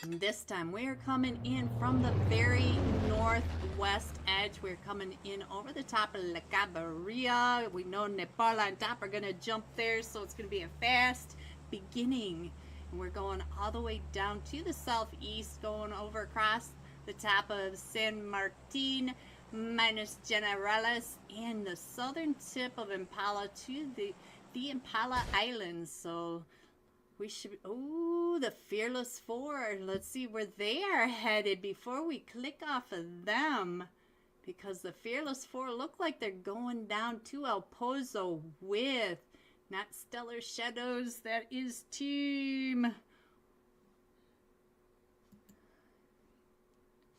And this time we're coming in from the very northwest edge. We're coming in over the top of La Cabarilla. We know Nepal on top are going to jump there, so it's going to be a fast beginning. And we're going all the way down to the southeast, going over across the top of San Martin, Minas Generales, and the southern tip of Impala to the Impala Islands. So we should, oh, the Fearless Four. Let's see where they are headed before we click off of them. Because the Fearless Four look like they're going down to El Pozo with, not Stellar Shadows, that is Team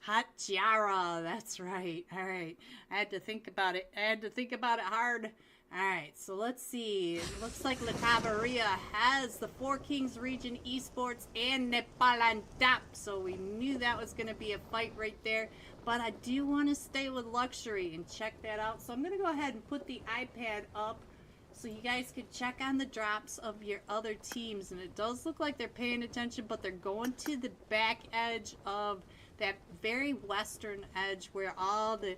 Hot Tiara. That's right. All right. I had to think about it. Hard. Alright, so let's see. It looks like La Cabarilla has the Four Kings region, Esports, and Nepal on top. So we knew that was going to be a fight right there. But I do want to stay with Luxury and check that out. So I'm going to go ahead and put the iPad up so you guys can check on the drops of your other teams. And it does look like they're paying attention, but they're going to the back edge of that very western edge where all the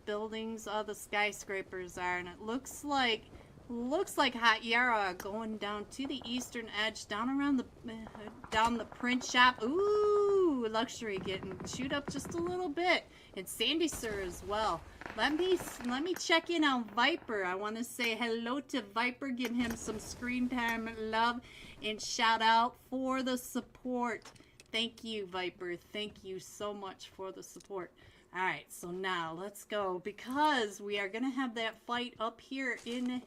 buildings, all the skyscrapers are, and it looks like Hot Yara going down to the eastern edge, down around the print shop. Ooh, Luxury getting chewed up just a little bit, and Sandy Sir as well. Let me check in on Viper. I want to say hello to Viper, give him some screen time love, and shout out for the support. Thank you, Viper. Thank you so much for the support. Alright, so now let's go, because we are going to have that fight up here in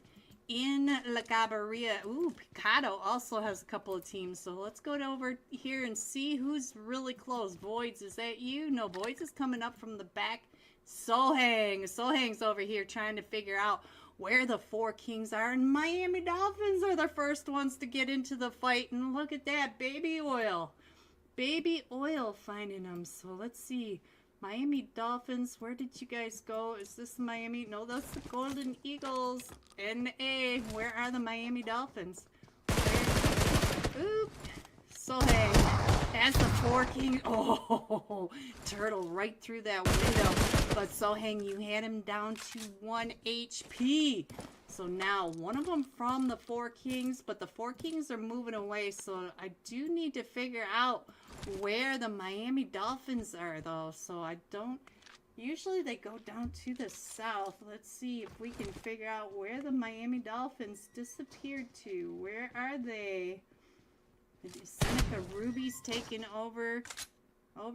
La Cabarilla. Ooh, Picado also has a couple of teams, so let's go over here and see who's really close. Voids, is that you? No, Voids is coming up from the back. Sohang's over here trying to figure out where the Four Kings are, and Miami Dolphins are the first ones to get into the fight, and look at that, Baby Oil finding them. So let's see. Miami Dolphins, where did you guys go? Is this Miami? No, that's the Golden Eagles. N.A. Where are the Miami Dolphins? Where? Oop. Sohang. That's the Four Kings. Oh, turtle right through that window. But Sohang, you had him down to 1 HP. So now, one of them from the Four Kings, but the Four Kings are moving away, so I do need to figure out where the Miami Dolphins are, though. So I don't... Usually they go down to the south. Let's see if we can figure out where the Miami Dolphins disappeared to. Where are they? Seneca Ruby's taking over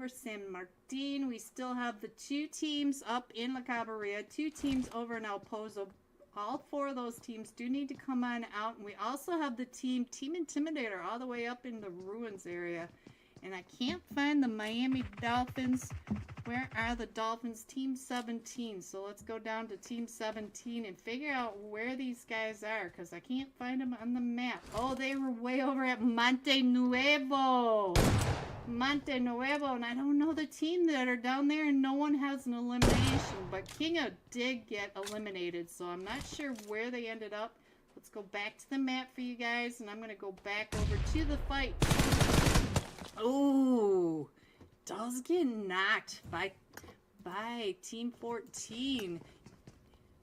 San Martin. We still have the two teams up in La Cabarilla, two teams over in El Pozo. All four of those teams do need to come on out. And we also have the Team Intimidator all the way up in the ruins area. And I can't find the Miami Dolphins. Where are the Dolphins? Team 17. So let's go down to Team 17 and figure out where these guys are, because I can't find them on the map. Oh, they were way over at Monte Nuevo. And I don't know the team that are down there, and no one has an elimination. But Kinga did get eliminated, so I'm not sure where they ended up. Let's go back to the map for you guys, and I'm going to go back over to the fight. Oh, does get knocked by Team 14.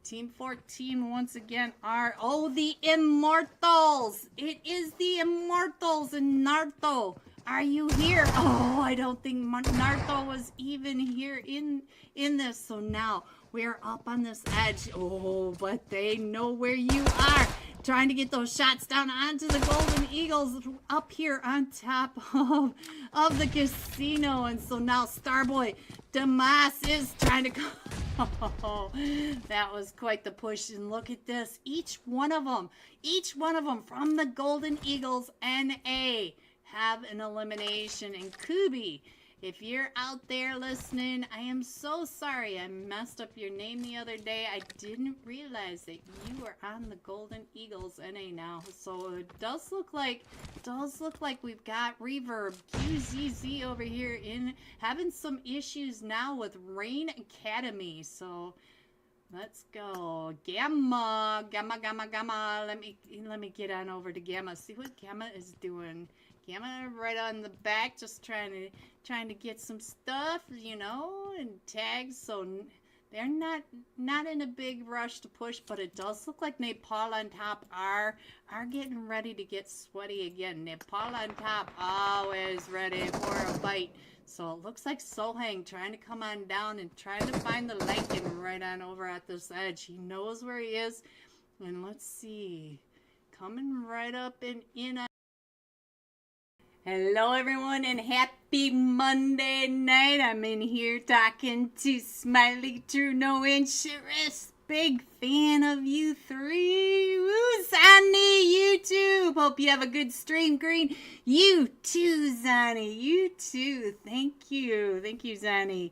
Team 14 once again are, oh, the Immortals. It is the Immortals and Naruto. Are you here? Oh, I don't think Naruto was even here in this. So now we're up on this edge. Oh, but they know where you are. Trying to get those shots down onto the Golden Eagles up here on top of the casino. And so now Starboy Damas is trying to go. Oh, that was quite the push. And look at this. Each one of them from the Golden Eagles NA have an elimination. And Kubi, if you're out there listening, I am so sorry I messed up your name the other day. I didn't realize that you were on the Golden Eagles NA now. So it does look like we've got Reverb QZZ over here in having some issues now with Rain Academy. So Let's go. Gamma. Gamma, gamma, gamma. Let me get on over to Gamma. See what Gamma is doing. Gamma right on the back, just trying to get some stuff, you know, and tags. So they're not in a big rush to push, but it does look like Nepal on top are getting ready to get sweaty again. Nepal on top always ready for a fight. So it looks like Sohang trying to come on down and trying to find the Lycan right on over at this edge. He knows where he is. And let's see. Coming right up and in on. Hello everyone and happy Monday night. I'm in here talking to Smiley, Truno, and Sheriff. Big fan of you three. Woo, Zani, you too. Hope you have a good stream, Green. You too, Zani. You too. Thank you. Thank you, Zani.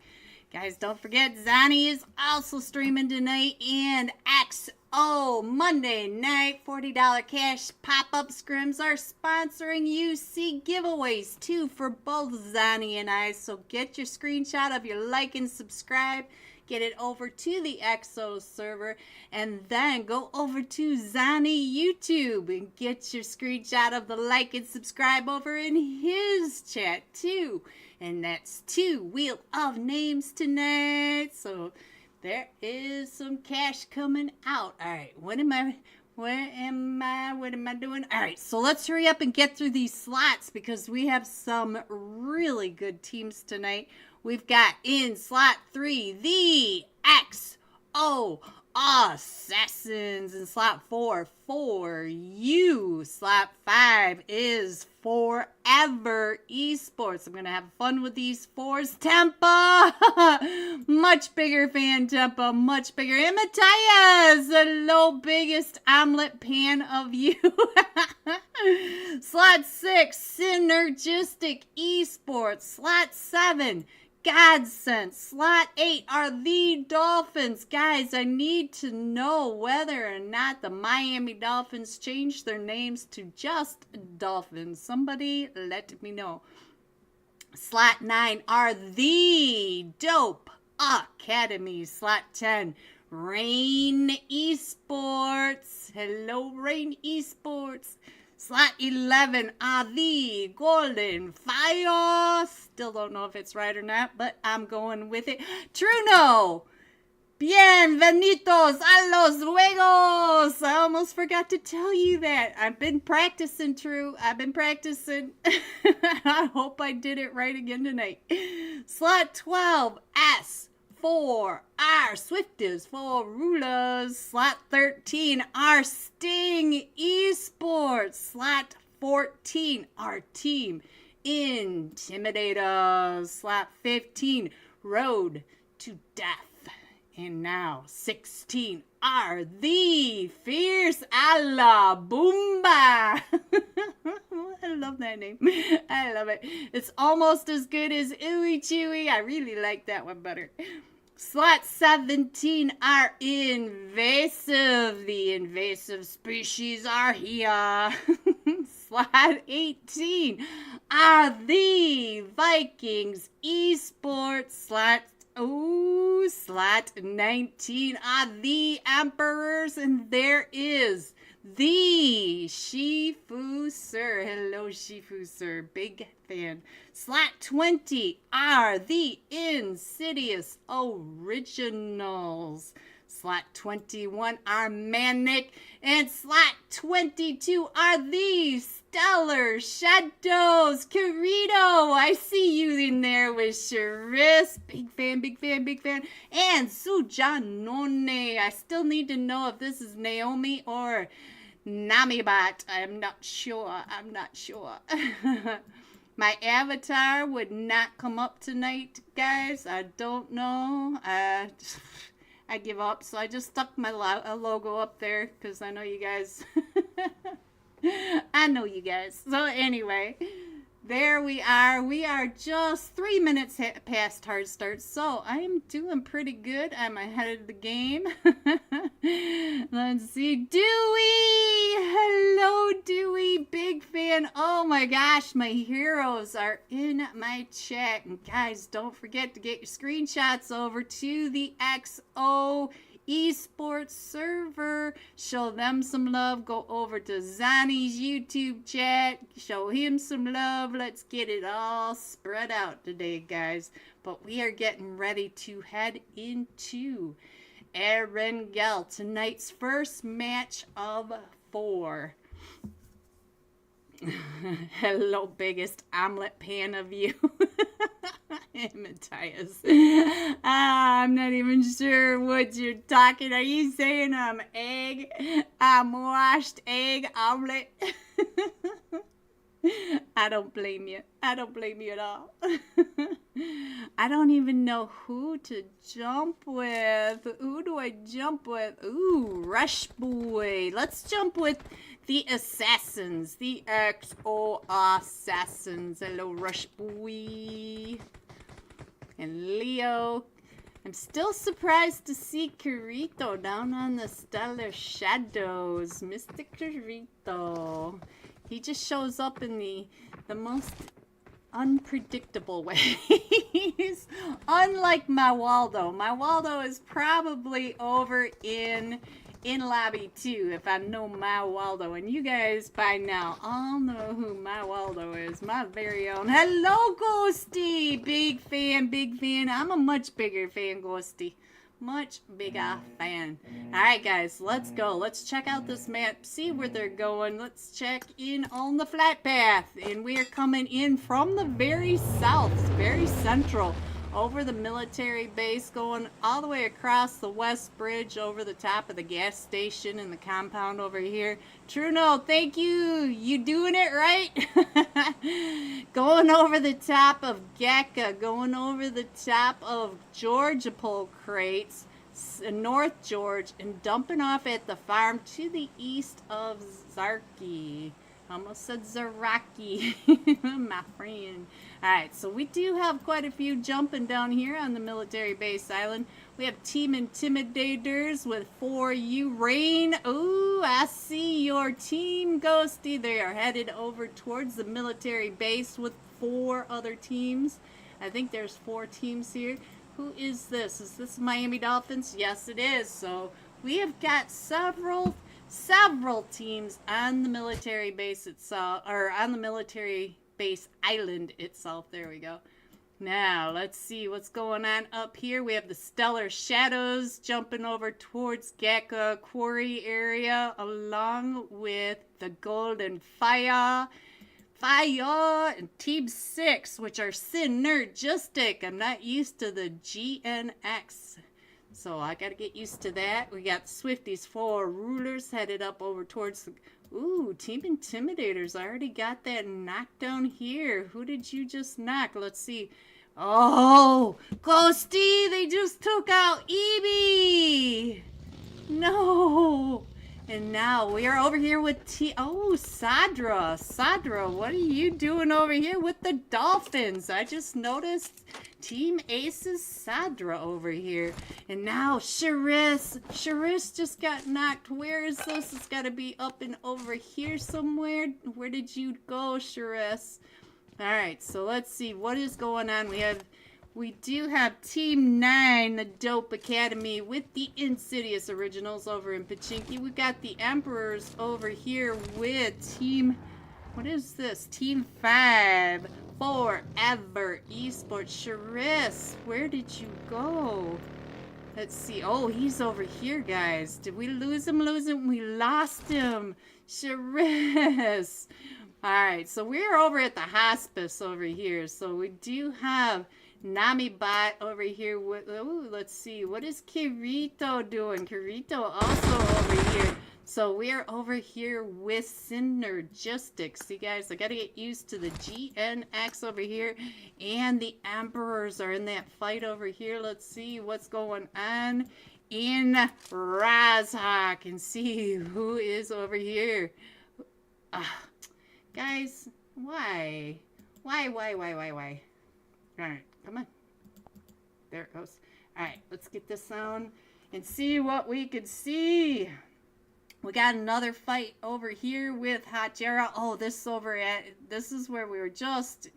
Guys, don't forget, Zani is also streaming tonight. And XO Monday night, $40 cash pop-up scrims are sponsoring UC giveaways too for both Zani and I. So get your screenshot of your like and subscribe. Get it over to the XO server, and then go over to Zani YouTube and get your screenshot of the like and subscribe over in his chat too. And that's 2 Wheel of Names tonight. So there is some cash coming out. All right, what am I doing? All right, so let's hurry up and get through these slots because we have some really good teams tonight. We've got in slot 3, the XO Assassins. In slot 4, for you. Slot 5 is Forever Esports. I'm going to have fun with these fours. Tempa! Much bigger fan, Tempa. Much bigger. And Matthias, the low biggest omelet pan of you. Slot 6, Synergistic Esports. Slot 7, Godsend. Slot 8 are the Dolphins. Guys, I need to know whether or not the Miami Dolphins changed their names to just Dolphins. Somebody let me know. Slot 9 are the Dope Academy. Slot 10, Rain Esports. Hello, Rain Esports. Slot 11 are the Golden Fire. Still don't know if it's right or not, but I'm going with it. Truno, bienvenidos a los juegos. I almost forgot to tell you that. I've been practicing, True. I've been practicing. I hope I did it right again tonight. Slot 12, S. 4, our Swifters for Rulers. Slot 13, our Sting Esports. Slot 14, our Team Intimidators. Slot 15, Road to Death. And now 16 are the Fierce Alla Boomba. I love that name. I love it. It's almost as good as Ooey Chewy. I really like that one better. Slot 17 are invasive. The invasive species are here. Slot 18 are the Vikings Esports. Slot 19 are the Emperors. And there is the Shifu Sir. Hello, Shifu Sir. Big fan. Slot 20 are the Insidious Originals. Slot 21 are Manic. And slot 22 are the Stellar Shadows. Carito, I see you in there with Sheriff. Big fan, big fan, big fan. And Sujanone. I still need to know if this is Naomi or Namibat. I'm not sure. My avatar would not come up tonight, guys. I don't know. I give up, so I just stuck my logo up there because I know you guys. I know you guys. So anyway, there we are. We are just 3 minutes past hard start, so I'm doing pretty good. I'm ahead of the game. Let's see. Dewey! Hello, Dewey. Big fan. Oh my gosh, my heroes are in my chat. And guys, don't forget to get your screenshots over to the XO Esports server. Show them some love. Go over to Zani's YouTube chat. Show him some love. Let's get it all spread out today, guys. But we are getting ready to head into Erengel, tonight's first match of 4. Hello, biggest omelet pan of you. Matthias. I'm not even sure what you're talking. Are you saying I'm egg? I'm washed egg omelet? I don't blame you. I don't blame you at all. I don't even know who to jump with. Who do I jump with? Ooh, Rush Boy. Let's jump with the Assassins. The XO Assassins. Hello, Rush Boy. And Leo. I'm still surprised to see Kirito down on the Stellar Shadows. Mr. Kirito. He just shows up in the most unpredictable ways. Unlike my Waldo. My Waldo is probably over in lobby 2, if I know my Waldo. And you guys by now all know who my Waldo is. My very own. Hello, Ghosty! Big fan, big fan. I'm a much bigger fan, Ghosty. Much bigger fan. Alright, guys, let's go. Let's check out this map, see where they're going. Let's check in on the flat path. And we are coming in from the very south, very central, over the military base, going all the way across the West Bridge, over the top of the gas station and the compound over here. Truno, thank you. You doing it right? Going over the top of Gecka, going over the top of Georgia Pole crates, North George, and dumping off at the farm to the east of Zarki. Almost said Zaraki, my friend. Alright, so we do have quite a few jumping down here on the military base island. We have Team Intimidators with 4U Rain. Ooh, I see your team, Ghosty. They are headed over towards the military base with 4 other teams. I think there's 4 teams here. Who is this? Is this Miami Dolphins? Yes, it is. So we have got several teams on the military base itself, or on the military base island itself. There we go. Now let's see what's going on up here. We have the Stellar Shadows jumping over towards Gecka Quarry area, along with the Golden Fire and Team 6, which are synergistic. I'm not used to the GNX, so I gotta get used to that. We got Swifties 4 Rulers headed up over towards the... Ooh, Team Intimidators. I already got that knockdown here. Who did you just knock? Let's see. Oh, Ghosty! They just took out Eevee! No! And now we are over here with Oh, Sadra. Sadra, what are you doing over here with the Dolphins? I just noticed Team Ace's Sadra over here. And now Charis. Charis just got knocked. Where is this? It's got to be up and over here somewhere. Where did you go, Charis? Alright, so let's see what is going on. We do have Team 9, the Dope Academy, with the Insidious Originals over in Pachinki. We got the Emperors over here with Team... What is this? Team 5. Forever Esports. Charis, where did you go? Let's see. Oh, he's over here, guys. Did we lose him? We lost him. Charis. Alright, so we're over at the hospice over here. So we do have NamiBot over here with... Oh, let's see. What is Kirito doing? Kirito also over here. So we're over here with Synergistics. See, guys, I gotta get used to the GNX over here. And the Emperors are in that fight over here. Let's see what's going on in Razhawk and see who is over here. Guys, why? Why? Alright, come on. There it goes. Alright, let's get this on and see what we could see. We got another fight over here with Hotjera. Oh, this is where we were just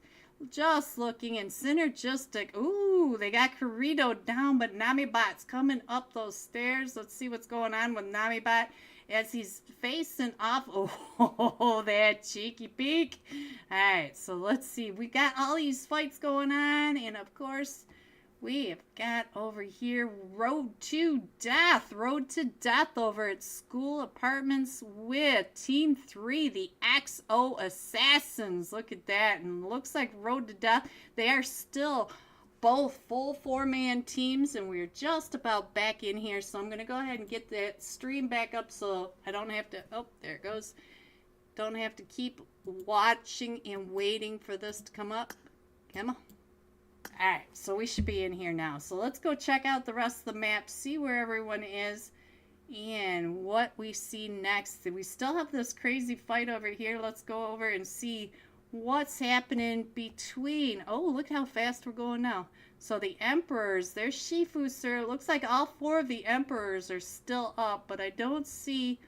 Just looking and synergistic. Ooh, they got Corrido down, but Namibot's coming up those stairs. Let's see what's going on with Namibot as he's facing off. Oh, that cheeky peek. All right, so let's see. We got all these fights going on, and of course, we have got over here Road to Death. Road to Death over at School Apartments with Team 3, the XO Assassins. Look at that. And looks like Road to Death, they are still both full 4-man teams, and we're just about back in here. So I'm going to go ahead and get that stream back up so I don't have to, oh, there it goes. Don't have to keep watching and waiting for this to come up. Come on. Alright, so we should be in here now. So let's go check out the rest of the map, see where everyone is, and what we see next. We still have this crazy fight over here. Let's go over and see what's happening between. Oh, look how fast we're going now. So the Emperors, there's Shifu, sir. It looks like all 4 of the Emperors are still up, but I don't see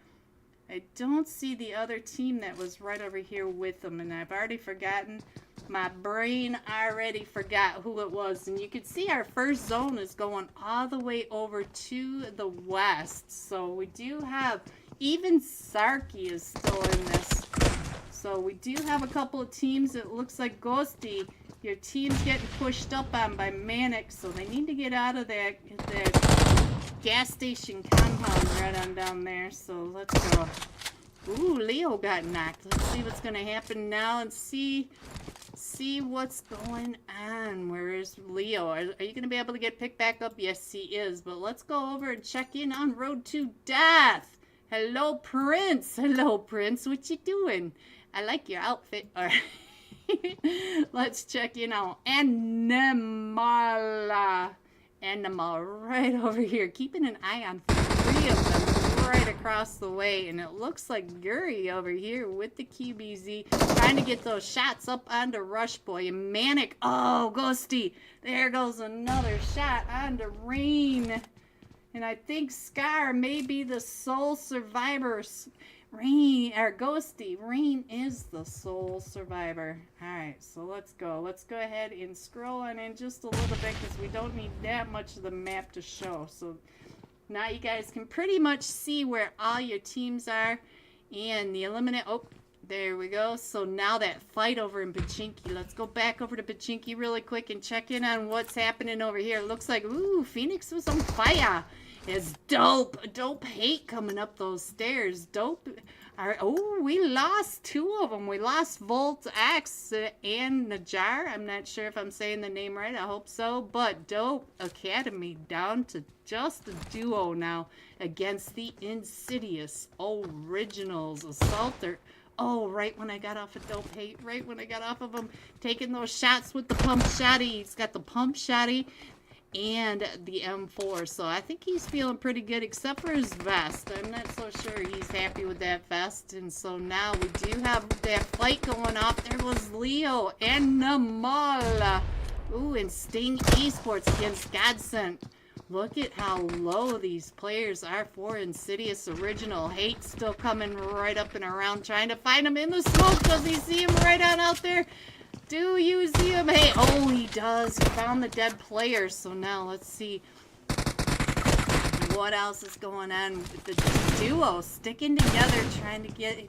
the other team that was right over here with them, and I've already forgotten. My brain already forgot who it was. And you can see our first zone is going all the way over to the west. So we do have, even Sarky is still in this. So we do have a couple of teams. It looks like Ghosty, your team's getting pushed up on by Manic. So they need to get out of that gas station compound right on down there. So let's go. Ooh, Leo got knocked. Let's see what's going to happen now and see what's going on. Where is Leo? Are you going to be able to get picked back up? Yes, he is. But let's go over and check in on Road to Death. Hello, Prince. Hello, Prince. What you doing? I like your outfit. All right. Let's check in on Animal right over here. Keeping an eye on 3 of them right across the way, and it looks like Guri over here with the QBZ trying to get those shots up onto Rush Boy and Manic. Oh, Ghosty, there goes another shot onto Rain, and I think Scar may be the sole survivor. Rain, or Ghosty, Rain is the sole survivor. Alright, so let's go ahead and scroll on in just a little bit because we don't need that much of the map to show. So now you guys can pretty much see where all your teams are and the eliminate. Oh, there we go. So now that fight over in Pachinki. Let's go back over to Pachinki really quick and check in on what's happening over here. It looks like, ooh, Phoenix was on fire. It's Dope hate coming up those stairs. Dope. Oh, we lost 2 of them. We lost Volt X and Najar. I'm not sure if I'm saying the name right. I hope so. But Dope Academy down to just a duo now against the Insidious Originals. Assaulter. Oh, right when I got off of Dope Hate. Right when I got off of him. Taking those shots with the pump shotty. He's got the pump shotty and the M4, so I think he's feeling pretty good except for his vest. I'm not so sure he's happy with that vest, and so now we do have that fight going off. There was Leo and Namal. Ooh, and Sting Esports against Godsent. Look at how low these players are for Insidious Original. Hate still coming right up and around trying to find him in the smoke. Does he see him right on out there? Do you see him? Hey, oh, he does. He found the dead player. So now let's see what else is going on with the duo sticking together, trying to get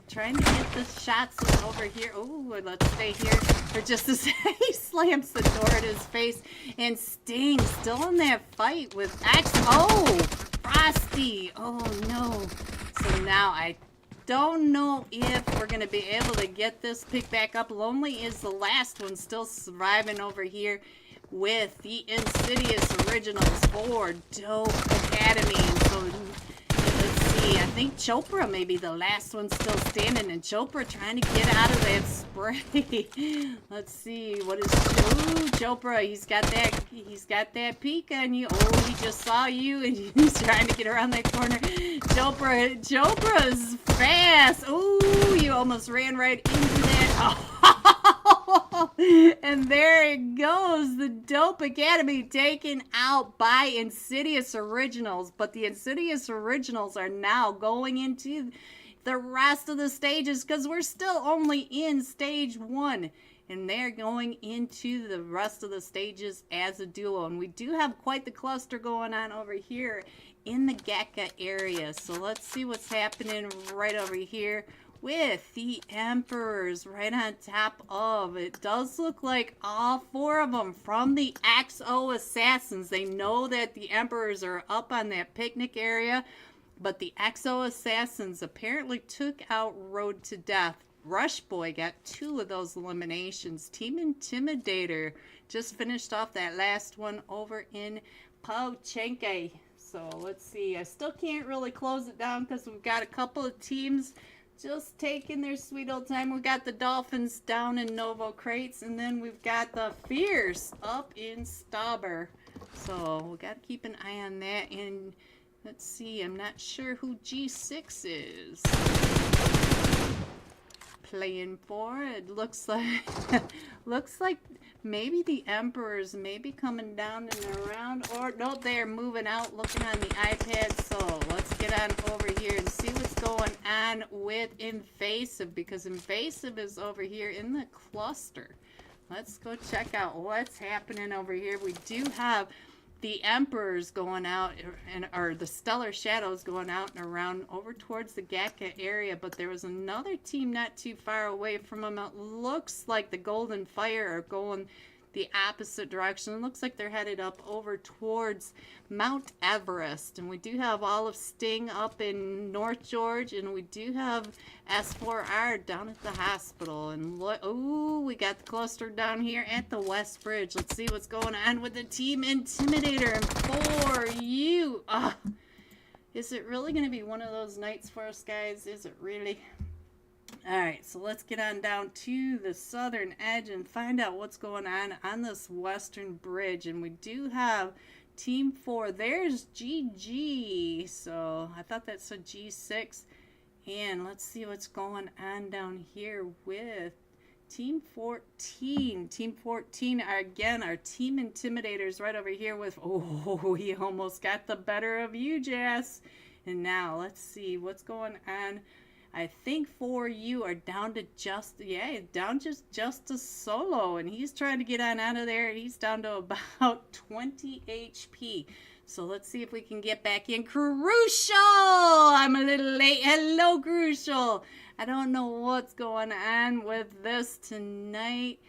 the shots over here. Oh, let's stay here for just a second. He slams the door at his face, and Sting still in that fight with X. Oh, Frosty. Oh no. So now I don't know if we're going to be able to get this pick back up. Lonely is the last one still surviving over here with the Insidious Originals for Dope Academy. So let's see, I think Chopra may be the last one still standing, and Chopra trying to get out of that spray. Let's see, what is Chopra? He's got that peek on you. Oh, he just saw you and he's trying to get around that corner. Chopra's fast. Oh, you almost ran right into that. Oh. And there it goes, the Dope Academy taken out by Insidious Originals. But the Insidious Originals are now going into the rest of the stages because we're still only in stage 1. and they're going into the rest of the stages as a duo. And we do have quite the cluster going on over here in the Gaka area. So let's see what's happening right over here with the Emperors right on top of. It does look like all 4 of them from the XO Assassins. They know that the Emperors are up on that picnic area, but the XO Assassins apparently took out Road to Death. Rush Boy got 2 of those eliminations. Team Intimidator just finished off that last one over in Pochenke. So let's see. I still can't really close it down because we've got a couple of teams just taking their sweet old time. We got the Dolphins down in Novo Crates, and then we've got the Fierce up in Stauber. So we got to keep an eye on that. And let's see. I'm not sure who G6 is playing for. It looks like maybe the Emperors may be coming down and around, or no, they're moving out looking on the iPad. So let's get on over here and see what's going on with Invasive, because Invasive is over here in the cluster. Let's go check out what's happening over here. We do have the Emperors going out, or the Stellar Shadows going out and around over towards the Gaka area, but there was another team not too far away from them. It looks like the Golden Fire are going the opposite direction. It looks like they're headed up over towards Mount Everest. And we do have all of Sting up in North George, and we do have S4R down at the hospital. And look, ooh, we got the cluster down here at the West Bridge. Let's see what's going on with the Team Intimidator. And for you, is it really going to be one of those nights for us, guys? Is it really? Alright, so let's get on down to the southern edge and find out what's going on this western bridge. And we do have Team 4. There's GG. So I thought that said G6. And let's see what's going on down here with Team 14. Team 14 are, again, our Team Intimidators right over here with, oh, he almost got the better of you, Jazz. And now let's see what's going on. I think for you are down to just a solo, and he's trying to get on out of there. He's down to about 20 HP. So let's see if we can get back in. Crucial! I'm a little late. Hello, Crucial. I don't know what's going on with this tonight.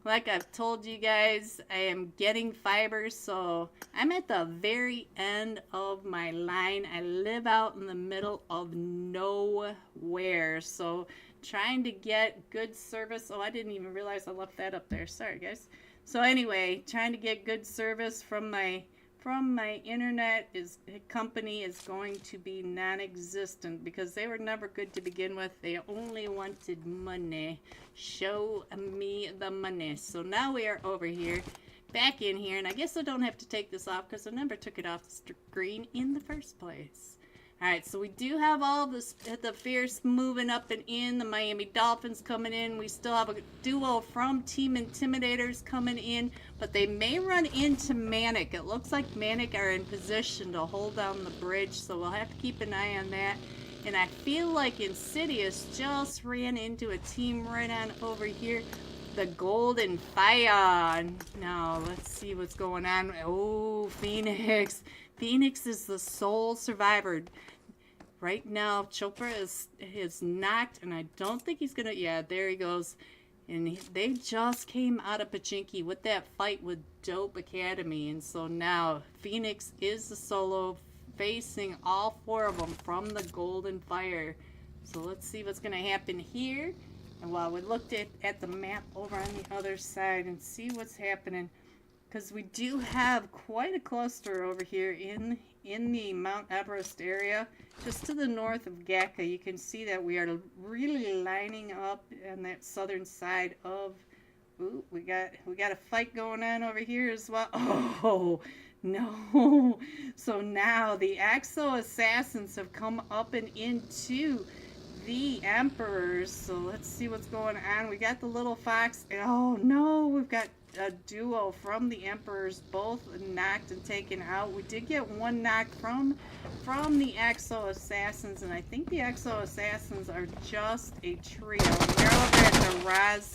Like I've told you guys, I am getting fiber, so I'm at the very end of my line. I live out in the middle of nowhere, so trying to get good service. Oh, I didn't even realize I left that up there. Sorry, guys. So anyway, trying to get good service from my internet company is going to be non-existent because they were never good to begin with. They only wanted money. Show me the money. So now we are over here, back in here, and I guess I don't have to take this off because I never took it off the screen in the first place. Alright, so we do have all of this, the Fierce moving up and in, the Miami Dolphins coming in. We still have a duo from Team Intimidators coming in, but they may run into Manic. It looks like Manic are in position to hold down the bridge, so we'll have to keep an eye on that. And I feel like Insidious just ran into a team right on over here, the Golden Fire. Now, let's see what's going on. Oh, Phoenix. Phoenix is the sole survivor. Right now, Chopra is knocked, and I don't think he's gonna. Yeah, there he goes. And they just came out of Pachinki with that fight with Dope Academy, and so now Phoenix is the solo, facing all 4 of them from the Golden Fire. So let's see what's gonna happen here. And while we looked at the map over on the other side and see what's happening. Because we do have quite a cluster over here in the Mount Everest area, just to the north of Gaka. You can see that we are really lining up on that southern side of. Ooh, we got a fight going on over here as well. Oh no! So now the Axo Assassins have come up and into the Emperors. So let's see what's going on. We got the Little Fox. Oh no! We've got a duo from the Emperors, both knocked and taken out. We did get one knock from the Exo Assassins, and I think the Exo Assassins are just a trio. They're over at the Raz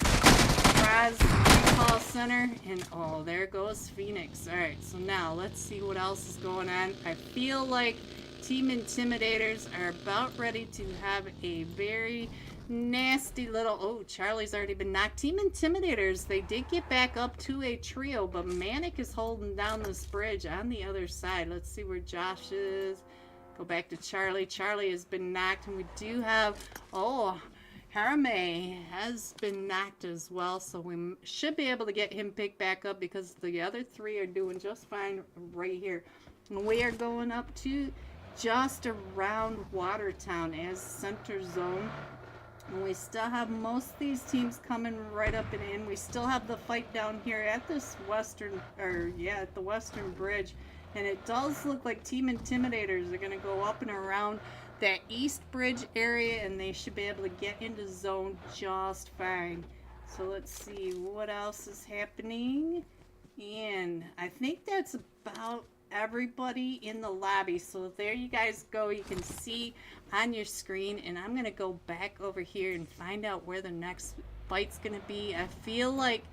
Raz Recall Center, and oh, there goes Phoenix. Alright, so now let's see what else is going on. I feel like Team Intimidators are about ready to have a very nasty little... Oh, Charlie's already been knocked. Team Intimidators, they did get back up to a trio, but Manic is holding down this bridge on the other side. Let's see where Josh is. Go back to Charlie. Charlie has been knocked, and we do have... Oh, Harame has been knocked as well, so we should be able to get him picked back up because the other three are doing just fine right here. And we are going up to just around Watertown as center zone. And we still have most of these teams coming right up and in. We still have the fight down here at this western, at the western bridge. And it does look like Team Intimidators are going to go up and around that east bridge area, and they should be able to get into zone just fine. So let's see what else is happening. And I think that's about everybody in the lobby. So there you guys go. You can see on your screen, and I'm going to go back over here and find out where the next fight's going to be. I feel like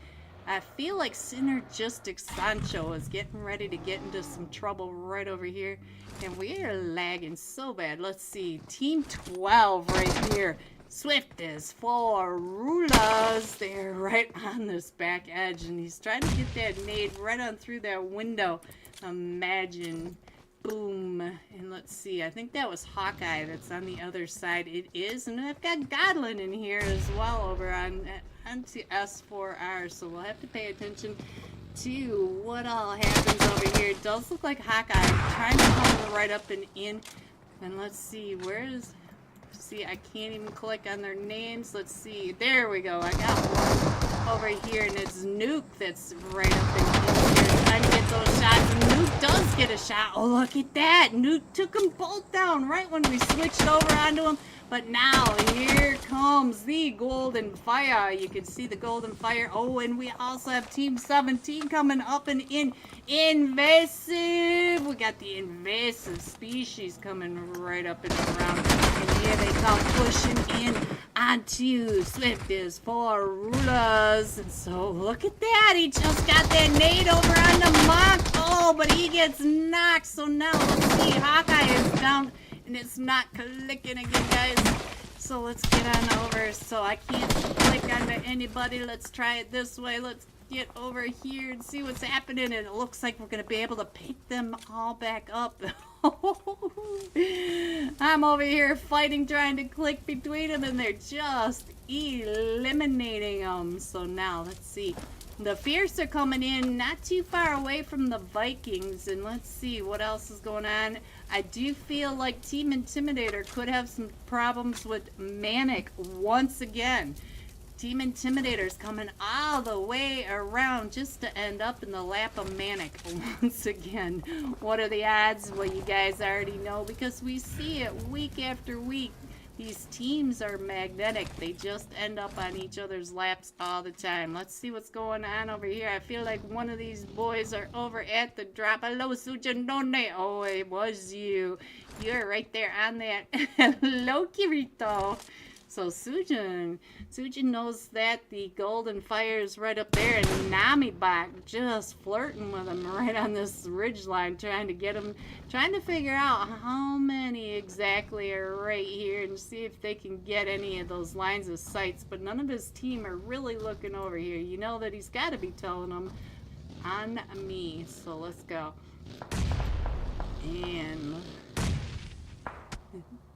Synergistic Sancho is getting ready to get into some trouble right over here. And we are lagging so bad. Let's see. Team 12 right here. Swift is for Rulas. They're right on this back edge. And he's trying to get that nade right on through that window. Imagine. Boom. And let's see. I think that was Hawkeye that's on the other side. It is. And I've got Godlin in here as well over onto S4R. So we'll have to pay attention to what all happens over here. It does look like Hawkeye trying to come right up and in. And let's see, where is... See, I can't even click on their names. Let's see. There we go. I got one over here, and it's Nuke that's right up in here trying to get those shots. And Nuke does get a shot. Oh, look at that. Nuke took them both down right when we switched over onto him. But now, here comes the Golden Fire. You can see the Golden Fire. Oh, and we also have Team 17 coming up and in. Invasive. We got the invasive species coming right up and around. And here they come pushing in onto Swift is for Rulers. And so, look at that. He just got that nade over on the Monk. Oh, but he gets knocked. So now, let's see. Hawkeye is down. And it's not clicking again, guys. So let's get on over. So I can't click onto anybody. Let's try it this way. Let's get over here and see what's happening. And it looks like we're going to be able to pick them all back up. I'm over here fighting, trying to click between them, and they're just eliminating them. So now, let's see. The Fierce are coming in not too far away from the Vikings. And let's see what else is going on. I do feel like Team Intimidator could have some problems with Manic once again. Team Intimidator's coming all the way around just to end up in the lap of Manic once again. What are the odds? Well, you guys already know because we see it week after week. These teams are magnetic. They just end up on each other's laps all the time. Let's see what's going on over here. I feel like one of these boys are over at the drop. Hello, Sujanone. Oh, it was you. You're right there on that. Hello, Kirito. So Sujin knows that the Golden Fire is right up there, and Namibot just flirting with him right on this ridge line, trying to get him, trying to figure out how many exactly are right here and see if they can get any of those lines of sights. But none of his team are really looking over here. You know that he's got to be telling them on me. So let's go. And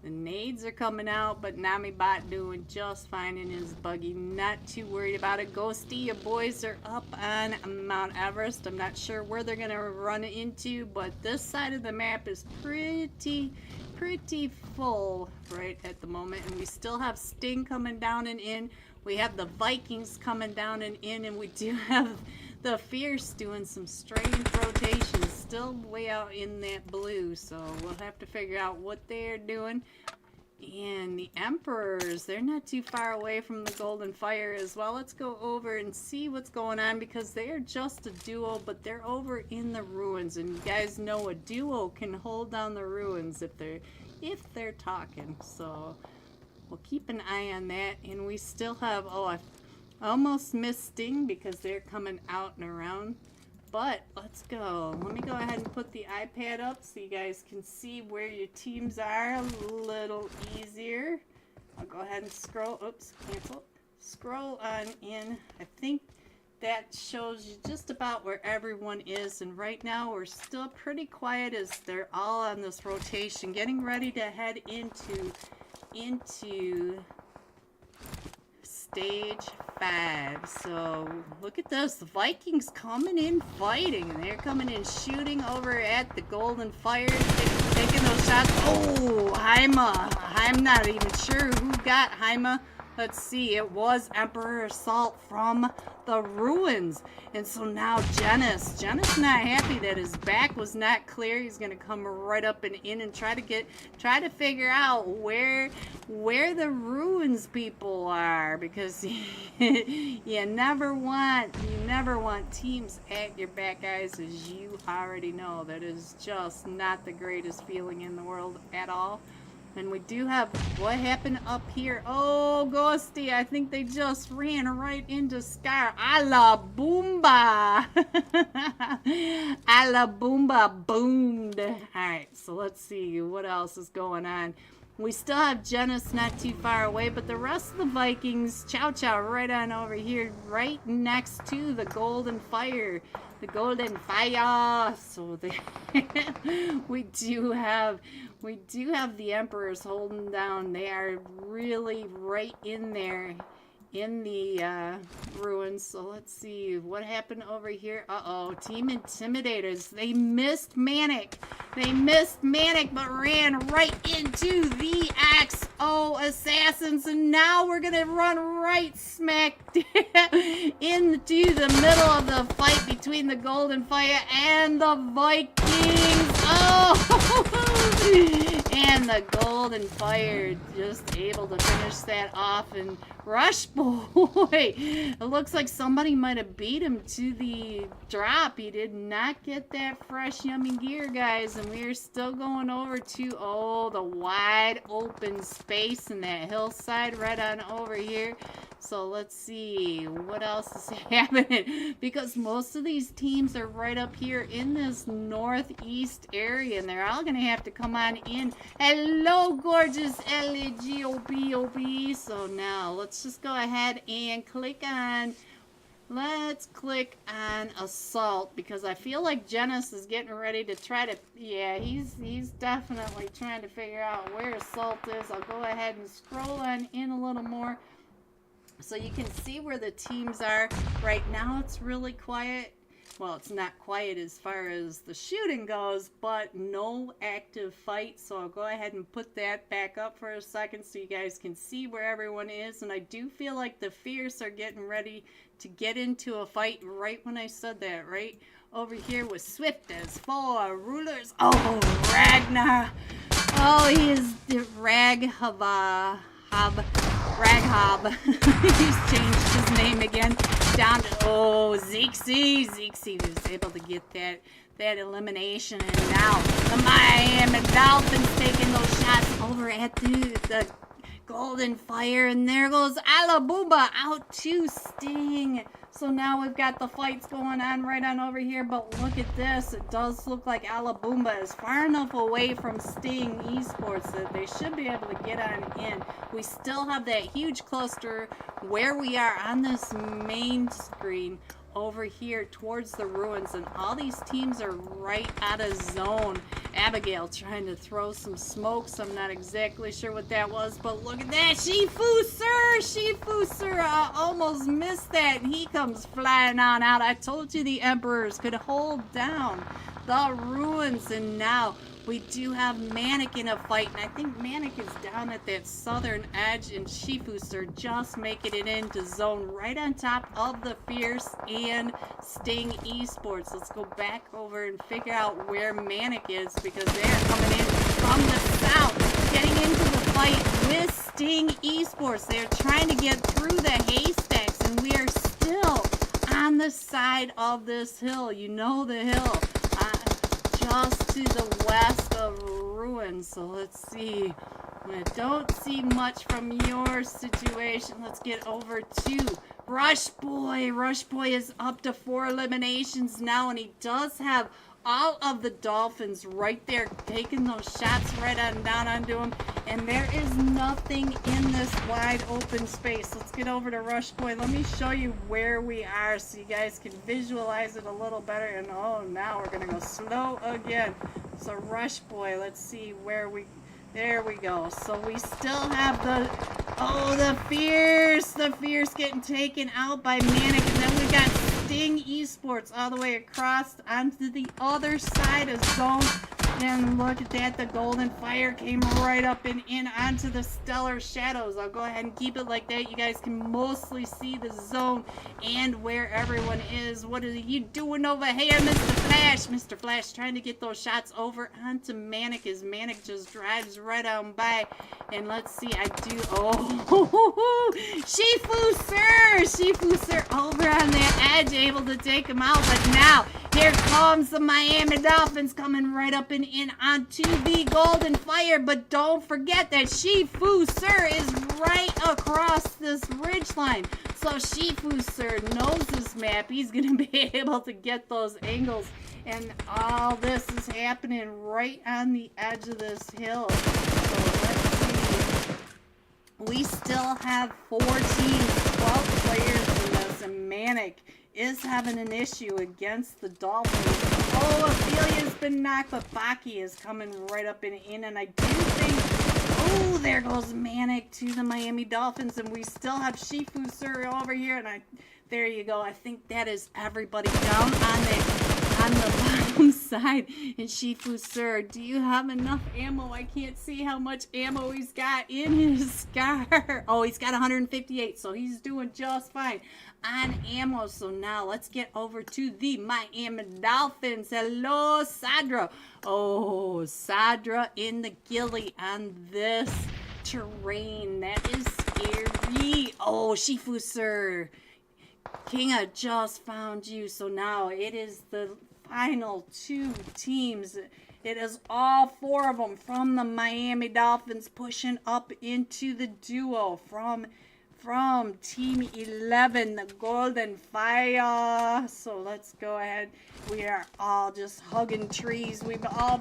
the nades are coming out, but Namibot doing just fine in his buggy. Not too worried about it. Ghosty, your boys are up on Mount Everest. I'm not sure where they're going to run into, but this side of the map is pretty full right at the moment. And we still have Sting coming down and in. We have the Vikings coming down and in, and we do have the Fierce doing some strange rotations, still way out in that blue, so we'll have to figure out what they're doing. And the Emperors, they're not too far away from the Golden Fire as well. Let's go over and see what's going on because they are just a duo, but they're over in the ruins. And you guys know a duo can hold down the ruins if they're talking. So we'll keep an eye on that. And we still have, Almost missed Sting because they're coming out and around. But let's go. Let me go ahead and put the iPad up so you guys can see where your teams are a little easier. I'll go ahead and scroll. Oops, cancel. Scroll on in. I think that shows you just about where everyone is. And right now we're still pretty quiet as they're all on this rotation, getting ready to head into stage 5. So look at this, the Vikings coming in fighting, and they're coming in shooting over at the Golden Fire, taking those shots. Oh, Haima. I'm not even sure who got Haima. Let's see, it was Emperor Assault from the Ruins. And so now Genis not happy that his back was not clear. He's gonna come right up and in and try to figure out where the Ruins people are, because you never want teams at your back, guys, as you already know. That is just not the greatest feeling in the world at all. And we do have, what happened up here? Oh, Ghosty, I think they just ran right into Scar. A la Boomba. A la Boomba boomed. Alright, so let's see what else is going on. We still have Genis not too far away, but the rest of the Vikings, Chow Chow right on over here, right next to the Golden Fire. The Golden Fire. So we do have the Emperors holding down. They are really right in there in the ruins. So let's see what happened over here. Uh-oh, Team Intimidators. They missed Manic. But ran right into the XO Assassins. And now we're gonna run right smack into the middle of the fight between the Golden Fire and the Vikings. Oh! And the Golden Fire just able to finish that off. And Rush Boy, it looks like somebody might have beat him to the drop. He did not get that fresh yummy gear, guys. And we are still going over to, oh, the wide open space in that hillside right on over here. So let's see what else is happening, because most of these teams are right up here in this northeast area, and they're all gonna have to come on in. Hello, gorgeous L-A-G-O-B-O-B. So now let's just go ahead and click on Assault, because I feel like Genis is getting ready to try to, yeah, he's definitely trying to figure out where Assault is. I'll go ahead and scroll on in a little more so you can see where the teams are. Right now it's really quiet. Well, it's not quiet as far as the shooting goes, but no active fight. So I'll go ahead and put that back up for a second so you guys can see where everyone is. And I do feel like the Fierce are getting ready to get into a fight right when I said that, right over here with Swift as 4 rulers. Oh, Ragnar. Oh, he is the Raghob. He's changed his name again down to, oh, Zixi. Zixi was able to get that elimination. And now the Miami Dolphins taking those shots over at the Golden Fire. And there goes Alabooba out to Sting. So now we've got the fights going on right on over here, but look at this. It does look like Alabooba is far enough away from Sting Esports that they should be able to get on in. We still have that huge cluster where we are on this main screen over here towards the ruins, and all these teams are right out of zone. Abigail trying to throw some smokes. I'm not exactly sure what that was, but look at that. Shifu almost missed that, and he comes flying on out. I told you the Emperors could hold down the ruins, and now we do have Manic in a fight, and I think Manic is down at that southern edge, and Shifu just making it into zone right on top of the Fierce and Sting Esports. Let's go back over and figure out where Manic is, because they're coming in from the south, getting into the fight with Sting Esports. They're trying to get through the haystacks, and we are still on the side of this hill. You know the hill. Just to the west of ruins. So let's see. I don't see much from your situation. Let's get over to Rush Boy. Rush Boy is up to 4 eliminations now, and he does have all of the Dolphins right there, taking those shots right on down onto him. And there is nothing in this wide open space. Let's get over to Rush Boy. Let me show you where we are so you guys can visualize it a little better. And oh, now we're gonna go slow again. So Rush Boy, let's see where we, there we go. So we still have the, oh, the Fierce getting taken out by Manic. And then we got Sting Esports all the way across onto the other side of zone. And look at that, the Golden Fire came right up and in onto the Stellar Shadows. I'll go ahead and keep it like that. You guys can mostly see the zone and where everyone is. What are you doing over here, Mr. Flash? Mr. Flash trying to get those shots over onto Manic as Manic just drives right on by. And let's see, I do, oh, Shifu Sir over on that edge, able to take him out. But now, here comes the Miami Dolphins coming right up and in onto the Golden Fire. But don't forget that Shifu Sir is right across this ridgeline. So Shifu Sir knows this map. He's going to be able to get those angles. And all this is happening right on the edge of this hill. So let's see. We still have 4 teams, 12 players in this, and Manic is having an issue against the Dolphins. Oh, Ophelia's been knocked, but Baki is coming right up and in, and I do think, oh, there goes Manic to the Miami Dolphins, and we still have Shifu Sir over here, and there you go. I think that is everybody down on the bottom side. And Shifu Sir, do you have enough ammo? I can't see how much ammo he's got in his scar. Oh, he's got 158, so he's doing just fine on ammo. So now let's get over to the Miami Dolphins. Hello, Sadra. Oh, Sadra in the ghillie on this terrain. That is scary. Oh, Shifu Sir, Kinga just found you. So now it is the final 2 teams. It is all 4 of them from the Miami Dolphins pushing up into the duo from Team 11, the Golden Fire. So let's go ahead. We are all just hugging trees. We've all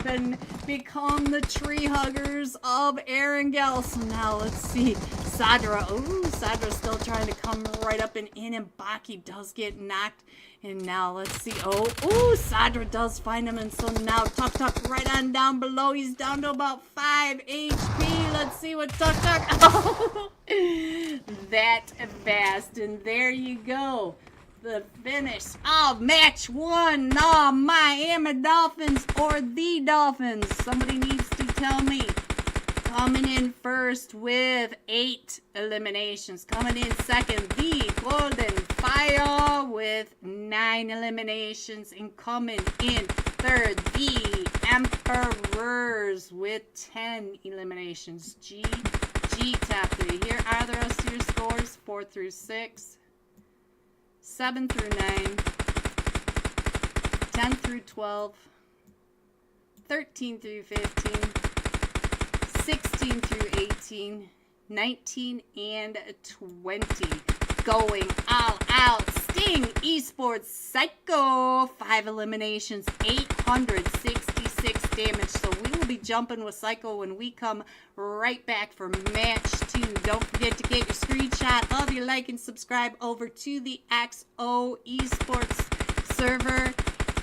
become the tree huggers of Erangel. So now let's see. Sadra. Ooh, Sadra's still trying to come right up and in, and Baki does get knocked. And now let's see. Oh, ooh, Sadra does find him. And so now Tuk right on down below. He's down to about 5 HP. Let's see what Tuk. Oh, that fast. And there you go. The finish of match 1. No, Miami Dolphins or the Dolphins. Somebody needs to tell me. Coming in first with 8 eliminations. Coming in second, the Golden Fire with 9 eliminations. And coming in third, the Emperors with 10 eliminations. G top 3. Here are the rest of your scores. 4 through 6. 7 through 9. 10 through 12. 13 through 15. 16 through 18, 19, and 20. Going all out. Sting Esports Psycho. 5 eliminations, 866 damage. So we will be jumping with Psycho when we come right back for match 2. Don't forget to get your screenshot of your like and subscribe over to the XO Esports server.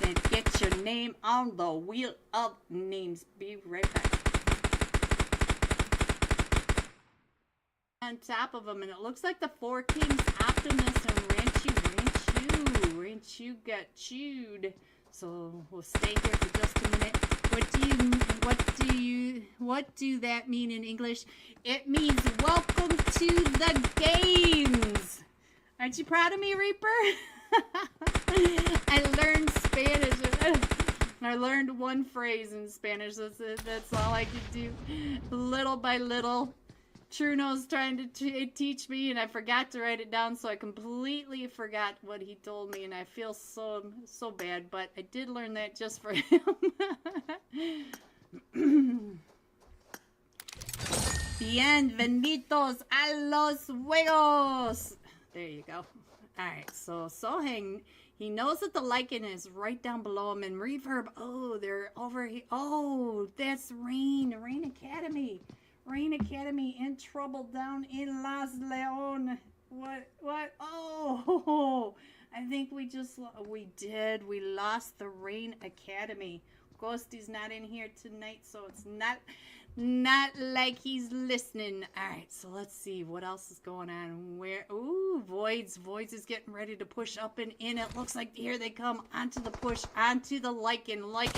Then get your name on the wheel of names. Be right back. On top of them, and it looks like the 4 Kings, Optimus, and Ranchu got chewed. So we'll stay here for just a minute. What do that mean in English? It means welcome to the games. Aren't you proud of me, Reaper? I learned Spanish. I learned 1 phrase in Spanish. That's it. That's all I could do. Little by little. Truno's trying to teach me, and I forgot to write it down, so I completely forgot what he told me, and I feel so bad, but I did learn that just for him. Bienvenidos a los juegos. There you go. Alright, so Sohang, he knows that the lichen is right down below him, and Reverb, oh, they're over here. Oh, that's Rain Academy. Rain Academy in trouble down in Las Leon. What? Oh, I think we lost the Rain Academy. Ghosty's not in here tonight, so it's not like he's listening. Alright, so let's see what else is going on. Ooh, Voids is getting ready to push up and in. It looks like here they come onto the push, onto the lichen right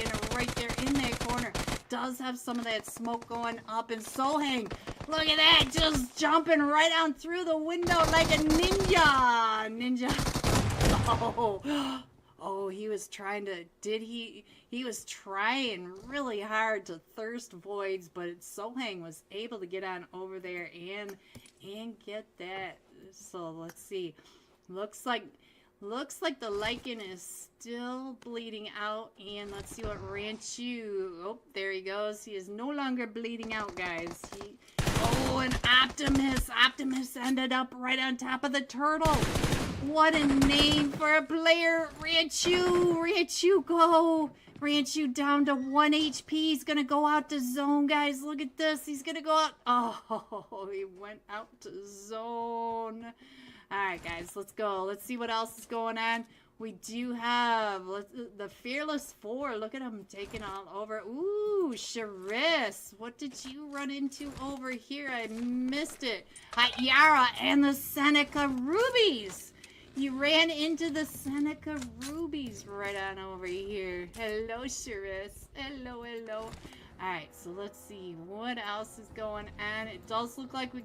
there in that corner. Does have some of that smoke going up, and Sohang, look at that, just jumping right on through the window like a ninja. Oh, he was trying to, he was trying really hard to thirst Voids, but Sohang was able to get on over there and get that. So let's see. Looks like the lichen is still bleeding out, and let's see what Ranchu. Oh, there he goes. He is no longer bleeding out, guys. Oh, and Optimus ended up right on top of the turtle. What a name for a player. Ranchu, go. Ranchu down to 1 HP. He's going to go out to zone, guys. Look at this. He's going to go out. Oh, he went out to zone. Alright, guys, let's go. Let's see what else is going on. We do have the Fearless Four. Look at him taking all over. Ooh, Charis. What did you run into over here? I missed it. Hi, Yara and the Seneca Rubies. You ran into the Seneca Rubies right on over here. Hello, Charis. Hello. Alright, so let's see what else is going on. It does look like we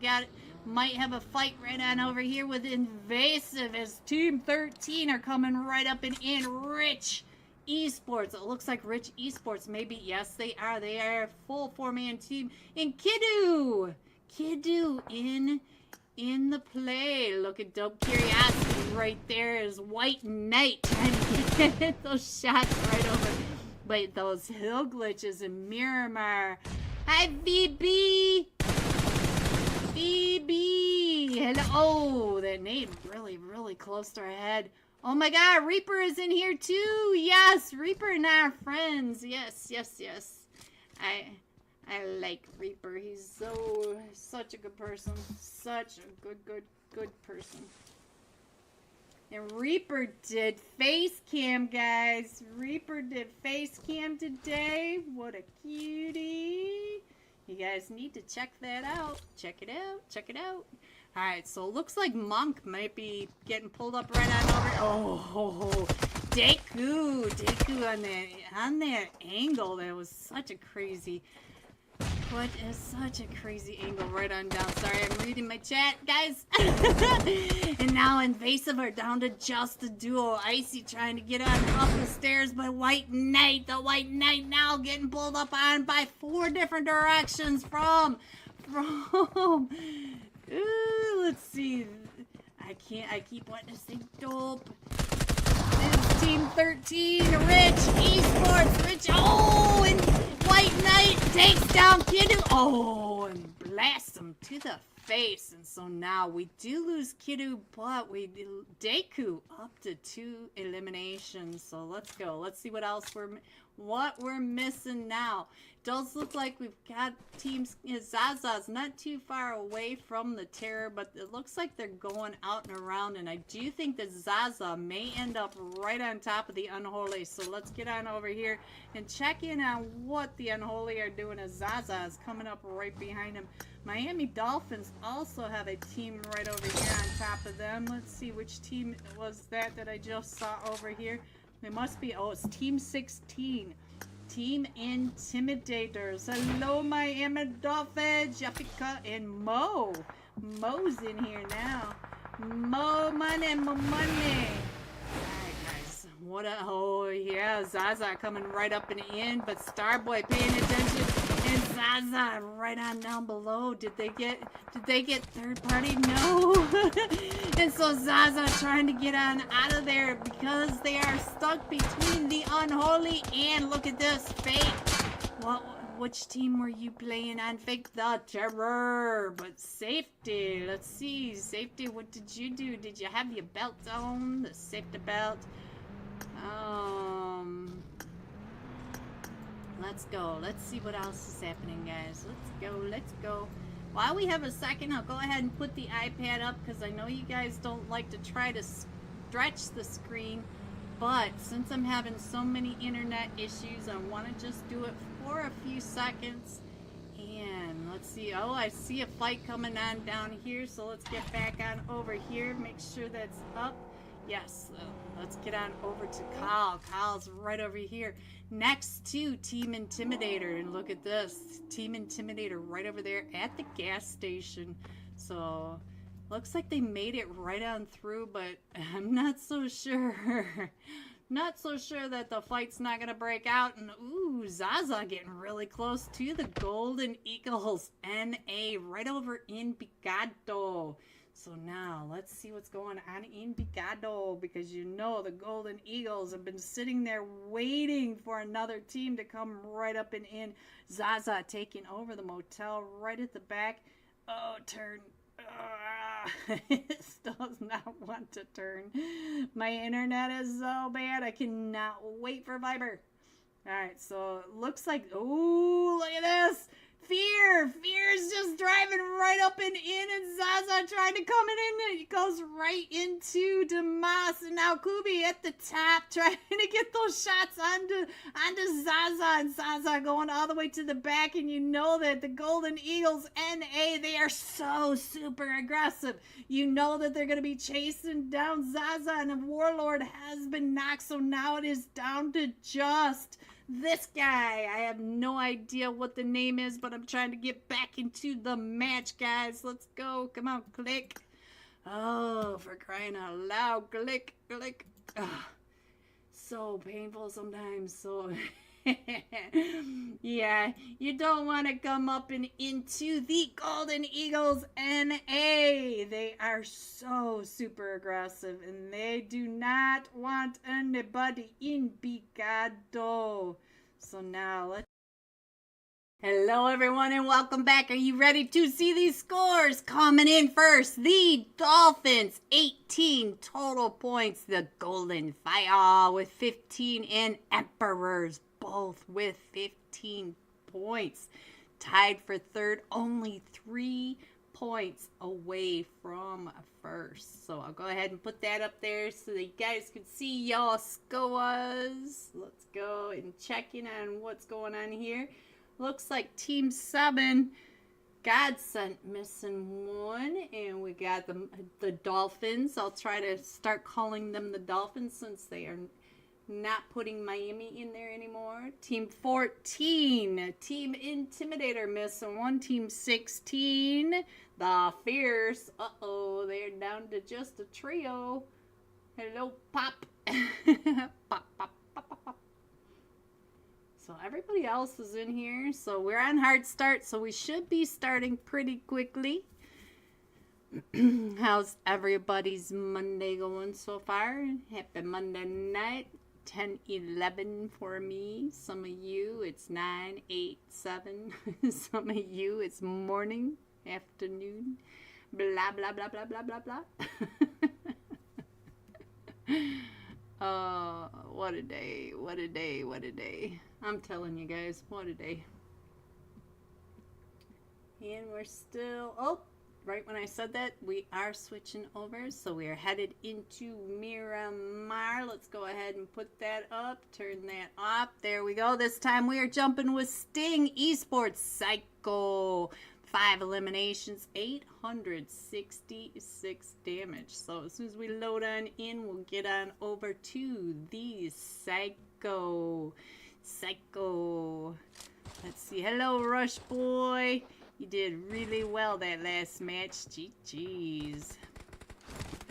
might have a fight right on over here with Invasive, as Team 13 are coming right up and in. Rich Esports. It looks like Rich Esports. Maybe, yes, they are. They are a full 4-man team. And Kiddu in the play. Look at Dope Curiosity right there. Is White Knight trying to get those shots right over. But those hill glitches in Miramar. Hi, VB. Hello. Oh, that nade really close to our head. Oh my God, Reaper is in here too. Yes, Reaper and I are friends. Yes. I like Reaper. He's such a good person. Such a good person. And Reaper did face cam, guys. Reaper did face cam today. What a cutie. You guys need to check that out. Check it out. Alright, so it looks like Monk might be getting pulled up right on over. Oh, Deku on that angle. That was such a crazy angle right on down. Sorry, I'm reading my chat, guys. And now Invasive are down to just a duo. Icy trying to get on up the stairs by White Knight. The White Knight now getting pulled up on by 4 different directions from let's see. I keep wanting to say Dope. This is Team 13, Rich Esports, oh, and White Knight takes down Kiddu. Oh, and blasts him to the face. And so now we do lose Kiddu, but we Deku up to 2 eliminations. So let's go. Let's see what else we're missing now. Does look like we've got teams. Zaza's not too far away from the Terror, but it looks like they're going out and around, and I do think that Zaza may end up right on top of the Unholy. So let's get on over here and check in on what the Unholy are doing, as Zaza is coming up right behind him. Miami Dolphins also have a team right over here on top of them. Let's see, which team was that I just saw over here. They must be, oh, it's Team 16. Team Intimidators. Hello, Miami Dolphins. Yapika and Mo. Mo's in here now. Mo money. Alright, guys. Oh, yeah. Zaza coming right up and in, but Starboy paying attention. And Zaza right on down below. Did they get third party? No. And so Zaza trying to get on out of there because they are stuck between the Unholy and, look at this, Fate. which team were you playing on? Fake the terror. But safety, let's see. Safety, what did you do? Did you have your belt on? The safety belt. Let's go. Let's see what else is happening, guys. Let's go. Let's go. While we have a second, I'll go ahead and put the iPad up because I know you guys don't like to try to stretch the screen. But since I'm having so many internet issues, I want to just do it for a few seconds. And let's see. Oh, I see a fight coming on down here. So let's get back on over here. Make sure that's up. Yes. Let's get on over to Kyle. Kyle's right over here next to Team Intimidator. And look at this. Team Intimidator right over there at the gas station. So looks like they made it right on through, but I'm not so sure. Not so sure that the fight's not going to break out. And ooh, Zaza getting really close to the Golden Eagles. NA right over in Picado. So now let's see what's going on in Picado, because you know the Golden Eagles have been sitting there waiting for another team to come right up and in. Zaza taking over the motel right at the back. Oh, turn. It still does not want to turn. My internet is so bad. I cannot wait for Viber. Alright, so it looks like, oh, look at this. Fear is just driving right up and in, and Zaza trying to come in, and it goes right into Damas, and now Kubi at the top trying to get those shots onto Zaza, and Zaza going all the way to the back. And you know that the Golden Eagles NA, they are so super aggressive. You know that they're going to be chasing down Zaza, and a Warlord has been knocked, so now it is down to just this guy. I have no idea what the name is, but I'm trying to get back into the match, guys. Let's go. Come on, click. Oh, for crying out loud. Click, click. Ugh. So painful sometimes. So, yeah, you don't want to come up and into the Golden Eagles NA. They are so super aggressive, and they do not want anybody in Picado. So now let's... Hello everyone and welcome back. Are you ready to see these scores? Coming in first, the Dolphins, 18 total points. The Golden Fire with 15, and Emperors both with 15 points. Tied for third, only 3 points away from first. So I'll go ahead and put that up there so that you guys can see y'all scores. Let's go and check in on what's going on here. Looks like Team 7, Godsent missing 1, and we got the Dolphins. I'll try to start calling them the Dolphins since they are not putting Miami in there anymore. Team 14, Team Intimidator missing 1. Team 16, the Fierce. Uh-oh, they're down to just a trio. Hello, Pop. Pop, pop, pop, pop, pop. So everybody else is in here. So we're on hard start, so we should be starting pretty quickly. How's everybody's Monday going so far? Happy Monday night. 10:11 for me. Some of you it's 9, 8, 7. Some of you it's morning, afternoon. Blah blah blah blah blah blah blah. Oh, what a day, what a day, what a day. I'm telling you guys, what a day. And we're still, oh, right when I said that, we are switching over. So we are headed into Miramar. Let's go ahead and put that up, turn that off. There we go. This time we are jumping with Sting Esports Psycho. 5 eliminations, 866 damage. So as soon as we load on in, we'll get on over to the Psycho. Let's see. Hello, Rush Boy. You did really well that last match. GG's.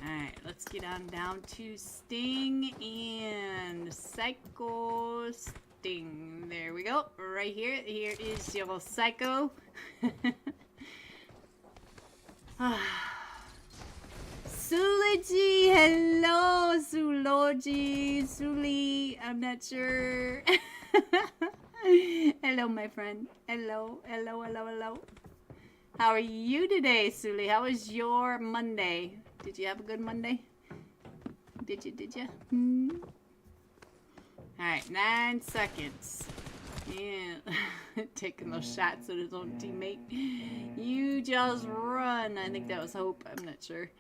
Alright, let's get on down to Sting and Psycho Sting. There we go. Right here. Here is your Psycho. Sulogy, hello, Sulogy, Suli, I'm not sure. Hello, my friend. Hello, hello, hello, hello. How are you today, Suli? How was your Monday? Did you have a good Monday? Did you? Alright, 9 seconds. Yeah. Taking those shots at his own teammate. You just run. I think that was Hope. I'm not sure.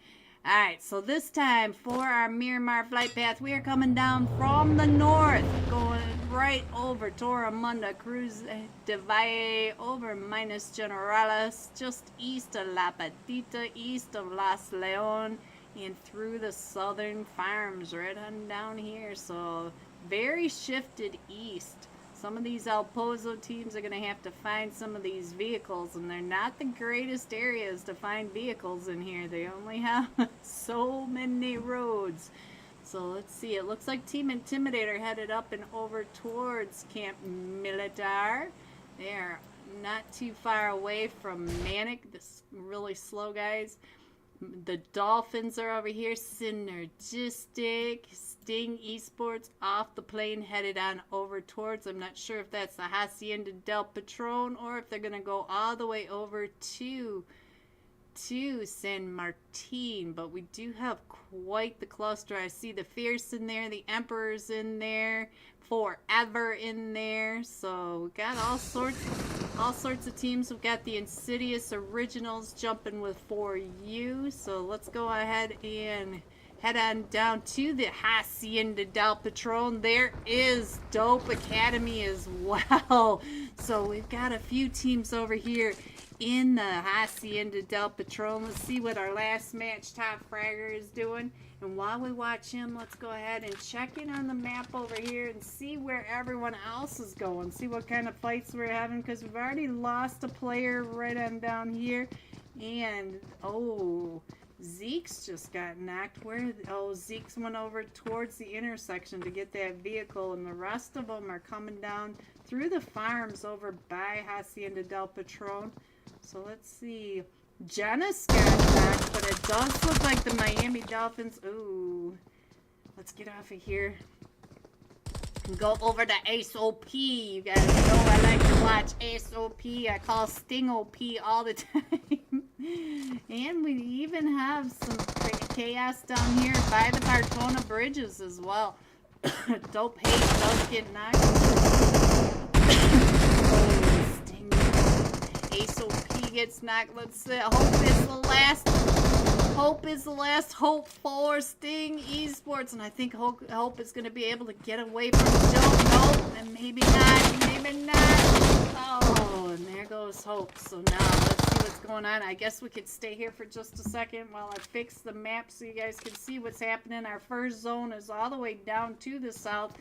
Alright, so this time for our Miramar flight path, we are coming down from the north, going right over Torremunda, Cruz de Valle, over Minas Generalis, just east of La Patita, east of Las Leon, and through the southern farms right on down here. So very shifted east. Some of these El Pozo teams are going to have to find some of these vehicles, and they're not the greatest areas to find vehicles in here. They only have so many roads. So let's see. It looks like Team Intimidator headed up and over towards Camp Militar. They are not too far away from Manic, this really slow guys. The Dolphins are over here. Synergistic. Sting Esports off the plane headed on over towards, I'm not sure if that's the Hacienda del Patron or if they're going to go all the way over to San Martin. But we do have quite the cluster. I see the Fierce in there, the Emperor's in there, Forever in there. So we got all sorts of teams. We've got the Insidious Originals jumping with 4U. So let's go ahead and head on down to the Hacienda del Patron. There is Dope Academy as well. So we've got a few teams over here in the Hacienda del Patron. Let's see what our last match top fragger is doing. And while we watch him, let's go ahead and check in on the map over here and see where everyone else is going. See what kind of fights we're having, because we've already lost a player right on down here. And, oh, Zeke's just got knocked. Zeke's went over towards the intersection to get that vehicle, and the rest of them are coming down through the farms over by Hacienda del Patron. So let's see. Jenna's got knocked, but it does look like the Miami Dolphins. Ooh. Let's get off of here and go over to SOP. You guys know I like to watch SOP. I call Sting OP all the time. And we even have some chaos down here by the Bartona bridges as well. Dope Hate does get knocked. Oh, Sting. SOP gets knocked. Let's see. Hope is the last hope for Sting Esports. And I think Hope is going to be able to get away from Dope. Nope. And maybe not. Maybe not. Oh, and there goes Hope. So now let's see what's going on. I guess we could stay here for just a second while I fix the map so you guys can see what's happening. Our first zone is all the way down to the south,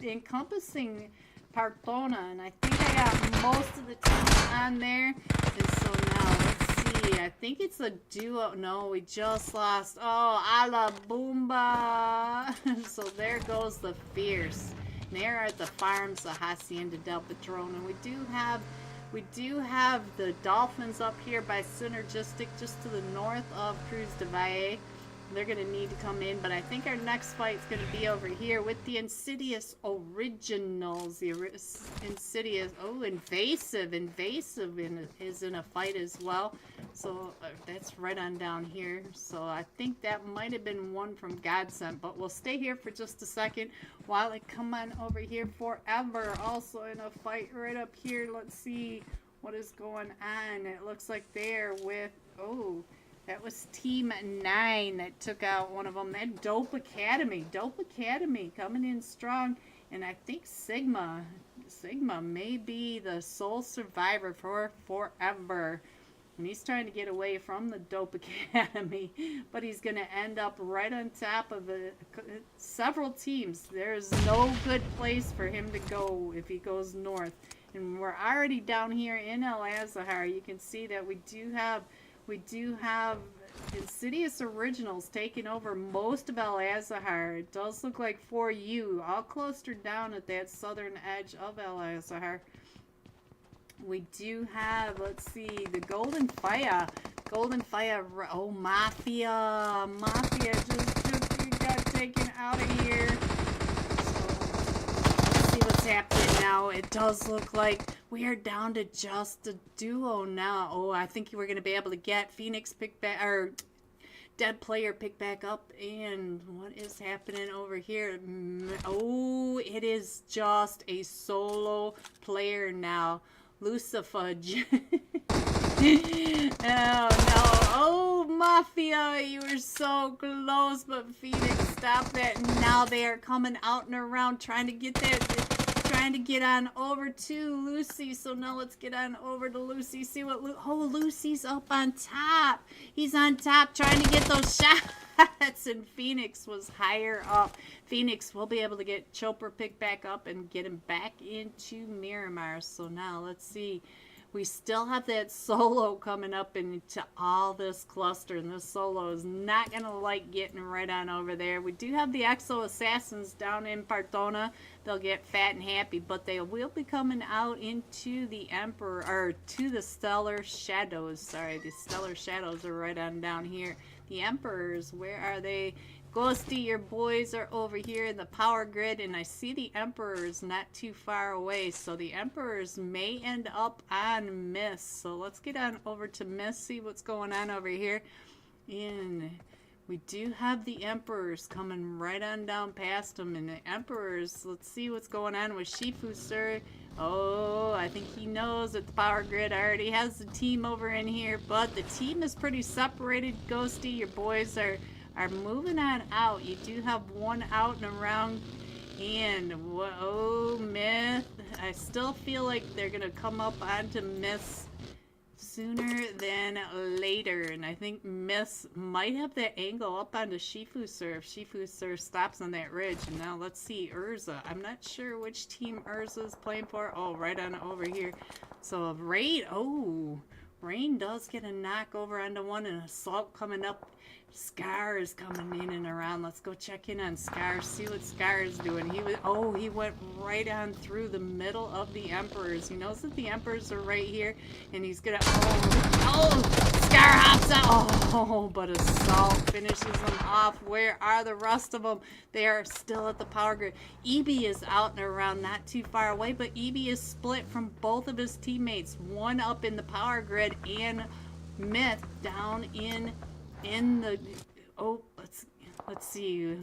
encompassing Partona, and I think I got most of the teams on there. And so now let's see. I think it's a duo. No, we just lost. Oh, a la Boomba. So there goes the Fierce. And they're at the farms of Hacienda del Patron, and we do have the Dolphins up here by Synergistic, just to the north of Cruz de Valle. They're going to need to come in, but I think our next fight is going to be over here with the Insidious Originals. The Insidious, Invasive is in a fight as well. So that's right on down here. So I think that might have been one from Godsent, but we'll stay here for just a second while I come on over here. Forever also in a fight right up here. Let's see what is going on. It looks like they're with, that was Team 9 that took out one of them. That Dope Academy coming in strong. And I think Sigma may be the sole survivor for Forever. And he's trying to get away from the Dope Academy. But he's going to end up right on top of several teams. There's no good place for him to go if he goes north. And we're already down here in El Azahar. You can see that we do have Insidious Originals taking over most of El Azahar. It does look like 4U, all clustered down at that southern edge of El Azahar. We do have, let's see, the Golden Fire, Mafia just got taken out of here. So, let's see what's happening now it does look like we are down to just a duo now. Oh, I think we're going to be able to get Phoenix pick back, or dead player pick back up. And what is happening over here? Oh, it is just a solo player now. Lucifudge. Oh no. Oh, Mafia, you were so close, but Phoenix, stop that. Now they are coming out and around trying to get on over to Lucy. So now let's get on over to Lucy. See what Lucy's up on top. He's on top trying to get those shots, and Phoenix was higher up. Phoenix will be able to get Chopper picked back up and get him back into Miramar. So now let's see. We still have that solo coming up into all this cluster, and this solo is not going to like getting right on over there. We do have the Exo Assassins down in Partona. They'll get fat and happy, but they will be coming out into the Emperor, or to the Stellar Shadows. Sorry, the Stellar Shadows are right on down here. The Emperors, where are they? Ghosty, your boys are over here in the power grid, and I see the Emperors not too far away, so the Emperors may end up on Miss. So let's get on over to Miss, see what's going on over here. And we do have the Emperors coming right on down past them, and the Emperors, let's see what's going on with Shifu, sir. Oh, I think he knows that the power grid already has the team over in here, but the team is pretty separated. Ghosty, your boys are moving on out. You do have one out and around, and whoa, Myth. I still feel like they're gonna come up onto Myth sooner than later, and I think Myth might have that angle up onto Shifu Sir if Shifu Sir stops on that ridge. And now let's see Urza. I'm not sure which team Urza's playing for. Oh, right on over here. So Rain, Rain does get a knock over onto one, and Assault coming up. Scar is coming in and around. Let's go check in on Scar, see what Scar is doing. He went right on through the middle of the Emperors. He knows that the Emperors are right here, and he's gonna, Scar hops out. But Assault finishes them off. Where are the rest of them? They are still at the power grid. EB is out and around, not too far away, but EB is split from both of his teammates. One up in the power grid, and Myth down in the, let's see,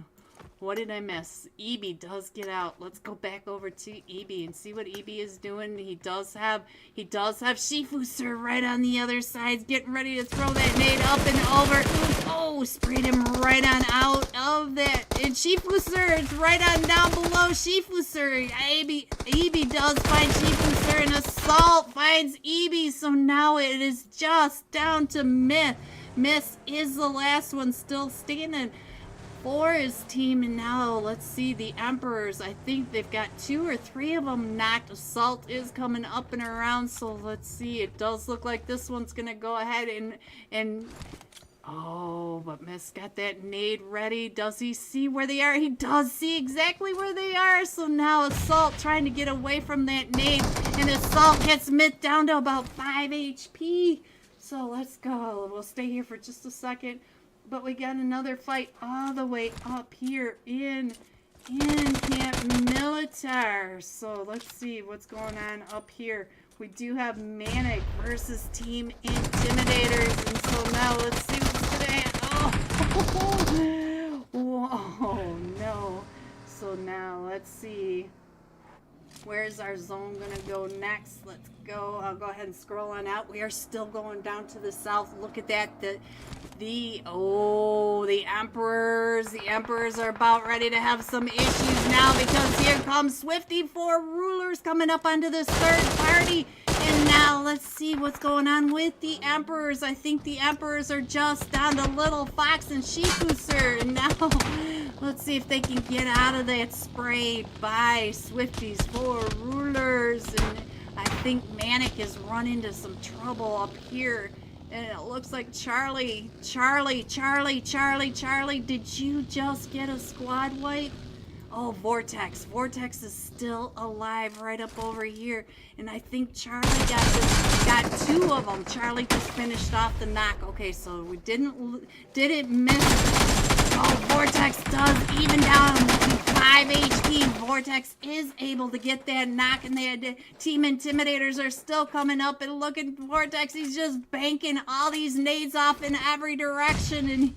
what did I miss? EB does get out. Let's go back over to EB and see what EB is doing. He does have Shifu Sir right on the other side, getting ready to throw that nade up and over. Oh, sprayed him right on out of that. And Shifu Sir is right on down below Shifu Sir. EB does find Shifu Sir, and Assault finds EB. So now it is just down to Myth. Myth is the last one still standing for his team. And now let's see the Emperors. I think they've got 2 or 3 of them knocked. Assault is coming up and around, so let's see. It does look like this one's gonna go ahead and but Myth got that nade ready. Does he see where they are? He does see exactly where they are. So now Assault trying to get away from that nade, and Assault gets Myth down to about 5 HP. So let's go. We'll stay here for just a second. But we got another fight all the way up here in Camp Militar. So let's see what's going on up here. We do have Manic versus Team Intimidators. And so now let's see what's going to happen. Whoa, no. So now let's see. Where's our zone gonna go next? Let's go. I'll go ahead and scroll on out. We are still going down to the south. Look at that. The Emperors. The Emperors are about ready to have some issues now, because here comes Swifty 4 Rulers coming up onto this third party. And now let's see what's going on with the Emperors. I think the Emperors are just down to Little Fox and Shifu Sir. And now let's see if they can get out of that spray by Swifty's 4 Rulers. And I think Manic has run into some trouble up here. And it looks like Charlie, did you just get a squad wipe? Oh, Vortex. Vortex is still alive right up over here. And I think Charlie got 2 of them. Charlie just finished off the knock. Okay, so we didn't miss. Oh, Vortex does even down to 5 HP. Vortex is able to get that knock, and the Team Intimidators are still coming up. And look at Vortex, he's just banking all these nades off in every direction. And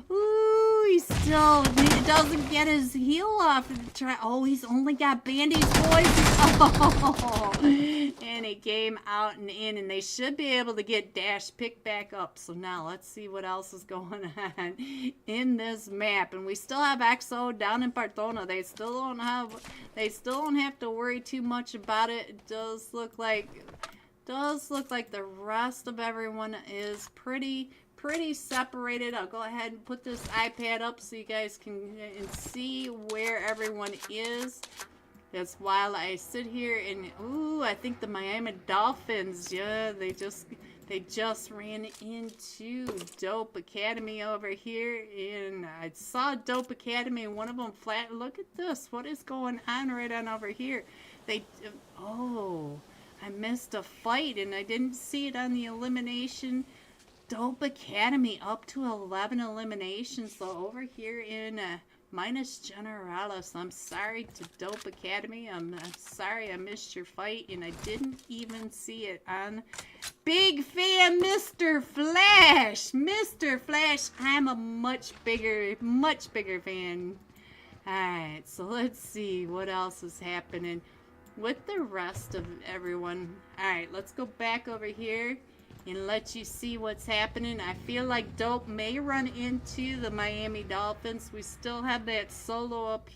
ooh, he still doesn't get his heal off. Oh, he's only got bandies, boys. Oh, and he came out and in, and they should be able to get Dash picked back up. So now let's see what else is going on in this map. And we still have XO down in Partona. They still don't have to worry too much about it. It does look like the rest of everyone is pretty separated. I'll go ahead and put this iPad up so you guys can see where everyone is. That's while I sit here and ooh, I think the Miami Dolphins, yeah, they just ran into Dope Academy over here, and I saw Dope Academy and one of them flat. Look at this. What is going on right on over here? Oh, I missed a fight and I didn't see it on the elimination. Dope Academy up to 11 eliminations. So over here in minus Generalis. I'm sorry to Dope Academy. I'm sorry I missed your fight and I didn't even see it on Big Fan Mr. Flash. Mr. Flash, I'm a much bigger fan. Alright, so let's see what else is happening with the rest of everyone. Alright, let's go back over here and let you see what's happening. I feel like Dope may run into the Miami Dolphins. We still have that solo up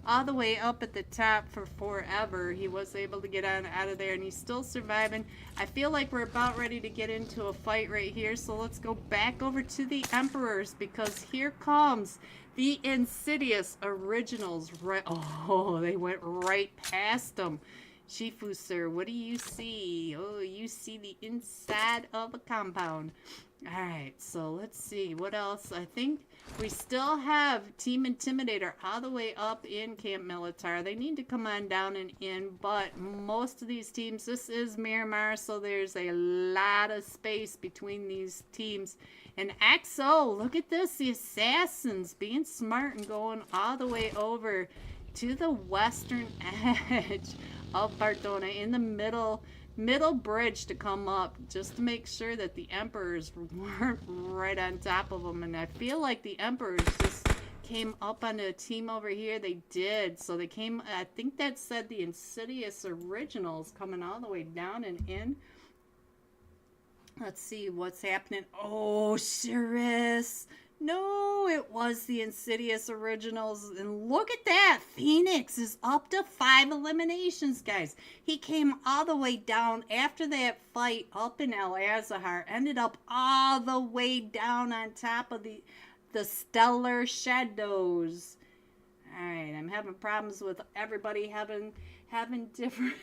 all the way up at the top for forever. He was able to get out of there and he's still surviving. I feel like we're about ready to get into a fight right here. So let's go back over to the Emperors because here comes the Insidious Originals. Right, oh, they went right past them. Shifu, sir, what do you see? Oh, you see the inside of a compound. Alright, so let's see. What else? I think we still have Team Intimidator all the way up in Camp Militar. They need to come on down and in, but most of these teams, this is Miramar, so there's a lot of space between these teams. And XO, look at this. The Assassins being smart and going all the way over to the western edge of Partona in the middle bridge to come up just to make sure that the Emperors weren't right on top of them. And I feel like the Emperors just came up on a team over here. They did. So they came, I think that said the Insidious Originals coming all the way down and in. Let's see what's happening. Oh, Cirrus. No, it was the Insidious Originals. And look at that. Phoenix is up to 5 eliminations, guys. He came all the way down after that fight up in El Azahar. Ended up all the way down on top of the Stellar Shadows. Alright, I'm having problems with everybody having different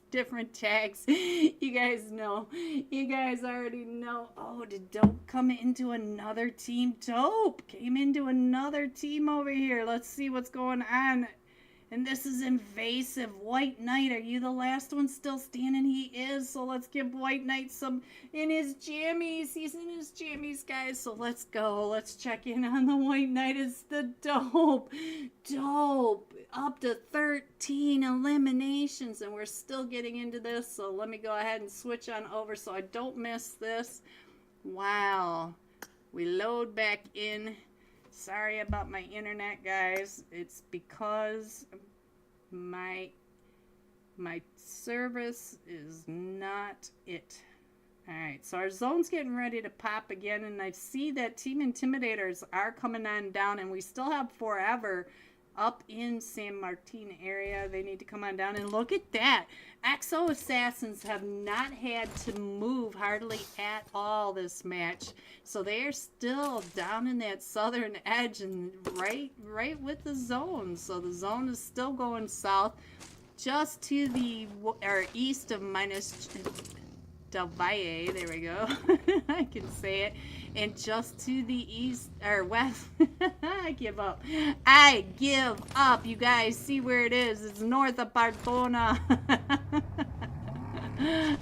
different tags. You guys know. You guys already know. Oh, did Dope come into another team? Dope came into another team over here. Let's see what's going on. And this is Invasive. White Knight, are you the last one still standing? He is. So let's give White Knight some in his jammies. He's in his jammies, guys. So let's go. Let's check in on the White Knight. It's the Dope. Dope. Up to 13 eliminations. And we're still getting into this. So let me go ahead and switch on over so I don't miss this. Wow. We load back in. Sorry about my internet, guys. It's because my service is not it. Alright, so our zone's getting ready to pop again, and I see that Team Intimidators are coming on down, and we still have Forever up in San Martin area. They need to come on down, and look at that. XO Assassins have not had to move hardly at all this match. So they are still down in that southern edge and right with the zone. So the zone is still going south just to the east of minus Del Valle. There we go. I can say it. And just to the east or west. I give up. I give up. You guys see where it is. It's north of Partona.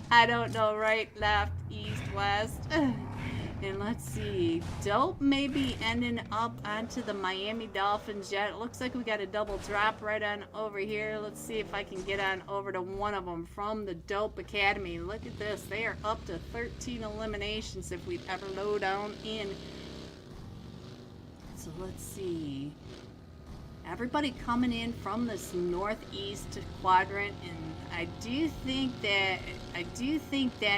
I don't know. Right, left, east, west. And let's see, Dope may be ending up onto the Miami Dolphins yet. It looks like we got a double drop right on over here. Let's see if I can get on over to one of them from the Dope Academy. Look at this. They are up to 13 eliminations if we ever load down in. So let's see. Everybody coming in from this northeast quadrant, and I do think that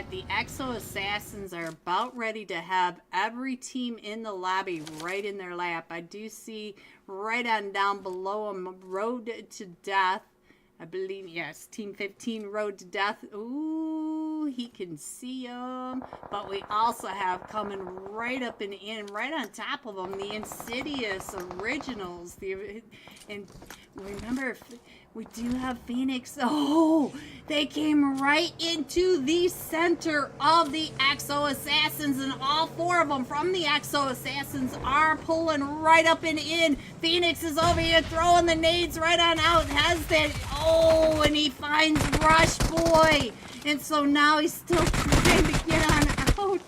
the Exo Assassins are about ready to have every team in the lobby right in their lap. I do see right on down below them, Road to Death. I believe, yes, Team 15, Road to Death. Ooh, he can see them. But we also have coming right up and in, right on top of them, the Insidious Originals. And remember, we do have Phoenix. Oh, they came right into the center of the Exo Assassins, and all four of them from the Exo Assassins are pulling right up and in. Phoenix is over here throwing the nades right on out. Has that, oh, and he finds Rush Boy. And so now he's still trying to get on out,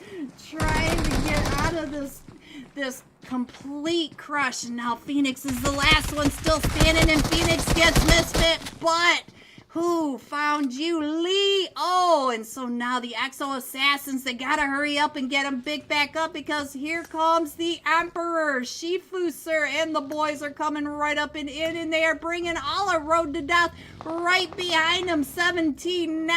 trying to get out of this complete crush. And now Phoenix is the last one still standing, and Phoenix gets Misfit, but who found you? Lee. Oh, and so now the Exo Assassins, they gotta hurry up and get him picked back up, because here comes the Emperor, Shifu Sir, and the boys are coming right up and in, and they are bringing all a Road to Death right behind him. 17-9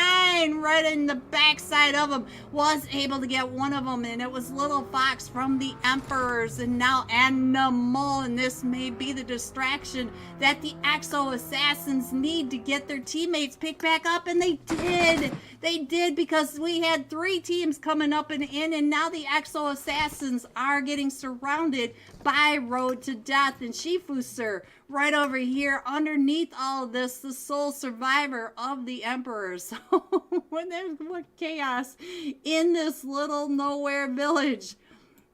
right in the backside of him. Was able to get one of them, and it was Little Fox from the Emperors, and now Animal, and this may be the distraction that the Exo Assassins need to get their teammates picked back up, and they did. They did, because we had 3 teams coming up and in, and now the Exo Assassins are getting surrounded by Road to Death, and Shifu Sir right over here underneath all of this, the sole survivor of the Emperor. So what chaos in this little nowhere village.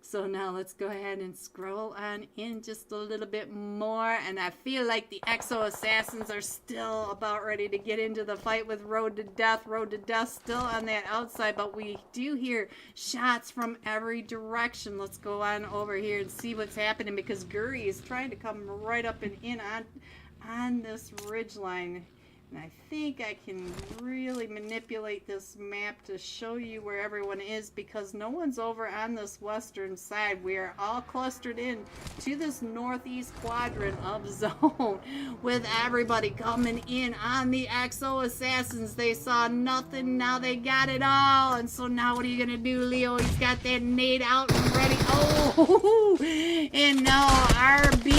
So now let's go ahead and scroll on in just a little bit more. And I feel like the Exo Assassins are still about ready to get into the fight with Road to Death. Road to Death still on that outside, but we do hear shots from every direction. Let's go on over here and see what's happening, because Guri is trying to come right up and in on this ridge line. And I think I can really manipulate this map to show you where everyone is, because no one's over on this western side. We are all clustered in to this northeast quadrant of zone with everybody coming in on the Exo Assassins. They saw nothing, now they got it all. And so now what are you going to do, Leo? He's got that nade out and ready. Oh, and now RB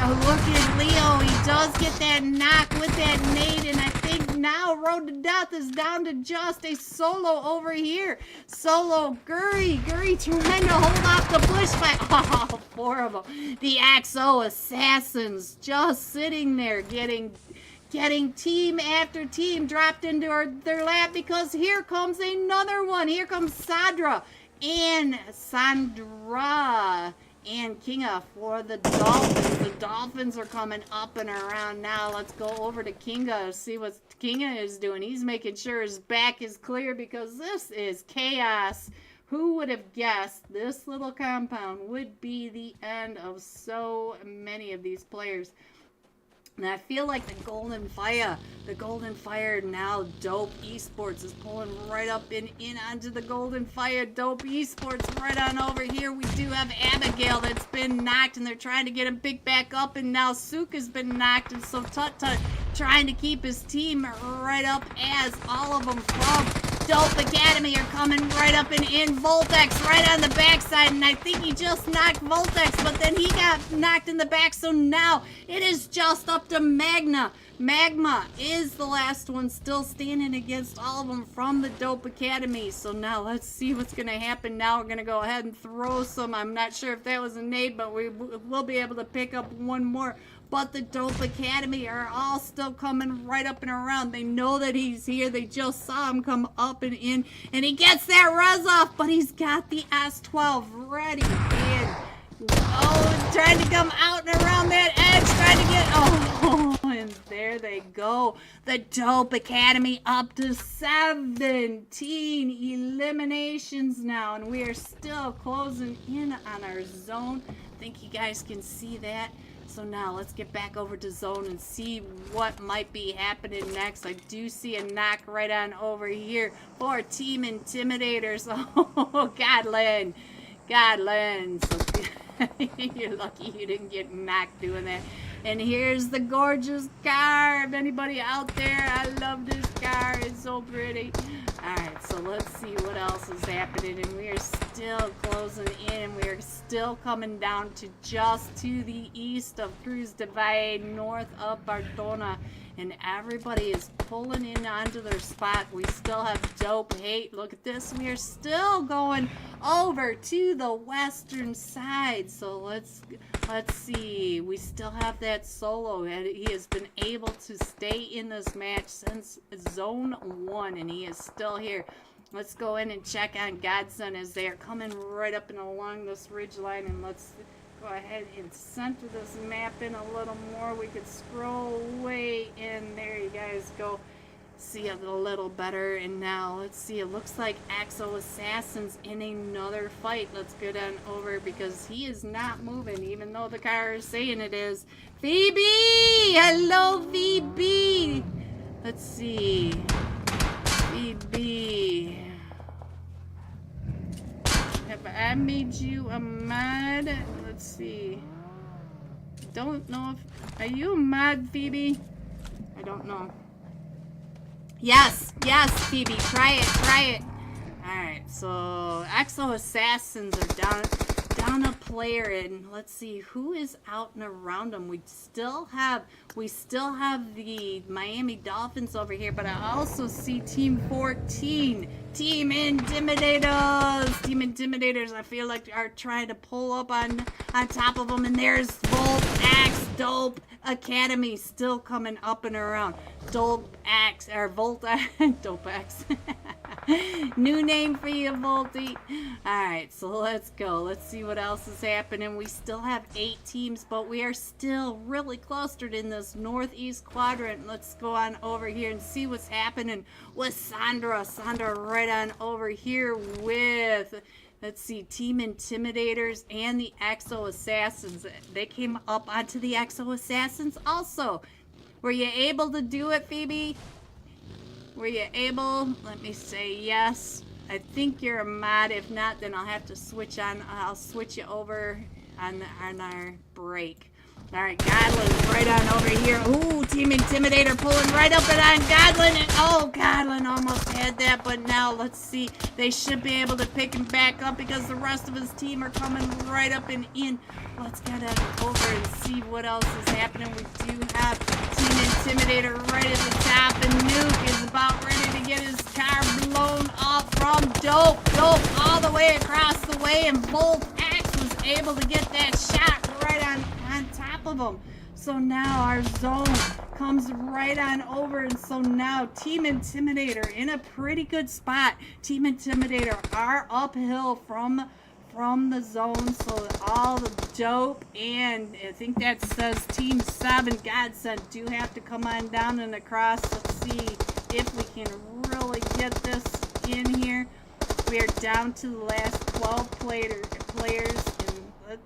look at Leo. He does get that knock with that nade, and I think now Road to Death is down to just a solo over here. Solo Guri trying to hold off the bush fight. Oh, 4 of them. The Exo Assassins just sitting there getting team after team dropped into their lap, because here comes another one. Here comes Sandra and Kinga for the Dolphins. The Dolphins are coming up and around now. Let's go over to Kinga, see what Kinga is doing. He's making sure his back is clear, because this is chaos. Who would have guessed this little compound would be the end of so many of these players? And I feel like the Golden Fire now, Dope Esports is pulling right up and in onto the Golden Fire. Dope Esports right on over here. We do have Abigail that's been knocked, and they're trying to get him picked back up, and now Sook has been knocked, and so Tut trying to keep his team right up, as all of them from Dope Academy are coming right up and in. Voltex right on the backside, and I think he just knocked Voltex, but then he got knocked in the back, so now it is just up to Magma. Magma is the last one still standing against all of them from the Dope Academy. So now let's see what's going to happen. Now we're going to go ahead and throw some. I'm not sure if that was a nade, but we will be able to pick up one more. But the Dope Academy are all still coming right up and around. They know that he's here. They just saw him come up and in. And he gets that res off, but he's got the S12 ready. And trying to come out and around that edge, trying to get, and There they go. The Dope Academy up to 17 eliminations now. And we are still closing in on our zone. I think you guys can see that. So now let's get back over to zone and see what might be happening next. I do see a knock right on over here for Team Intimidators. Oh, Godlin. So you're lucky you didn't get knocked doing that. And here's the gorgeous car. If anybody out there, I love this car. It's so pretty. Alright, so let's see what else is happening. And we are still closing in. We are still coming down to just to the east of Cruz Divide, north of Bartona. And everybody is pulling in onto their spot. We still have Dope Hate. Look at this. We are still going over to the western side. So let's see. We still have that solo. And he has been able to stay in this match since zone 1. And he is still here. Let's go in and check on Godson as they are coming right up and along this ridge line. And let's go ahead and center this map in a little more. We could scroll way in. There you guys go. See it a little better. And now let's see. It looks like Axo Assassin's in another fight. Let's go down over because he is not moving, even though the car is saying it is. Phoebe! Hello, Phoebe! Let's see. Phoebe. Have I made you a mod? Let's see. Don't know if... Are you a mod, Phoebe? I don't know. Yes, Phoebe. Try it. Alright, so Axo Assassins are down a player, and let's see who is out and around them. We still have the Miami Dolphins over here, but I also see Team 14. Team Intimidators, I feel like are trying to pull up on top of them, and there's Volt Axe Dope Academy still coming up and around. Dope Axe, or Volt Dope Axe. New name for you, Volty. Alright, so let's go. Let's see what else is happening. We still have 8 teams, but we are still really clustered in this northeast quadrant. Let's go on over here and see what's happening with Sandra. Sandra right on over here with, let's see, Team Intimidators and the Axo Assassins. They came up onto the Axo Assassins also. Were you able to do it, Phoebe? Were you able? Let me say yes. I think you're a mod. If not, then I'll have to switch on. I'll switch you over on our break. All right, Godlin's right on over here. Ooh, Team Intimidator pulling right up and on Godlin. And oh, Godlin almost had that, but now let's see. They should be able to pick him back up because the rest of his team are coming right up and in. Let's get over and see what else is happening. We do have Team Intimidator right at the top, and Nuke is about ready to get his car blown up from Dope all the way across the way, and Volt Axe was able to get that shot right on top of him. So now our zone comes right on over, and so now Team Intimidator in a pretty good spot. Team Intimidator are uphill from the zone, so all the Dope, and I think that says Team 7 Godsend do have to come on down and across. Let's see if we can really get this in here. We are down to the last 12 players, and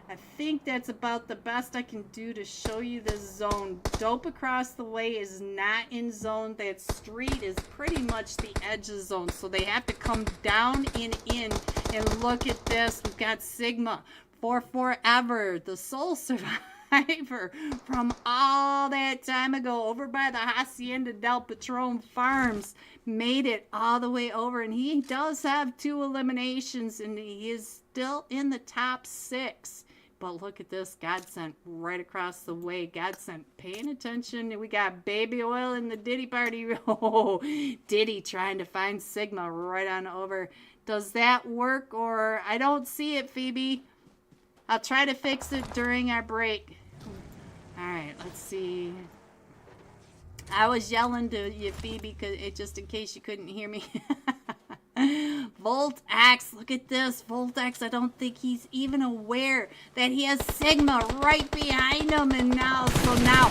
I think that's about the best I can do to show you this zone. Dope across the way is not in zone. That street is pretty much the edge of zone, so they have to come down and in. And look at this. We've got Sigma for forever, the sole survivor from all that time ago over by the Hacienda del Patron Farms. Made it all the way over, and he does have 2 eliminations, and he is still in the top 6. But look at this, Godsend right across the way. Godsend paying attention. We got Baby Oil in the Diddy party. Oh, Diddy trying to find Sigma right on over. Does that work, or I don't see it, Phoebe? I'll try to fix it during our break. All right, let's see. I was yelling to you, Phoebe, just in case you couldn't hear me. Volt Axe, look at this. Volt Axe, I don't think he's even aware that he has Sigma right behind him. And now, so now,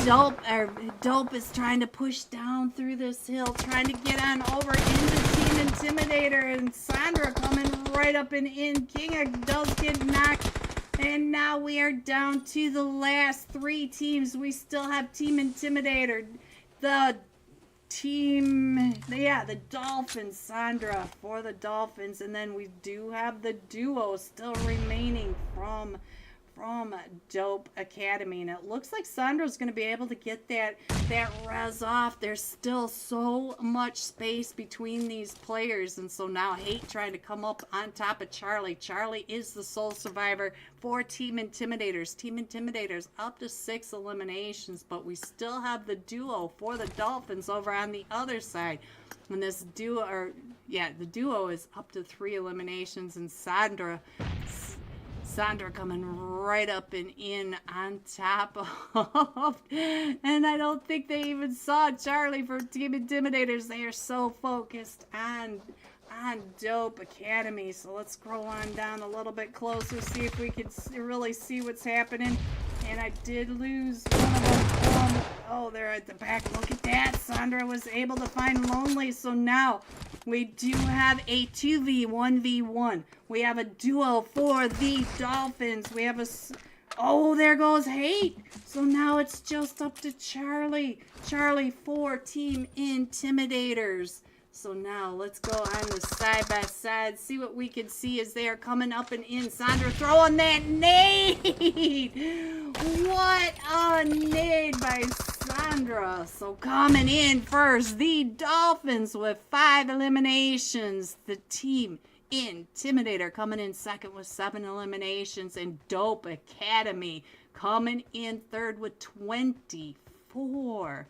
Dope is trying to push down through this hill, trying to get on over into Team Intimidator, and Sandra coming right up and in. Kinga does get knocked, and now we are down to the last 3 teams. We still have Team Intimidator, the Dolphins, Sandra for the Dolphins, and then we do have the duo still remaining from Dope Academy, and it looks like Sandra's going to be able to get that res off. There's still so much space between these players, and so now Hate trying to come up on top of Charlie. Charlie is the sole survivor for Team Intimidators. Team Intimidators up to 6 eliminations, but we still have the duo for the Dolphins over on the other side. And this duo, the duo is up to 3 eliminations, and Sandra coming right up and in on top of, and I don't think they even saw Charlie for Team Intimidators. They are so focused on Dope Academy. So let's scroll on down a little bit closer, see if we can really see what's happening. And I did lose one of them. Oh, they're at the back. Look at that. Sandra was able to find Lonely. So now we do have a 2v1v1. We have a duo for the Dolphins. We have oh, there goes Hate. So now it's just up to Charlie. Charlie for Team Intimidators. So now let's go on the side by side, see what we can see as they are coming up and in. Sandra throwing that nade. What a nade by Sandra. So coming in first, the Dolphins with 5 eliminations. The Team Intimidator coming in second with 7 eliminations, and Dope Academy coming in third with 24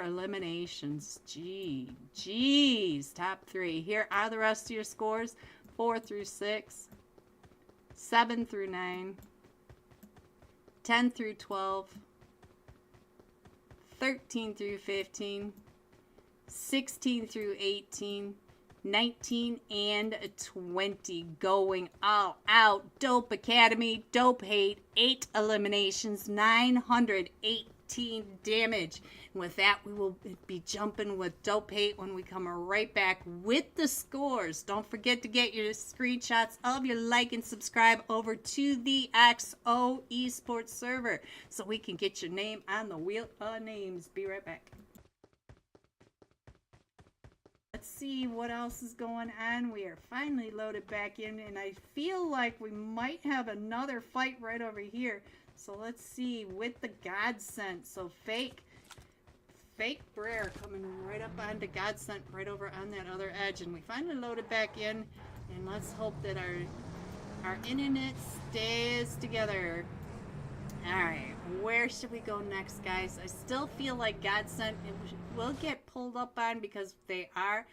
eliminations. Geez. Top 3. Here are the rest of your scores. 4 through 6, 7 through 9, 10 through 12, 13 through 15, 16 through 18, 19 and 20. Going all out. Dope Academy, Dope Hate, 8 eliminations, 918 damage. And with that, we will be jumping with Dope Hate when we come right back with the scores. Don't forget to get your screenshots of your like and subscribe over to the XO Esports server so we can get your name on the wheel of names. Be right back. Let's see what else is going on. We are finally loaded back in, and I feel like we might have another fight right over here. So let's see with the Godsent. So fake Brer coming right up onto Godsent right over on that other edge, and we finally loaded back in, and let's hope that our internet stays together. Alright, where should we go next, guys? I still feel like Godsent will get pulled up on because they are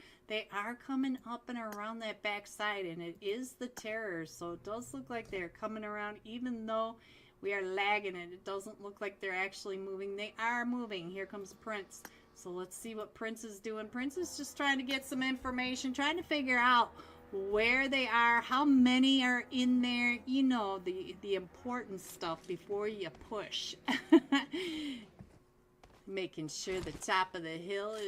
coming up and around that backside, and it is the Terror, so it does look like they're coming around. Even though we are lagging it doesn't look like they're actually moving. They are moving. Here comes Prince. So let's see what Prince is doing. Prince is just trying to get some information, trying to figure out where they are, how many are in there, you know, the important stuff before you push. Making sure the top of the hill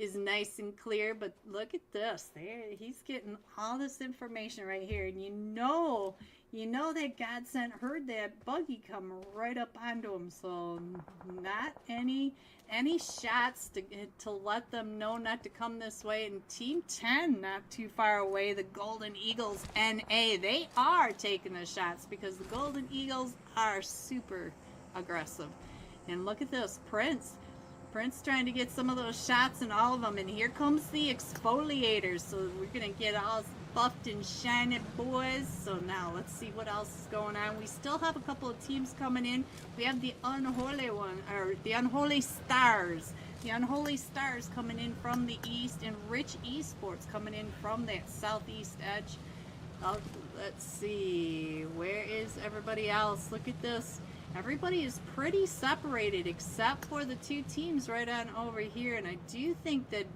is nice and clear, but look at this. There, he's getting all this information right here, and you know that Godsent heard that buggy come right up onto him, so not any shots to let them know not to come this way. And Team 10 not too far away, the Golden Eagles NA, they are taking the shots because the Golden Eagles are super aggressive. And look at this, Prince trying to get some of those shots in all of them, and here comes the exfoliators, so we're gonna get all buffed and shiny boys. So now let's see what else is going on. We still have a couple of teams coming in. We have the Unholy one, or the Unholy Stars. The Unholy Stars coming in from the east, and Rich Esports coming in from that southeast edge. Let's see, where is everybody else? Look at this. Everybody is pretty separated except for the 2 teams right on over here, and I do think that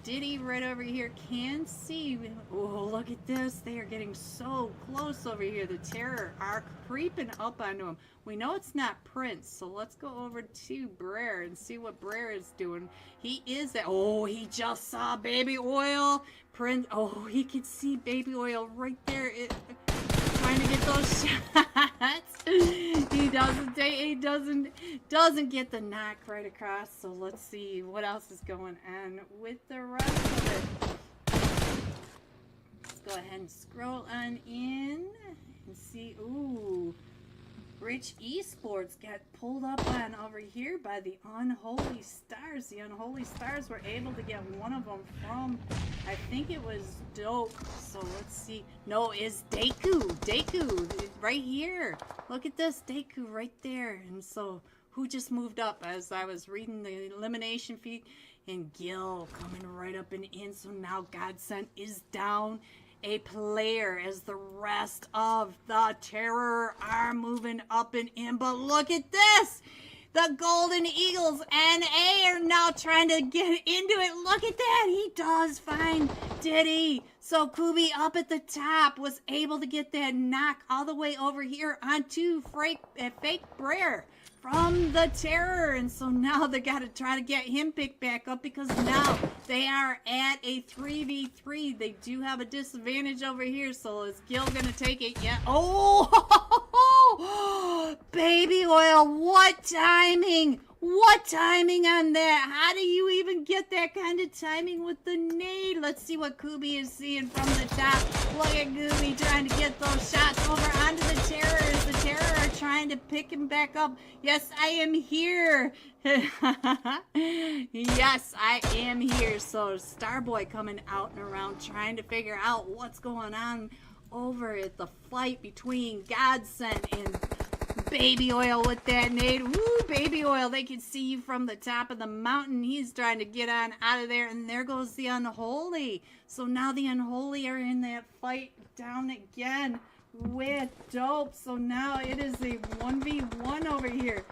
Diddy right over here can see. Oh, look at this. They are getting so close over here. The Terror are creeping up onto him. We know it's not Prince, so let's go over to Brer and see what Brer is doing. He is at, oh, he just saw Baby Oil. Prince, oh, he can see Baby Oil right there. Trying to get those shots. He doesn't get the knock right across. So let's see what else is going on with the rest of it. Let's go ahead and scroll on in and see. Ooh, Rich Esports got pulled up on over here by the Unholy Stars. The Unholy Stars were able to get one of them from, I think it was Dope. So let's see. No, it's Deku. Deku, right here. Look at this, Deku right there. And so, who just moved up as I was reading the elimination feed? And Gil coming right up and in. So now Godsent is down a player as the rest of the Terror are moving up and in. But look at this! The Golden Eagles NA are now trying to get into it. Look at that! He does find Diddy. So Kubi up at the top was able to get that knock all the way over here onto Fake Brer from the Terror. And so now they got to try to get him picked back up because now they are at a 3v3. They do have a disadvantage over here. So is Gil going to take it? Yeah. Oh, Baby Oil. What timing. What timing on that? How do you even get that kind of timing with the nade? Let's see what Kubi is seeing from the top. Look at Kubi trying to get those shots over onto the Terrors. The Terror are trying to pick him back up. Yes, I am here. Yes, I am here. So Starboy coming out and around trying to figure out what's going on over at the fight between Godsent and Baby Oil with that nade. Woo, Baby Oil, they can see you from the top of the mountain. He's trying to get on out of there, and there goes the Unholy. So now the Unholy are in that fight down again with Dope. So now it is a 1v1 over here.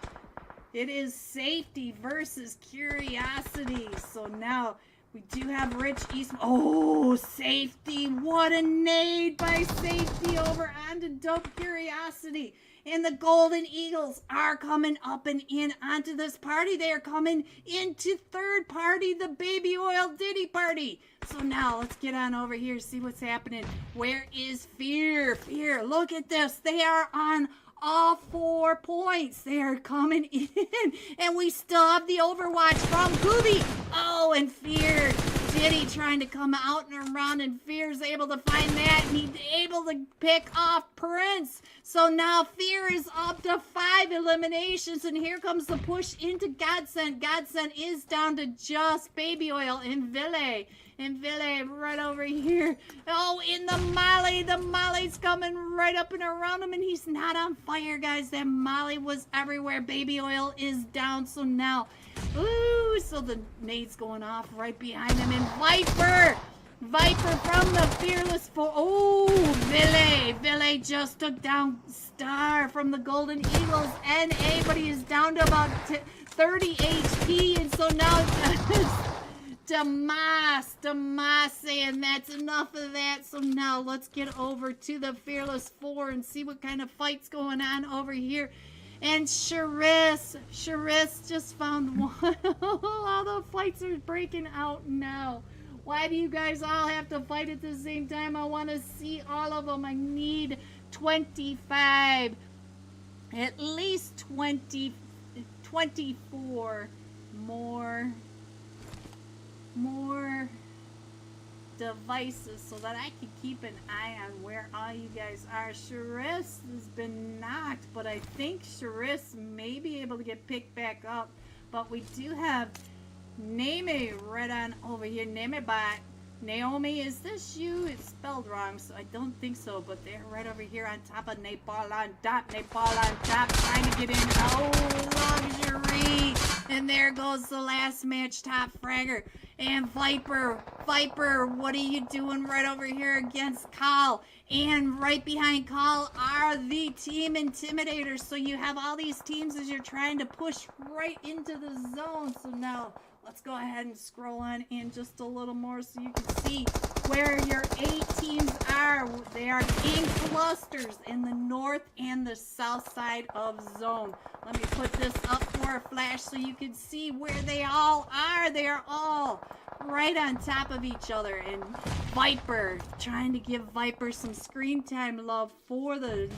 It is Safety versus Curiosity. So now we do have Rich East. Oh, Safety. What a nade by Safety over onto Dope Curiosity. And the Golden Eagles are coming up and in onto this party. They are coming into third party, the Baby Oil Diddy party. So now let's get on over here, see what's happening. Where is Fear? Fear, look at this. They are on all 4 points. They are coming in. And we still have the Overwatch from Kubi. Oh, and Fear. Diddy trying to come out and around, and Fear's able to find that, and he's able to pick off Prince. So now Fear is up to 5 eliminations, and here comes the push into Godsent. Godsent is down to just Baby Oil and Ville. And Ville right over here. Oh, in the Molly. The Molly's coming right up and around him, and he's not on fire, guys. That Molly was everywhere. Baby Oil is down, so now... Ooh, so the nade's going off right behind him. And Viper from the Fearless Four. Oh, Ville just took down Star from the Golden Eagles NA, but he is down to about 30 HP. And so now Damas saying that's enough of that. So now let's get over to the Fearless Four and see what kind of fight's going on over here. And Charisse just found one. All the fights are breaking out now. Why do you guys all have to fight at the same time? I want to see all of them. I need 25. At least 20, 24 more devices so that I can keep an eye on where all you guys are. Charisse has been knocked, but I think Charisse may be able to get picked back up. But we do have Name right on over here. Namebot. Naomi, is this you? It's spelled wrong, so I don't think so. But they're right over here on top of Nepal on top. Nepal on top, trying to get in. Oh, Luxury. And there goes the last match top fragger. And Viper, what are you doing right over here against Kyle? And right behind Kyle are the Team Intimidators. So you have all these teams as you're trying to push right into the zone. So now let's go ahead and scroll on in just a little more so you can see where your 8 teams are. They are in clusters in the north and the south side of zone. Let me put this up for a flash so you can see where they all are. They are all right on top of each other. And Viper, trying to give Viper some screen time love for the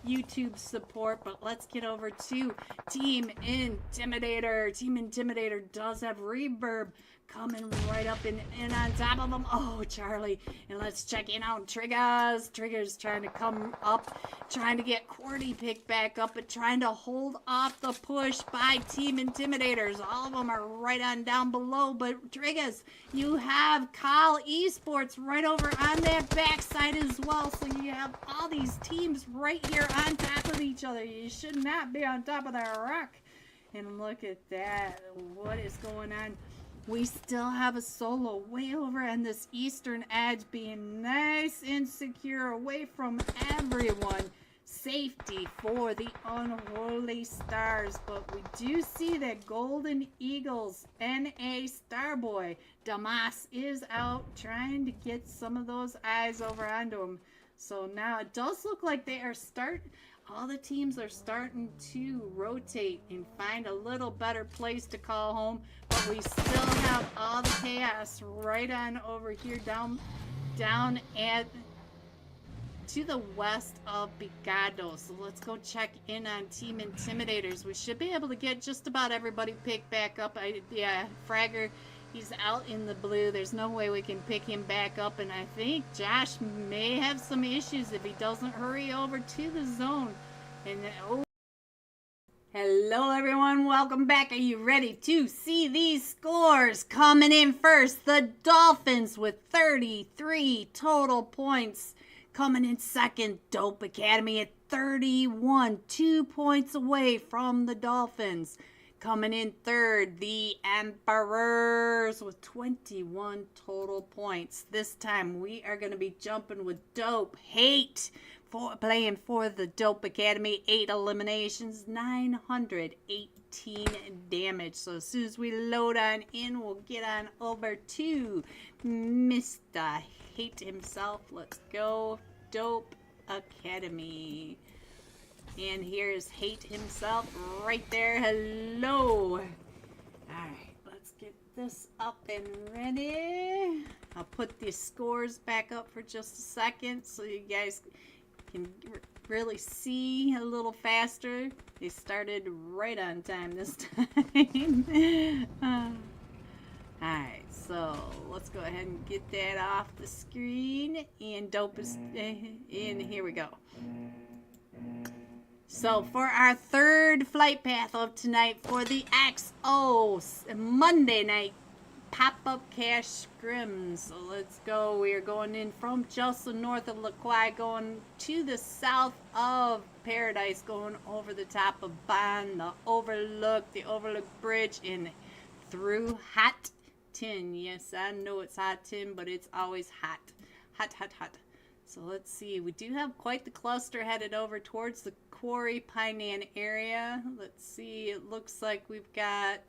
YouTube support. But let's get over to Team Intimidator. Team Intimidator does have reverb coming right up and on top of them. Oh, Charlie. And let's check in on Triggers. Triggers trying to come up, trying to get Cordy picked back up, but trying to hold off the push by Team Intimidators. All of them are right on down below, but Triggers, you have Kyle Esports right over on that backside as well. So you have all these teams right here on top of each other. You should not be on top of that rock. And look at that. What is going on? We still have a solo way over on this eastern edge, being nice and secure away from everyone. Safety for the unholy stars, but we do see that Golden Eagles, NA Starboy, Damas is out trying to get some of those eyes over onto him. So now it does look like they are all the teams are starting to rotate and find a little better place to call home, but we still have all the chaos right on over here down at to the west of Picado. So let's go check in on Team Intimidators. We should be able to get just about everybody picked back up. Yeah, Fragger, he's out in the blue. There's no way we can pick him back up, and I think Josh may have some issues if he doesn't hurry over to the zone. And oh, hello everyone, welcome back. Are you ready to see these scores? Coming in first, the Dolphins with 33 total points. Coming in second, Dope Academy at 31, 2 points away from the Dolphins. Coming in third, the Emperors with 21 total points. This time we are going to be jumping with Dope Hate, playing for the Dope Academy. 8 eliminations, 918 damage. So as soon as we load on in, we'll get on over to Mr. Hate himself. Let's go, Dope Academy. And here's Hate himself right there. Hello. Alright, let's get this up and ready. I'll put the scores back up for just a second so you guys can really see a little faster. They started right on time this time. Alright, so let's go ahead and get that off the screen. And Dope is in. Here we go. So for our third flight path of tonight for the XO Monday night pop-up cash scrims. So let's go. We are going in from just the north of La Quai, going to the south of Paradise, going over the top of Bond, the Overlook Bridge, and through Hot Tin. Yes, I know it's Hot Tin, but it's always hot. Hot, hot, hot. So let's see. We do have quite the cluster headed over towards the Quarry Painan area. Let's see. It looks like we've got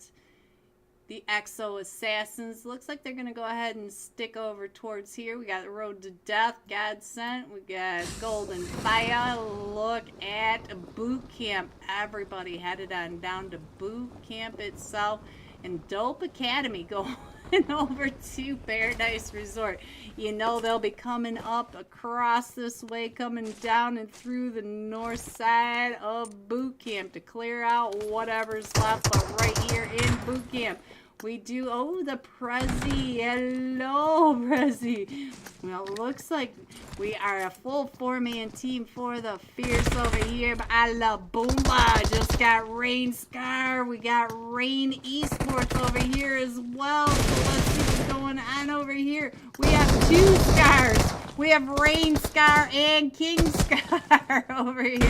the XO Assassins. Looks like they're going to go ahead and stick over towards here. We got the Road to Death, Godsent. We got Golden Fire. Look at Boot Camp. Everybody headed on down to Boot Camp itself. And Dope Academy going over to Paradise Resort. You know they'll be coming up across this way, coming down and through the north side of Boot Camp to clear out whatever's left. But right here in Boot Camp, we do, oh, the Prezi. Hello, Prezi. Well, looks like we are a full 4-man team for the Fierce over here. But a la Boomba just got Rain Scar. We got Rain Esports over here as well. So let's see what's going on over here. We have 2 Scars. We have Rain Scar and King Scar over here.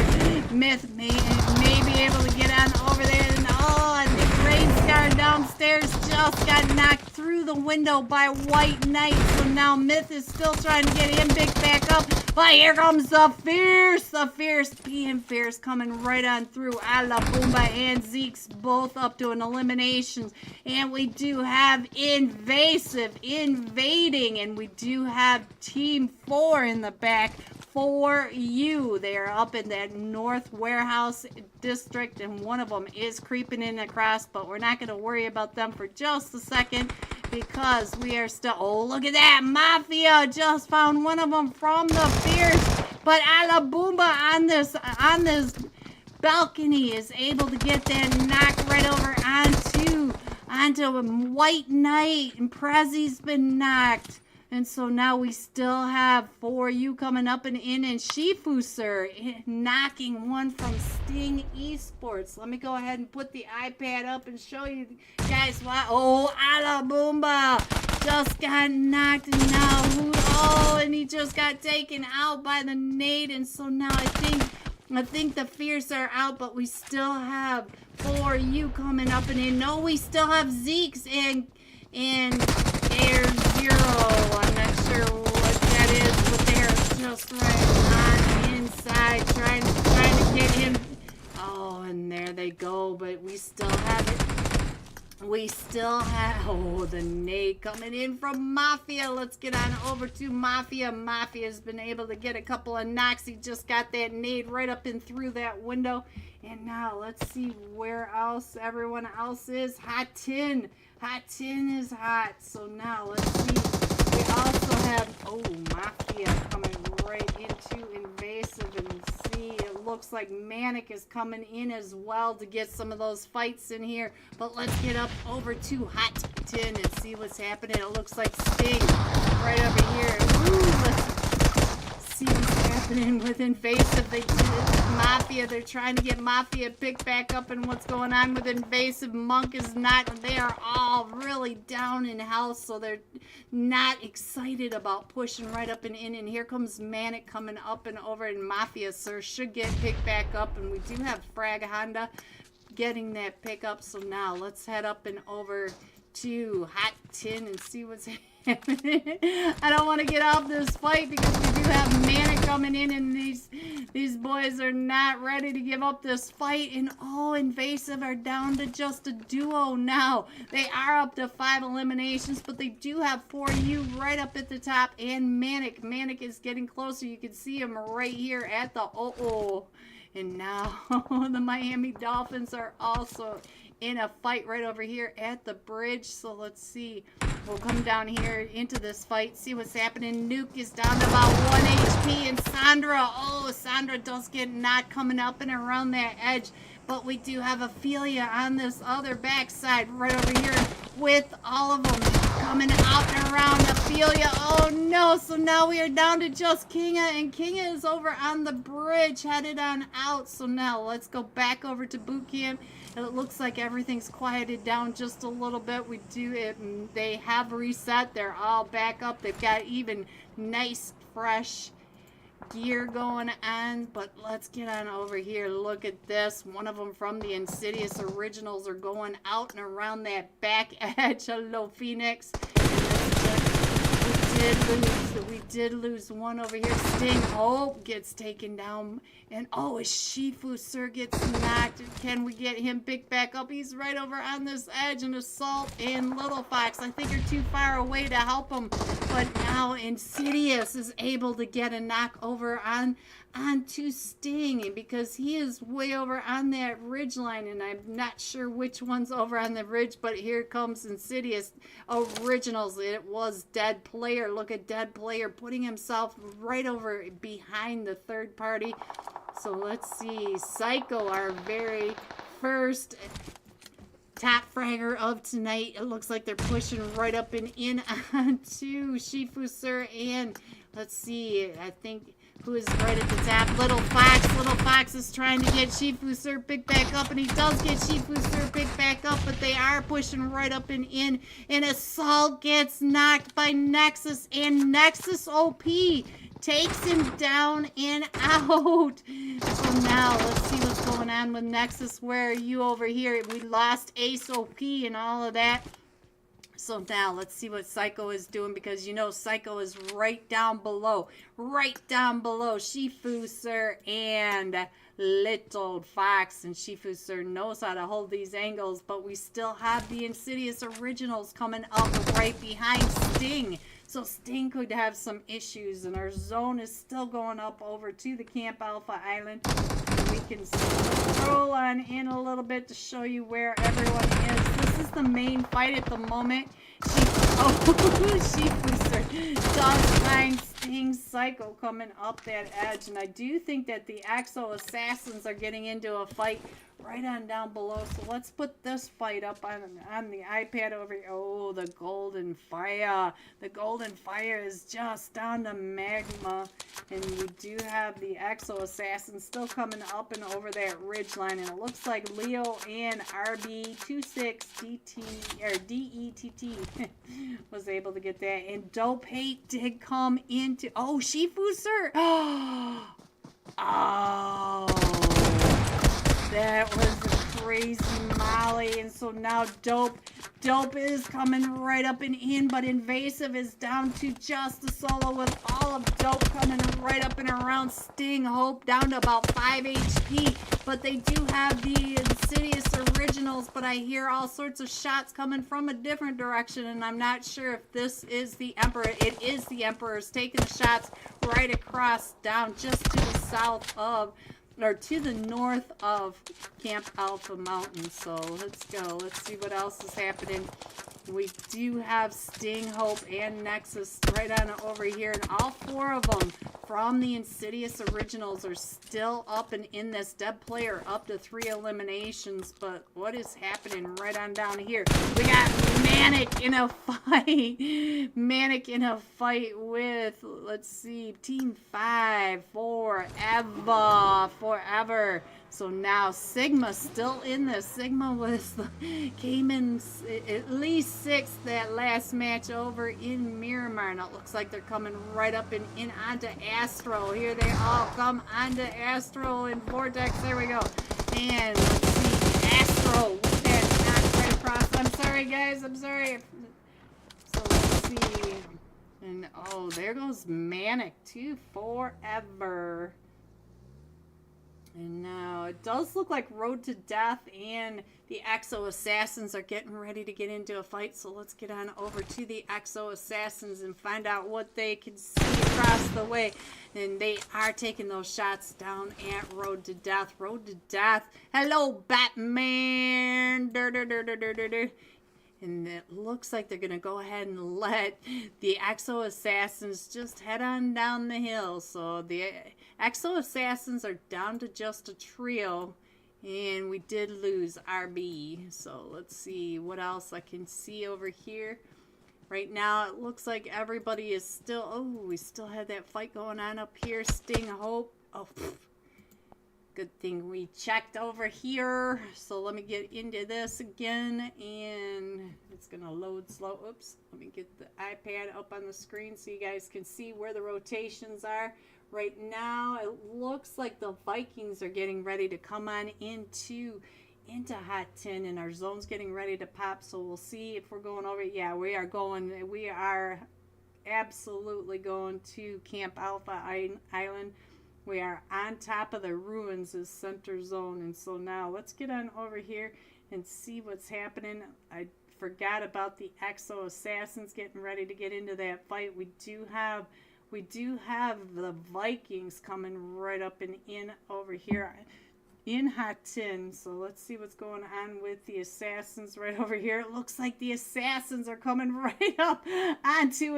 Myth may be able to get on over there. And oh, I think Rain Scar downstairs just got knocked through the window by White Knight. So now Myth is still trying to get him picked back up. But here comes the Fierce, being Fierce coming right on through. Alabumba and Zeke's both up to an elimination. And we do have Invasive invading. And we do have Team 4 in the back for you. They are up in that North Warehouse district. And one of them is creeping in across. But we're not going to worry about them for just a second. Because we are still... Oh, look at that. Mafia just found one of them from the Fierce. But Alabumba on this balcony is able to get that knock right over onto White Knight. And Prezzy's been knocked. And so now we still have 4U coming up and in. And Shifu, sir, knocking one from Sting Esports. Let me go ahead and put the iPad up and show you guys why. Oh, Alabumba just got knocked. And now and he just got taken out by the nade. And so now I think the Fierce are out, but we still have 4U coming up and in. No, we still have Zeke's and Air Zero. I'm not sure what that is, but they're just right on inside, trying to get him. Oh, and there they go, but we still have it. We still have, the nade coming in from Mafia. Let's get on over to Mafia. Mafia's been able to get a couple of knocks. He just got that nade right up and through that window. And now let's see where else everyone else is. Hot Tin. Hot Tin is hot. So now let's see. We also have, Mafia coming right into Invasive. And see, it looks like Manic is coming in as well to get some of those fights in here. But let's get up over to Hot Tin and see what's happening. It looks like Sting right over here. Let's see what's happening with Invasive. They did it. Mafia, they're trying to get Mafia picked back up, and what's going on with Invasive. Monk is not, they are all really down in health, so they're not excited about pushing right up and in. And here comes Manic coming up and over, and Mafia, sir, should get picked back up. And we do have Frag Honda getting that pickup. So now let's head up and over to Hot Tin and see what's happening. I don't want to get off this fight because we do have Manic coming in, and these boys are not ready to give up this fight. And Invasive are down to just a duo now. They are up to 5 eliminations, but they do have 4U right up at the top, and Manic is getting closer. You can see him right here at the and now the Miami Dolphins are also in a fight right over here at the bridge. So let's see. We'll come down here into this fight, see what's happening. Nuke is down to about 1 HP, and Sandra does get knocked coming up and around that edge. But we do have Ophelia on this other backside right over here with all of them coming out and around. Ophelia, oh no, so now we are down to just Kinga, and Kinga is over on the bridge headed on out. So now let's go back over to boot camp. It looks like everything's quieted down just a little bit. They have reset. They're all back up. They've got even nice, fresh gear going on. But let's get on over here. Look at this. One of them from the Insidious Originals are going out and around that back edge. Hello, Phoenix. We did lose one over here. Sting, gets taken down. And Shifu, sir, gets knocked. Can we get him picked back up? He's right over on this edge. And Assault and Little Fox, I think, are too far away to help him. But now Insidious is able to get a knock over onto Sting, and because he is way over on that ridge line, and I'm not sure which one's over on the ridge, but here comes Insidious Originals. It was Dead Player. Look at Dead Player putting himself right over behind the third party. So let's see. Psycho, our very first top fragger of tonight. It looks like they're pushing right up and in onto Shifu, sir, and let's see. I think who is right at the top? Little Fox. Little Fox is trying to get Shifu Sir picked back up, and he does get Shifu Sir picked back up, but they are pushing right up and in. And Assault gets knocked by Nexus, and Nexus OP takes him down and out. So now let's see what's going on with Nexus. Where are you over here? We lost Ace OP and all of that. So now let's see what Psycho is doing, because you know Psycho is right down below. Right down below Shifu Sir and Little Fox. And Shifu Sir knows how to hold these angles, but we still have the Insidious Originals coming up right behind Sting. So Sting could have some issues, and our zone is still going up over to the Camp Alpha Island. We can scroll on in a little bit to show you where everyone is. This is the main fight at the moment. She Booster does find Sting Psycho coming up that edge, and I do think that the Axo Assassins are getting into a fight right on down below. So let's put this fight up on the iPad over here. Oh, the Golden Fire. The Golden Fire is just down to magma. And we do have the Exo Assassin still coming up and over that ridge line. And it looks like Leo and RB26DT or DETT was able to get that. And Dope Hate did come into. Oh, Shifu Sir. Oh. That was a crazy Molly, and so now Dope is coming right up and in, but Invasive is down to just a solo with all of Dope coming right up and around Sting. Hope down to about 5 HP, but they do have the Insidious Originals, but I hear all sorts of shots coming from a different direction, and I'm not sure if this is the Emperor. It is the Emperor's taking shots right across down just to the south of, or to the north of Camp Alpha Mountain. So let's go. Let's see what else is happening. We do have Sting, Hope, and Nexus right on over here. And all four of them from the Insidious Originals are still up and in this. Dead player up to 3 eliminations. But what is happening right on down here? We got Manic in a fight. Manic in a fight with, let's see, Team 5 forever. So now Sigma still in this. Sigma came in at least 6th that last match over in Miramar. And it looks like they're coming right up and in onto Astro. Here they all come onto Astro and Vortex. There we go. And let's see, Astro with that knock right across. I'm sorry, guys. I'm sorry. So let's see. And oh, there goes Manic too, forever. And now it does look like Road to Death and the Exo Assassins are getting ready to get into a fight. So let's get on over to the Exo Assassins and find out what they can see across the way. And they are taking those shots down at Road to Death. Road to Death. Hello, Batman. And it looks like they're going to go ahead and let the Exo Assassins just head on down the hill. So the Exo Assassins are down to just a trio. And we did lose RB. So let's see what else I can see over here. Right now it looks like everybody is still... Oh, we still had that fight going on up here. Sting, Hope. Oh, good thing we checked over here. So let me get into this again, and it's gonna load slow. Oops, let me get the iPad up on the screen so you guys can see where the rotations are. Right now it looks like the Vikings are getting ready to come on into Hot 10, and our zone's getting ready to pop. So we'll see if we're going over. Yeah, we are absolutely going to Camp Alpha Island. We are on top of the ruins as center zone. And so now let's get on over here and see what's happening. I forgot about the Exo Assassins getting ready to get into that fight. We do have the Vikings coming right up and in over here in Hot 10. So let's see what's going on with the Assassins right over here. It looks like the Assassins are coming right up onto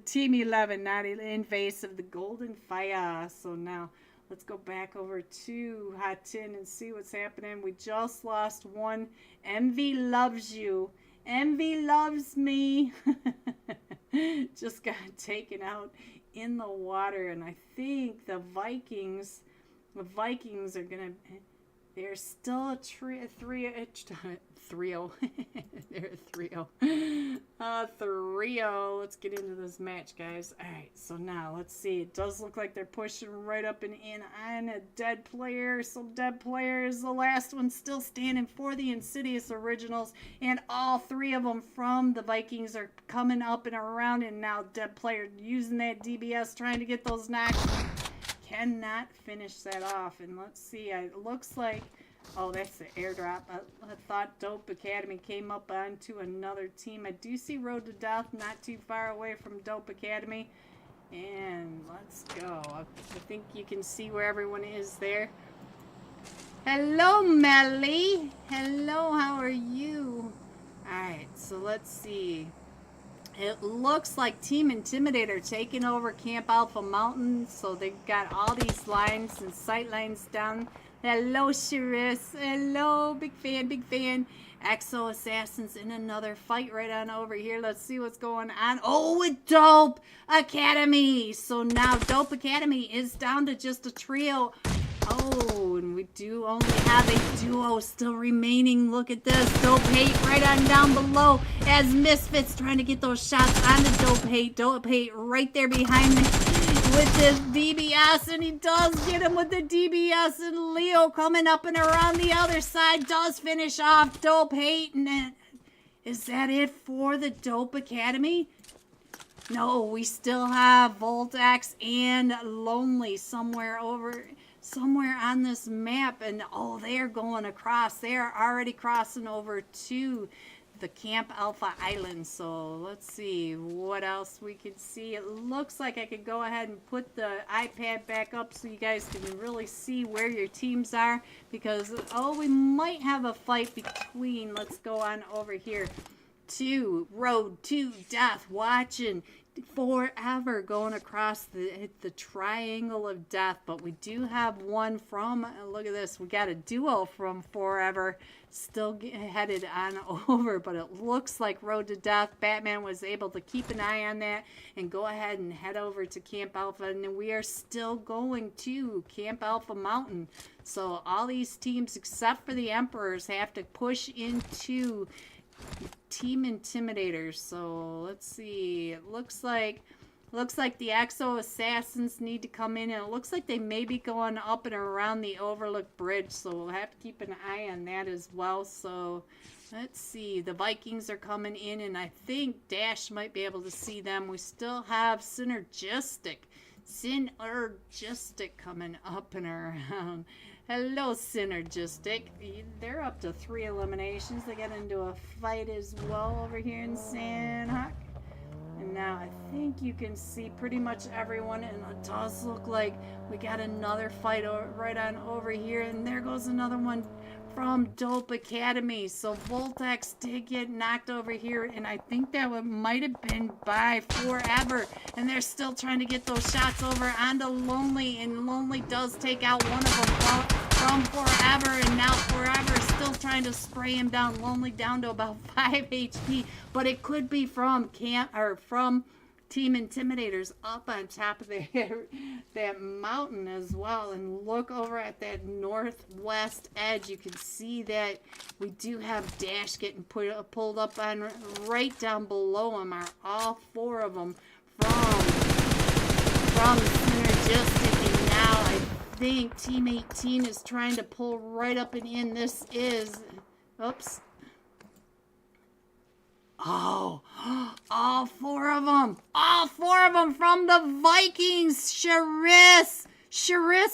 Team 11, not Invasive, the Golden Fire. So now let's go back over to Hot 10 and see what's happening. We just lost one. Envy loves you. Envy loves me. Just got taken out in the water, and I think the Vikings are gonna There's still a trio. They're a trio. 3-0. Let's get into this match, guys. Alright, so now let's see. It does look like they're pushing right up and in on a dead player. So dead player is the last one still standing for the Insidious Originals. And all 3 of them from the Vikings are coming up and around. And now dead player using that DBS trying to get those knocks. Cannot finish that off. And let's see. It looks like... Oh, that's the airdrop. I thought Dope Academy came up onto another team. I do see Road to Death not too far away from Dope Academy. And let's go. I think you can see where everyone is there. Hello, Melly. Hello, how are you? Alright, so let's see. It looks like Team Intimidator taking over Camp Alpha Mountain. So they've got all these lines and sight lines down. Hello, Shiris. Hello, big fan, big fan. Exo Assassins in another fight right on over here. Let's see what's going on. Oh, with Dope Academy. So now Dope Academy is down to just a trio. Oh, and we do only have a duo still remaining. Look at this. Dope Hate right on down below as Misfits trying to get those shots on the Dope Hate. Dope Hate right there behind me with this DBS, and he does get him with the DBS, and Leo coming up and around the other side does finish off Dope Hate. And then, is that it for the Dope Academy? No, we still have Voltax and Lonely somewhere on this map, and oh, they're going across. They're already crossing over to the Camp Alpha Island. So let's see what else we could see. It looks like I could go ahead and put the iPad back up so you guys can really see where your teams are, because oh, we might have a fight between, let's go on over here to Road to Death, watching forever going across the triangle of death. But we do have one from, look at this, we got a duo from forever still headed on over, but it looks like Road to Death, Batman was able to keep an eye on that and go ahead and head over to Camp Alpha, and we are still going to Camp Alpha Mountain. So all these teams except for the Emperors have to push into Team Intimidators. So let's see. It looks like the Exo Assassins need to come in, and it looks like they may be going up and around the Overlook Bridge, so we'll have to keep an eye on that as well. So let's see. The Vikings are coming in, and I think Dash might be able to see them. We still have Synergistic coming up and around. Hello, Synergistic. They're up to 3 eliminations. They got into a fight as well over here in Sandhawk. And now I think you can see pretty much everyone, and it does look like we got another fight right on over here. And there goes another one from Dope Academy. So Voltex did get knocked over here, and I think that might have been by Forever. And they're still trying to get those shots over onto Lonely, and Lonely does take out one of them from Forever, and now Forever is still trying to spray him down. Lonely down to about 5 HP, but it could be from Team Intimidators up on top of that mountain as well. And look over at that northwest edge. You can see that we do have Dash getting pulled up on. Right down below him are all 4 of them from Synergistic. And now I think Team 18 is trying to pull right up and in. This is... Oops. Oh, all 4 of them. All 4 of them from the Vikings. Shiris,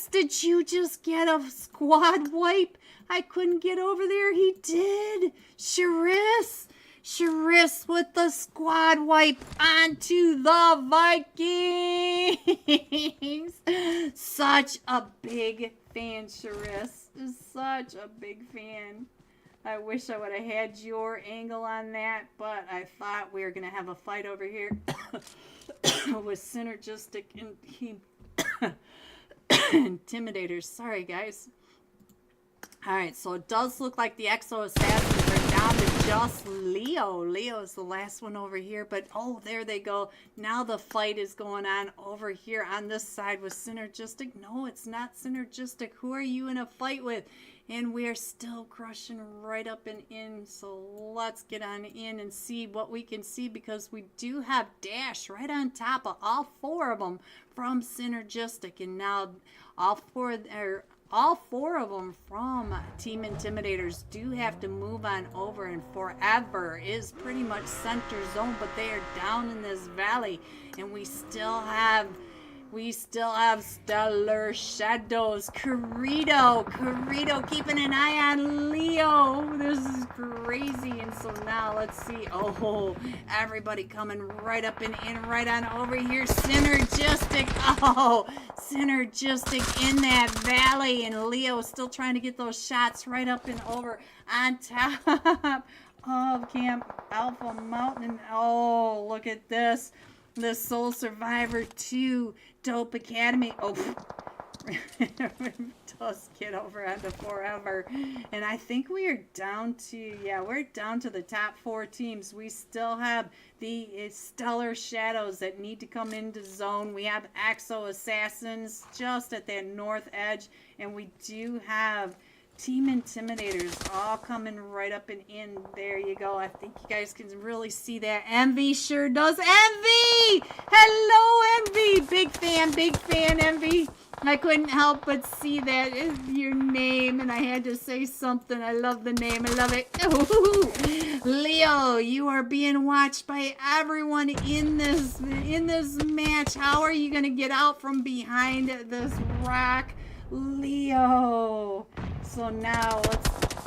did you just get a squad wipe? I couldn't get over there. He did. Shiris with the squad wipe onto the Vikings. Such a big fan, Shiris. Such a big fan. I wish I would have had your angle on that, but I thought we were going to have a fight over here with Synergistic and Team Intimidators. Sorry, guys. Alright, so it does look like the Exo Assassins are down to just Leo. Leo's the last one over here, but oh, there they go. Now the fight is going on over here on this side with Synergistic. No, it's not Synergistic. Who are you in a fight with? and we're still crushing right up and in. So let's get on in and see what we can see, because we do have Dash right on top of all four of them from Synergistic, and now all four of them from Team Intimidators do have to move on over, and Forever is pretty much center zone, but they are down in this valley, and we still have Stellar Shadows. Corrito keeping an eye on Leo. This is crazy. And so now let's see. Oh, everybody coming right up and in, right on over here. Synergistic. Oh, Synergistic in that valley. And Leo still trying to get those shots right up and over on top of Camp Alpha Mountain. Oh, look at this. The Soul Survivor 2 Dope Academy. Oh, does get over onto Forever. And I think we are down to, we're down to the top 4 teams. We still have the Stellar Shadows that need to come into zone. We have Axo Assassins just at that north edge. And we do have Team Intimidators all coming right up and in. There you go. I think you guys can really see that. Envy sure does. Envy! Hello, Envy! Big fan, Envy. I couldn't help but see that is your name, and I had to say something. I love the name. I love it. Ooh. Leo, you are being watched by everyone in this match. How are you going to get out from behind this rock? Leo. So now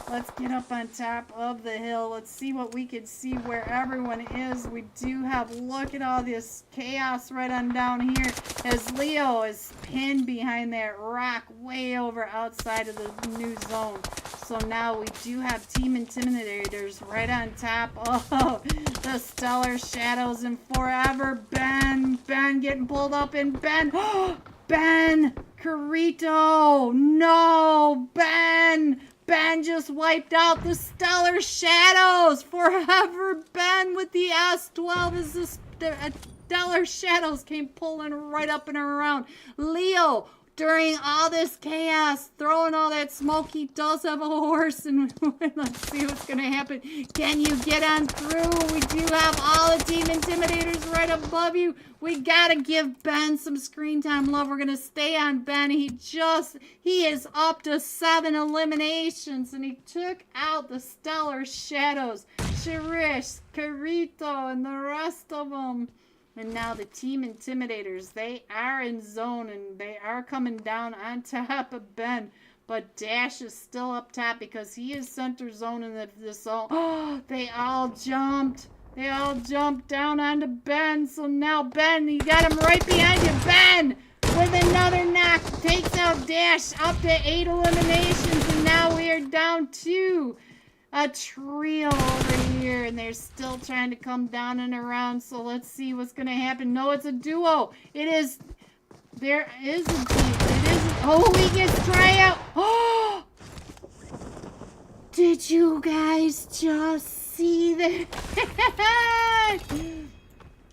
let's get up on top of the hill. Let's see what we can see where everyone is. We do have, look at all this chaos right on down here as Leo is pinned behind that rock way over outside of the new zone. So now we do have Team Intimidators right on top of the Stellar Shadows, and Forever Ben getting pulled up, and Ben Carito, no, Ben just wiped out the Stellar Shadows. Forever Ben with the S12 as the Stellar Shadows came pulling right up and around. Leo, during all this chaos, throwing all that smoke, he does have a horse, and let's see what's going to happen. Can you get on through? We do have all the Team Intimidators right above you. We got to give Ben some screen time love. We're going to stay on Ben. He is up to 7 eliminations, and he took out the Stellar Shadows, Shirish, Carito, and the rest of them. And now the Team Intimidators, they are in zone, and they are coming down on top of Ben. But Dash is still up top because he is center zone in the zone. Oh, they all jumped. They all jumped down onto Ben. So now Ben, you got him right behind you. Ben, with another knock, takes out Dash up to 8 eliminations. And now we are down to a trio over here, and they're still trying to come down and around. So let's see what's going to happen. No, it's a duo. There is a team. It is. Oh, he gets tryout. Oh, did you guys just see that?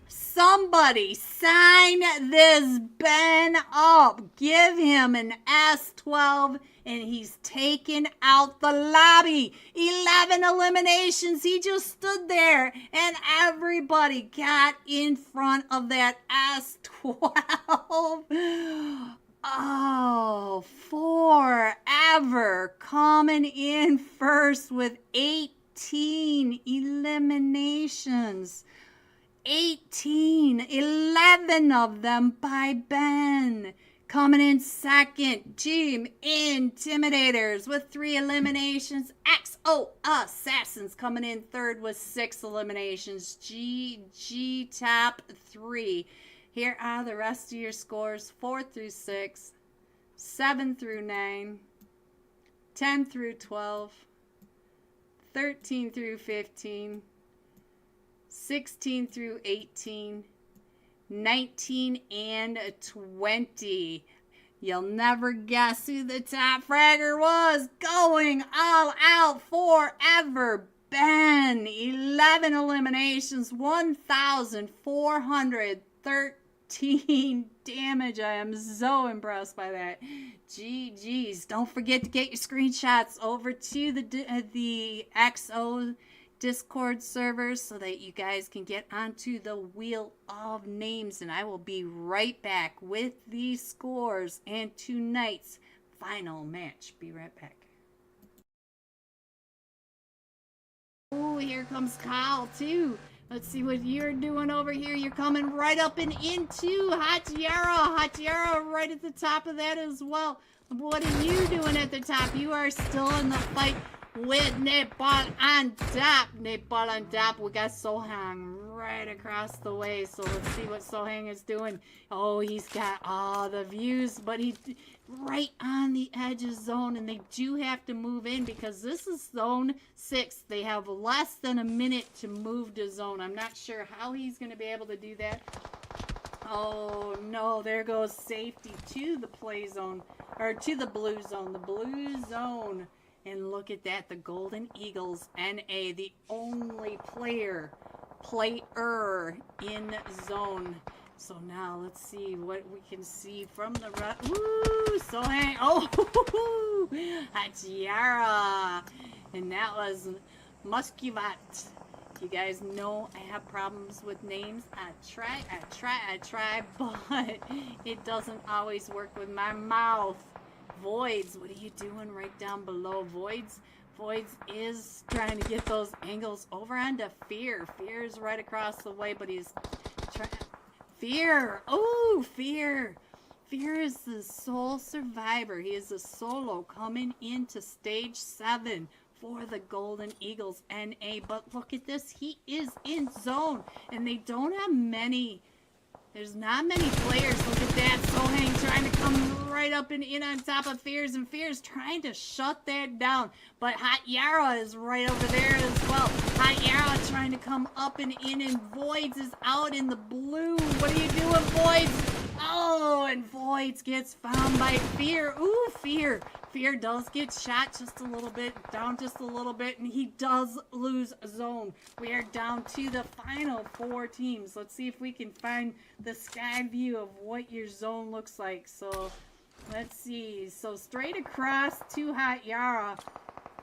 Somebody sign this Ben up. Give him an S12, and he's taken out the lobby. 11 eliminations. He just stood there, and everybody got in front of that S12. Oh, Forever coming in first with 18 eliminations. 11 of them by Ben. Coming in second, Team Intimidators with 3 eliminations. XO Assassins coming in third with 6 eliminations. GG top 3. Here are the rest of your scores: 4 through 6, 7 through 9, 10 through 12, 13 through 15, 16 through 18, 19 and 20. You'll never guess who the top fragger was. Going all out Forever Ben. 11 eliminations, 1,413 13 damage. I am so impressed by that. GG's. Don't forget to get your screenshots over to the XO Discord server so that you guys can get onto the Wheel of Names. And I will be right back with the scores and tonight's final match. Be right back. Oh, here comes Kyle too. Let's see what you're doing over here. You're coming right up and into Hatiara. Hatiara right at the top of that as well. What are you doing at the top? You are still in the fight with Nepal on top. Nepal on top. We got Sohang right across the way. So let's see what Sohang is doing. Oh, he's got all the views, but he's right on the edge of zone, and they do have to move in because this is zone 6. They have less than a minute to move to zone. I'm not sure how he's going to be able to do that. Oh no, there goes safety to the play zone, or to the blue zone. The blue zone. And look at that, the Golden Eagles, NA, the only player in zone. So now let's see what we can see from the woo, Sohang. Oh, Hatiara. And that was Muskuvat. You guys know I have problems with names. I try, but it doesn't always work with my mouth. Voids, what are you doing right down below? Voids is trying to get those angles over onto Fear. Fear is right across the way, but he's trying. Fear! Oh, Fear! Fear is the sole survivor. He is a solo coming into stage 7 for the Golden Eagles NA. But look at this. He is in zone, and they don't have many. There's not many players. Look at that. Sohang trying to come right up and in on top of Fears, and Fears trying to shut that down. But Hot Yara is right over there as well. Hot Yara trying to come up and in, and Voids is out in the blue. What are you doing, Voids? Oh, and Voids gets found by Fear. Ooh, Fear. Fear does get shot just a little bit, down just a little bit, and he does lose zone. We are down to the final 4 teams. Let's see if we can find the sky view of what your zone looks like. So, let's see. So, straight across to Hot Yara.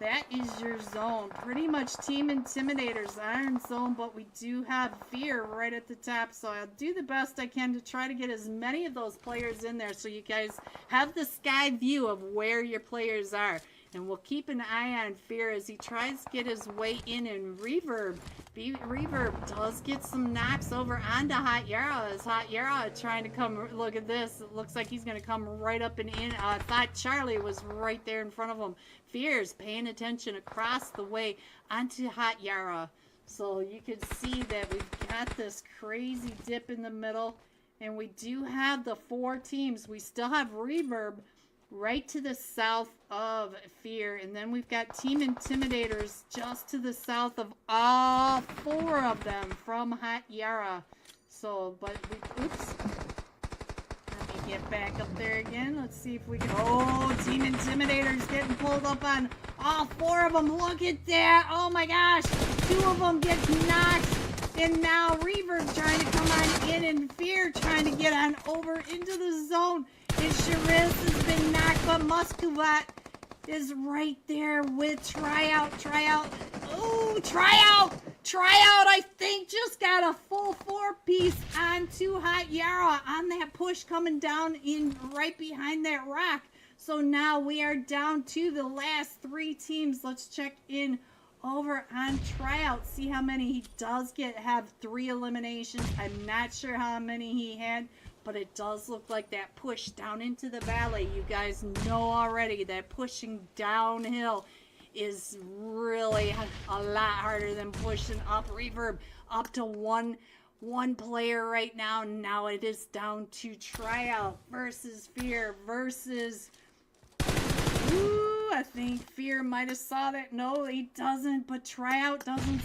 That is your zone. Pretty much Team Intimidators are in zone, but we do have Fear right at the top. So I'll do the best I can to try to get as many of those players in there so you guys have the sky view of where your players are. And we'll keep an eye on Fear as he tries to get his way in Reverb. Reverb does get some knocks over onto Hot Yara. As Hot Yara trying to come, look at this. It looks like he's going to come right up and in. I thought Charlie was right there in front of him. Fear's paying attention across the way onto Hot Yara. So you can see that we've got this crazy dip in the middle. And we do have the 4 teams. We still have Reverb right to the south of Fear, and then we've got Team Intimidators just to the south of all 4 of them from Hot Yara. So, but we, oops. Let me get back up there again. Let's see if we can, oh, Team Intimidators getting pulled up on all 4 of them. Look at that. Oh my gosh. 2 of them get knocked. And now Reverb trying to come on in, and Fear trying to get on over into the zone. And Shariz has been knocked, but Muskuvat is right there with Tryout. Oh, Tryout, I think just got a full 4-piece onto Hot Yara on that push coming down in right behind that rock. So now we are down to the last 3 teams. Let's check in over on Tryout, see how many he does have 3 eliminations. I'm not sure how many he had, but it does look like that push down into the valley. You guys know already that pushing downhill is really a lot harder than pushing up. Reverb up to one player right now. Now it is down to Tryout versus Fear versus, ooh, I think Fear might have saw that. No, he doesn't, but Tryout doesn't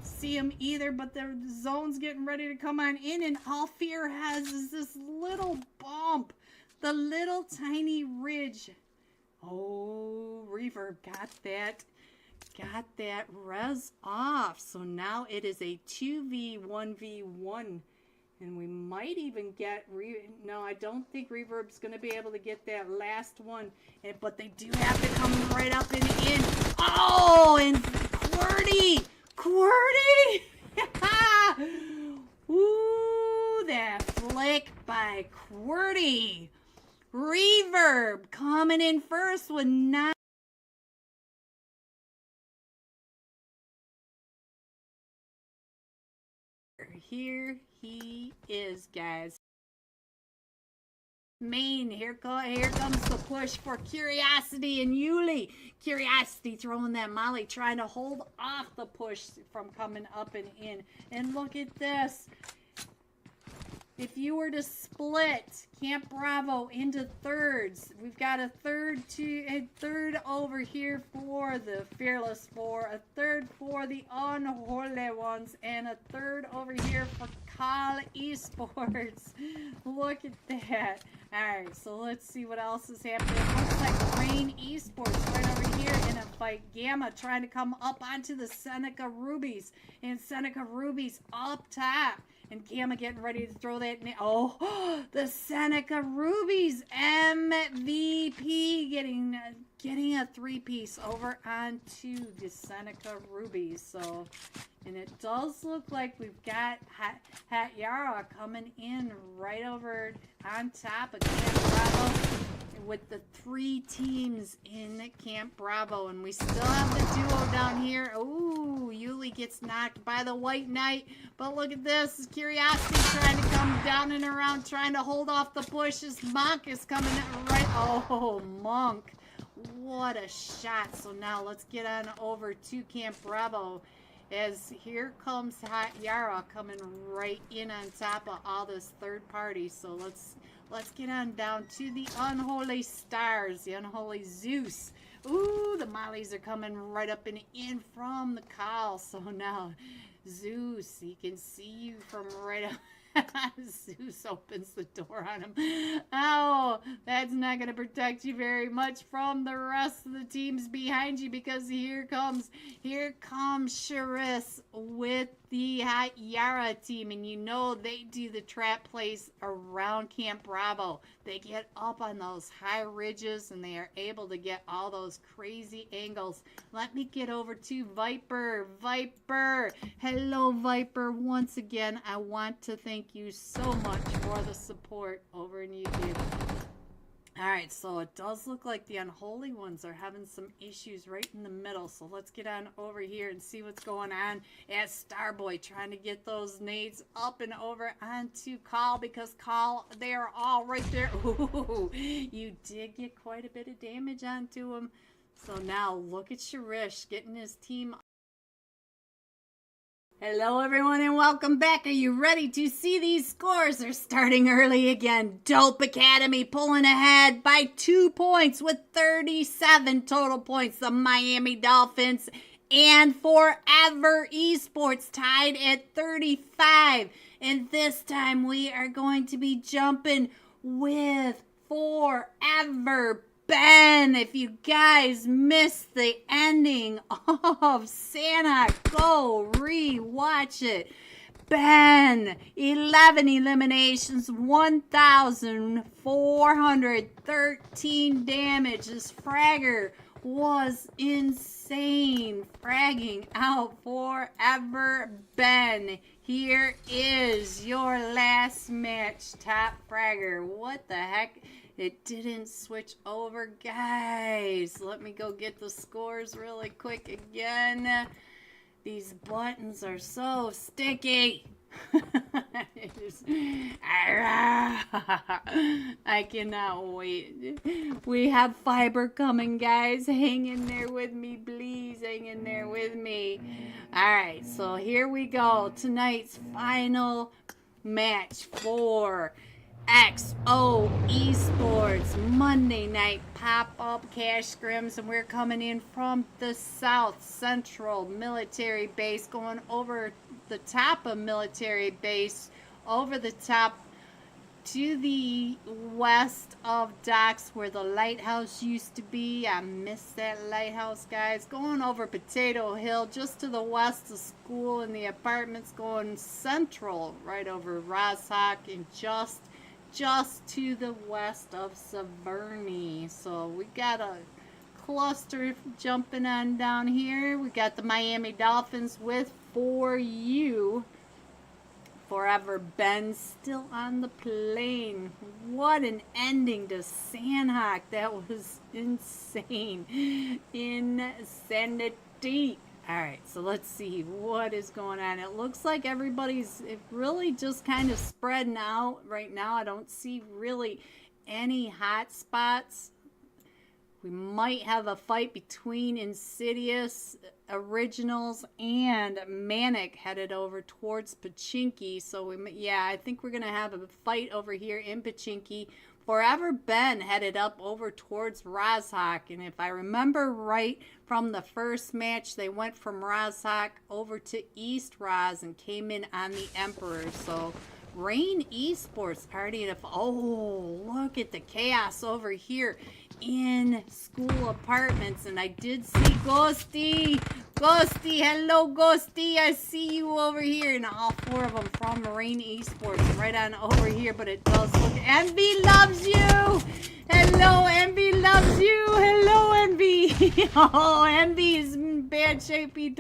see him either, but the zone's getting ready to come on in, and all Fear has is this little bump, the little tiny ridge. Oh, Reverb got that res off. So now it is a 2v1v1 And we might even get, no, I don't think Reverb's going to be able to get that last one. But they do have to come right up and in. Oh, and QWERTY! QWERTY! Ooh, that flick by QWERTY. Reverb coming in first with 9. Here he is, guys. Main, here comes the push for Curiosity and Yuli. Curiosity throwing that molly, trying to hold off the push from coming up and in. And look at this. If you were to split Camp Bravo into thirds, we've got a third over here for the Fearless Four, a third for the Unholy Ones, and a third over here for Call Esports. Look at that. Alright, so let's see what else is happening. It looks like Rain Esports right over here in a fight. Gamma trying to come up onto the Seneca Rubies. And Seneca Rubies up top. And Gamma getting ready to throw that. Oh, the Seneca Rubies MVP getting a 3-piece over onto the Seneca Rubies. So, and it does look like we've got Hat Yara coming in right over on top of Camp Bravo with the 3 teams in Camp Bravo. And we still have the duo down here. Ooh, Yuli gets knocked by the White Knight. But look at this. Curiosity trying to come down and around, trying to hold off the push. This Monk is coming right. Oh, Monk. What a shot. So now let's get on over to Camp Bravo. As here comes Hot Yara coming right in on top of all this third party. So let's get on down to the Unholy Stars, the Unholy Zeus. Ooh, the Mollies are coming right up and in from the call. So now Zeus, he can see you from right up. Zeus opens the door on him. Oh, that's not going to protect you very much from the rest of the teams behind you, because here comes Sharis with the Hot Yara team, and you know they do the trap plays around Camp Bravo. They get up on those high ridges and they are able to get all those crazy angles. Let me get over to Viper. Viper, hello Viper. Once again, I want to thank you so much for the support over in YouTube. Alright, so it does look like the Unholy Ones are having some issues right in the middle. So let's get on over here and see what's going on as Starboy trying to get those nades up and over onto Call, because Call, they are all right there. Ooh, you did get quite a bit of damage onto him. So now look at Sharish getting his team. Hello everyone and welcome back. Are you ready to see these scores? They're starting early again. Dope Academy pulling ahead by 2 points with 37 total points. The Miami Dolphins and Forever Esports tied at 35. And this time we are going to be jumping with Forever Ben. If you guys missed the ending of Santa, go re-watch it. Ben, 11 eliminations, 1,413 damage. This fragger was insane. Fragging out Forever Ben. Here is your last match, Top Fragger. What the heck? It didn't switch over, guys. Let me go get the scores really quick again. These buttons are so sticky. I cannot wait. We have fiber coming, guys. Hang in there with me, please. Hang in there with me. Alright, so here we go. Tonight's final match for XO Esports Monday night pop-up cash scrims, and we're coming in from the South Central military base, going over the top of military base, over the top to the west of docks where the lighthouse used to be. I miss that lighthouse, guys. Going over Potato Hill, just to the west of school and the apartments, going central right over Roshock, and just to the west of Severny. So we got a cluster jumping on down here. We got the Miami Dolphins with For You. Forever Ben still on the plane. What an ending to Sandhawk. That was insane. Insanity. Alright, so let's see what is going on. It looks like everybody's really just kind of spreading out right now. I don't see really any hot spots. We might have a fight between Insidious, Originals, and Manic headed over towards Pachinki. So, I think we're going to have a fight over here in Pachinki. Forever Ben headed up over towards Roshock. And if I remember right from the first match, they went from Roshock over to East Ros and came in on the Emperor. So, Rain Esports already. Oh, look at the chaos over here in school apartments. And I did see Ghosty. Hello Ghosty, I see you over here. And all four of them from Marine Esports right on over here. But it does look, Envy loves you. Hello, Envy loves you. Hello, Envy. Oh, Envy is in bad shape. He's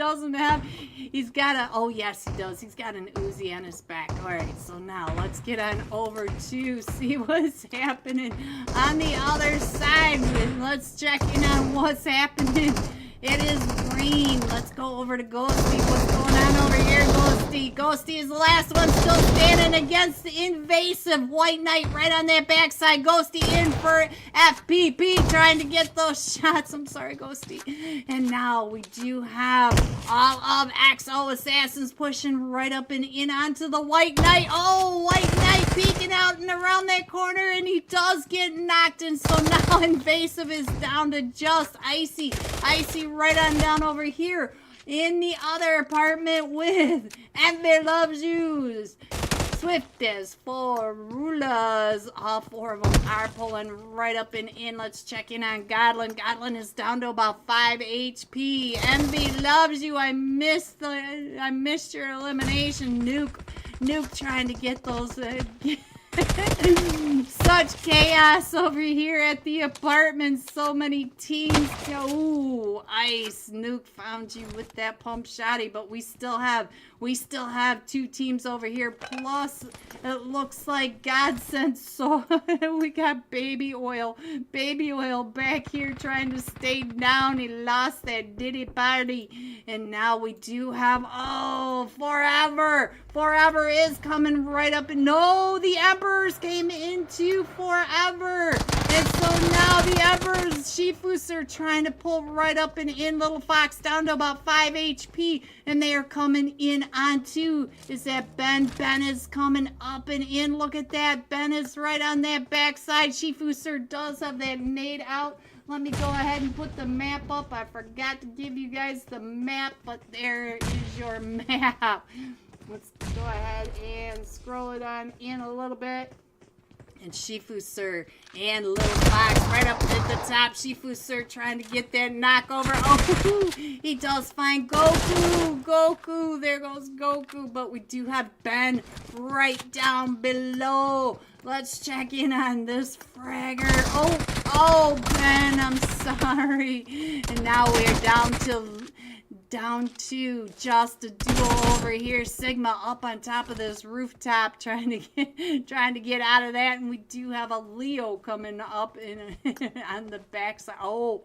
got a, oh yes he does, he's got an Uzi on his back. Alright, so now let's get on over to see what's happening on the other side. Let's check in on what's happening. It is green. Let's go over to Ghosty. What's going on over here, Ghosty? Ghosty is the last one still standing against the invasive White Knight right on that backside. Ghosty in for FPP, trying to get those shots. I'm sorry, Ghosty. And now we do have all of XO Assassins pushing right up and in onto the White Knight. Oh, White Knight peeking out and around that corner, and he does get knocked. And so now invasive is down to just Icy. Icy right on down over here in the other apartment with Ember Loves You. Swift as four rulers. All four of them are pulling right up and in. Let's check in on Godlin. Godlin is down to about 5 HP. Envy Loves You. I missed your elimination. Nuke trying to get those. Such chaos over here at the apartment. So many teams. Ooh, Ice. Nuke found you with that pump shotty, but we still have two teams over here. Plus, it looks like God sent, so we got Baby Oil. Baby Oil back here trying to stay down. He lost that Diddy party. And now we do have, oh, Forever. Forever is coming right up. And no, the Emperors came into Forever. And so now the Emperors, Shifus are trying to pull right up and in. Little Fox down to about 5 HP. And they are coming in onto, is that Ben? Ben is coming up and in. Look at that. Ben is right on that backside. Shifuser does have that nade out. Let me go ahead and put the map up. I forgot to give you guys the map, but there is your map. Let's go ahead and scroll it on in a little bit. And Shifu Sir and Little Fox right up at the top. Shifu Sir trying to get that knockover. Oh, he does find Goku. There goes Goku. But we do have Ben right down below. Let's check in on this fragger. Oh, Ben, I'm sorry. And now we're down to just a duo over here. Sigma up on top of this rooftop trying to get out of that. And we do have a Leo coming up on the backside. Oh,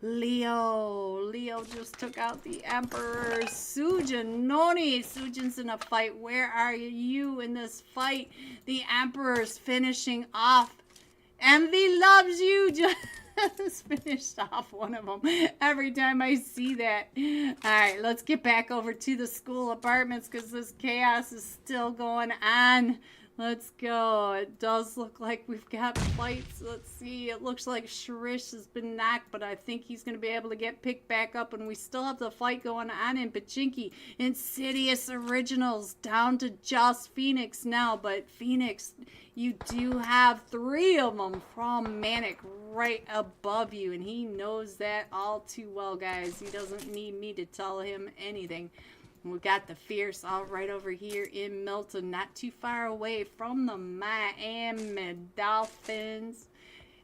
Leo just took out the Emperor. Sujin, Noni. Sujin's in a fight. Where are you in this fight? The Emperor's finishing off. Envy Loves You. Just finished off one of them every time I see that. Alright, let's get back over to the school apartments because this chaos is still going on. Let's go. It does look like we've got fights. Let's see. It looks like Shrish has been knocked, but I think he's going to be able to get picked back up. And we still have the fight going on in Pachinki. Insidious Originals down to just Phoenix now. But Phoenix, you do have 3 of them from Manic right above you. And he knows that all too well, guys. He doesn't need me to tell him anything. We got the Fierce all right over here in Milton, not too far away from the Miami Dolphins.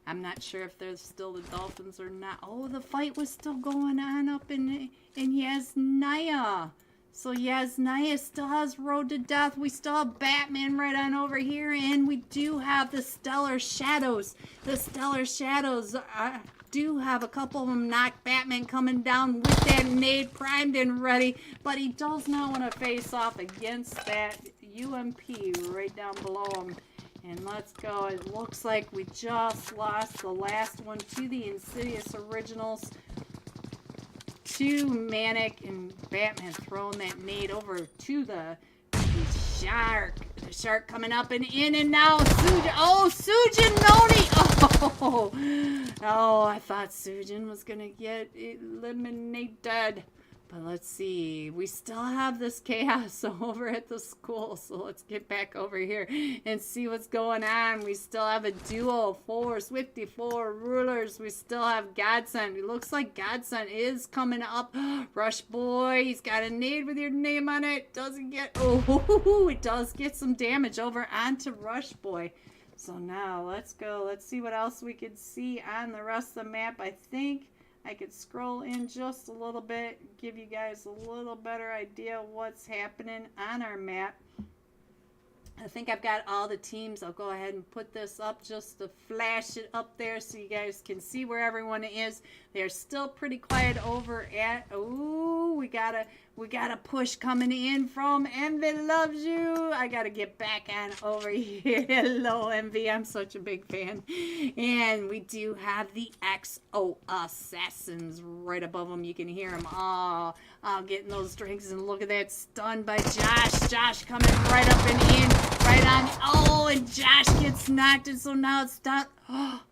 I'm not sure if there's still the Dolphins or not. Oh, the fight was still going on up in Yasnaya. So Yasnaya still has Road to Death. We still have Batman right on over here. And we do have the Stellar Shadows. The Stellar Shadows do have a couple of them knocked. Batman coming down with that nade primed and ready. But he does not want to face off against that UMP right down below him. And let's go. It looks like we just lost the last one to the Insidious Originals. To Manic, and Batman throwing that nade over to the Shark. The Shark coming up and in, and now Sujin. Oh, Sujin Noni. Oh, I thought Sujin was going to get eliminated. But let's see. We still have this chaos over at the school. So let's get back over here and see what's going on. We still have a duo, 4 Swifty, 4 Rulers. We still have Godsend. It looks like Godsend is coming up. Rush Boy, he's got a nade with your name on it. Doesn't get, oh, it does get some damage over onto Rush Boy. So now let's go. Let's see what else we could see on the rest of the map. I think I could scroll in just a little bit, give you guys a little better idea of what's happening on our map. I think I've got all the teams. I'll go ahead and put this up just to flash it up there so you guys can see where everyone is. They're still pretty quiet over at, ooh, we got a push coming in from Envy Loves You. I got to get back on over here. Hello, Envy. I'm such a big fan. And we do have the XO Assassins right above them. You can hear them all getting those drinks. And look at that, stunned by Josh. Josh coming right up and in, right on. Oh, and Josh gets knocked. And so now it's done. Oh,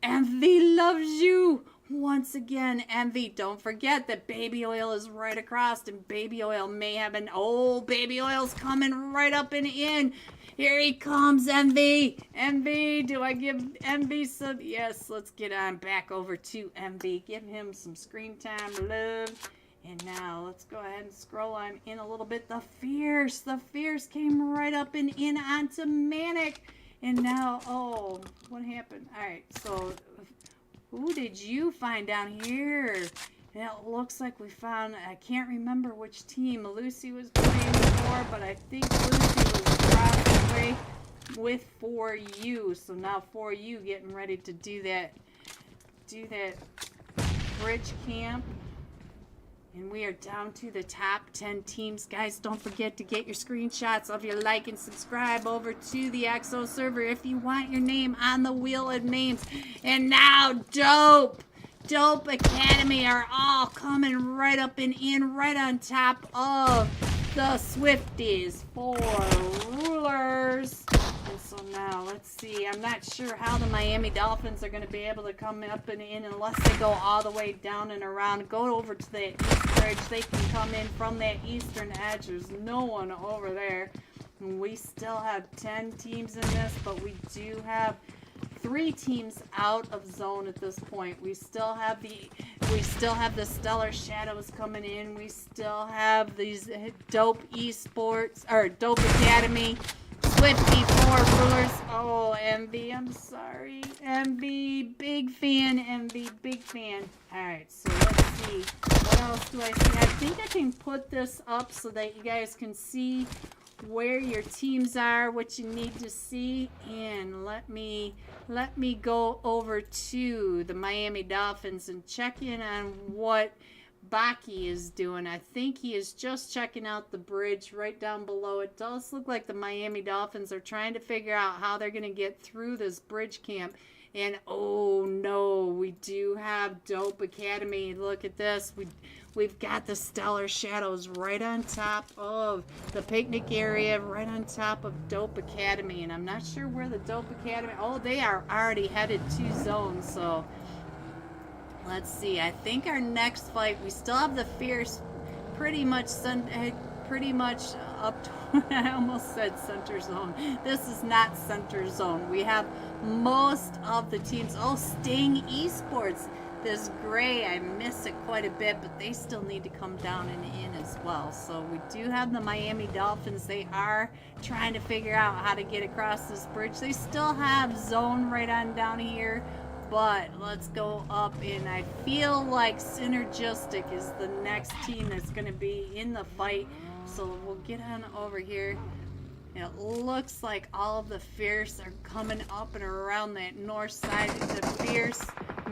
Envy Loves You. Once again, Envy, don't forget that Baby Oil is right across, and Baby Oil may have an, oh, Baby Oil's coming right up and in. Here he comes, Envy. Envy, do I give Envy some? Yes, let's get on back over to Envy. Give him some screen time, love. And now let's go ahead and scroll on in a little bit. The Fierce came right up and in onto Manic. And now, oh, what happened? All right, so who did you find down here? And it looks like we found, I can't remember which team Lucy was playing for, but I think Lucy was across the way with 4U. So now 4U getting ready to do that bridge camp. And we are down to the top 10 teams. Guys, don't forget to get your screenshots of your like and subscribe over to the XO server if you want your name on the wheel of names. And now, Dope Academy are all coming right up and in, right on top of the Swifties. 4 Rulers. And so now, let's see. I'm not sure how the Miami Dolphins are going to be able to come up and in unless they go all the way down and around. Go over to the east bridge. They can come in from that eastern edge. There's no one over there. And we still have 10 teams in this, but we do have 3 teams out of zone at this point. We still have the Stellar Shadows coming in. We still have these Dope Esports or Dope Academy. Swifty 4 Rulers. Oh, Envy, I'm sorry. Envy, big fan. Envy, big fan. Alright, so let's see. What else do I see? I think I can put this up so that you guys can see where your teams are, what you need to see. And let me go over to the Miami Dolphins and check in on what Baki is doing. I think he is just checking out the bridge right down below. It does look like the Miami Dolphins are trying to figure out how they're going to get through this bridge camp. And oh no, we do have Dope Academy. Look at this. We've got the Stellar Shadows right on top of the picnic area, right on top of Dope Academy. And I'm not sure where the Dope Academy... Oh, they are already headed to zone, so... Let's see. I think our next fight, we still have the Fierce pretty much up to... I almost said center zone. This is not center zone. We have most of the teams... Oh, Sting Esports. This gray, I miss it quite a bit, but they still need to come down and in as well. So we do have the Miami Dolphins. They are trying to figure out how to get across this bridge. They still have zone right on down here, but let's go up, and I feel like Synergistic is the next team that's going to be in the fight. So we'll get on over here. It looks like all of the Fierce are coming up and around that north side. The Fierce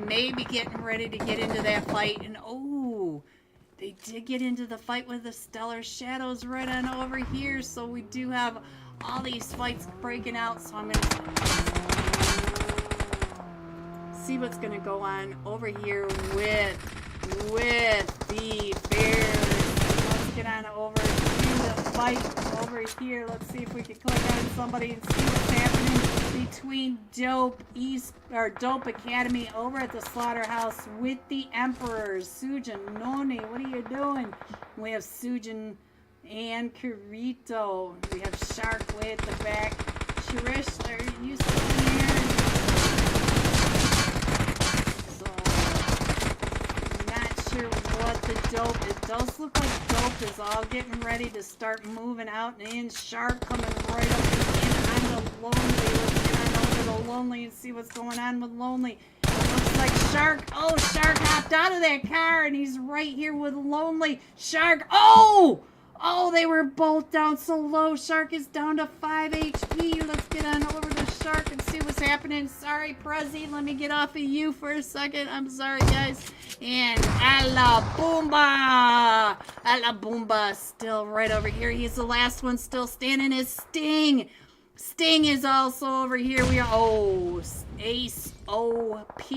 maybe getting ready to get into that fight. And oh, they did get into the fight with the Stellar Shadows right on over here. So we do have all these fights breaking out. So I'm going to see what's going to go on over here with the Fierce. Let's get on over to the fight over here. Let's see if we can click on somebody and see what's happening between Dope Academy over at the Slaughterhouse with the Emperors. Sujin, Noni, what are you doing? We have Sujin and Kirito. We have Shark way at the back. Shirish, are you still here? Sure what the Dope, it does look like Dope is all getting ready to start moving out and in. Shark coming right up and in on the Lonely. Let's get on over to Lonely and see what's going on with Lonely. It looks like Shark, oh, Shark hopped out of that car and he's right here with Lonely. Shark, oh, they were both down so low. Shark is down to 5 HP. Let's get on over to Shark and see what's happening. Sorry, Prezi, let me get off of you for a second. I'm sorry, guys. And Ala Boomba still right over here. He's the last one still standing is Sting. Sting is also over here. We are, oh, Ace OP.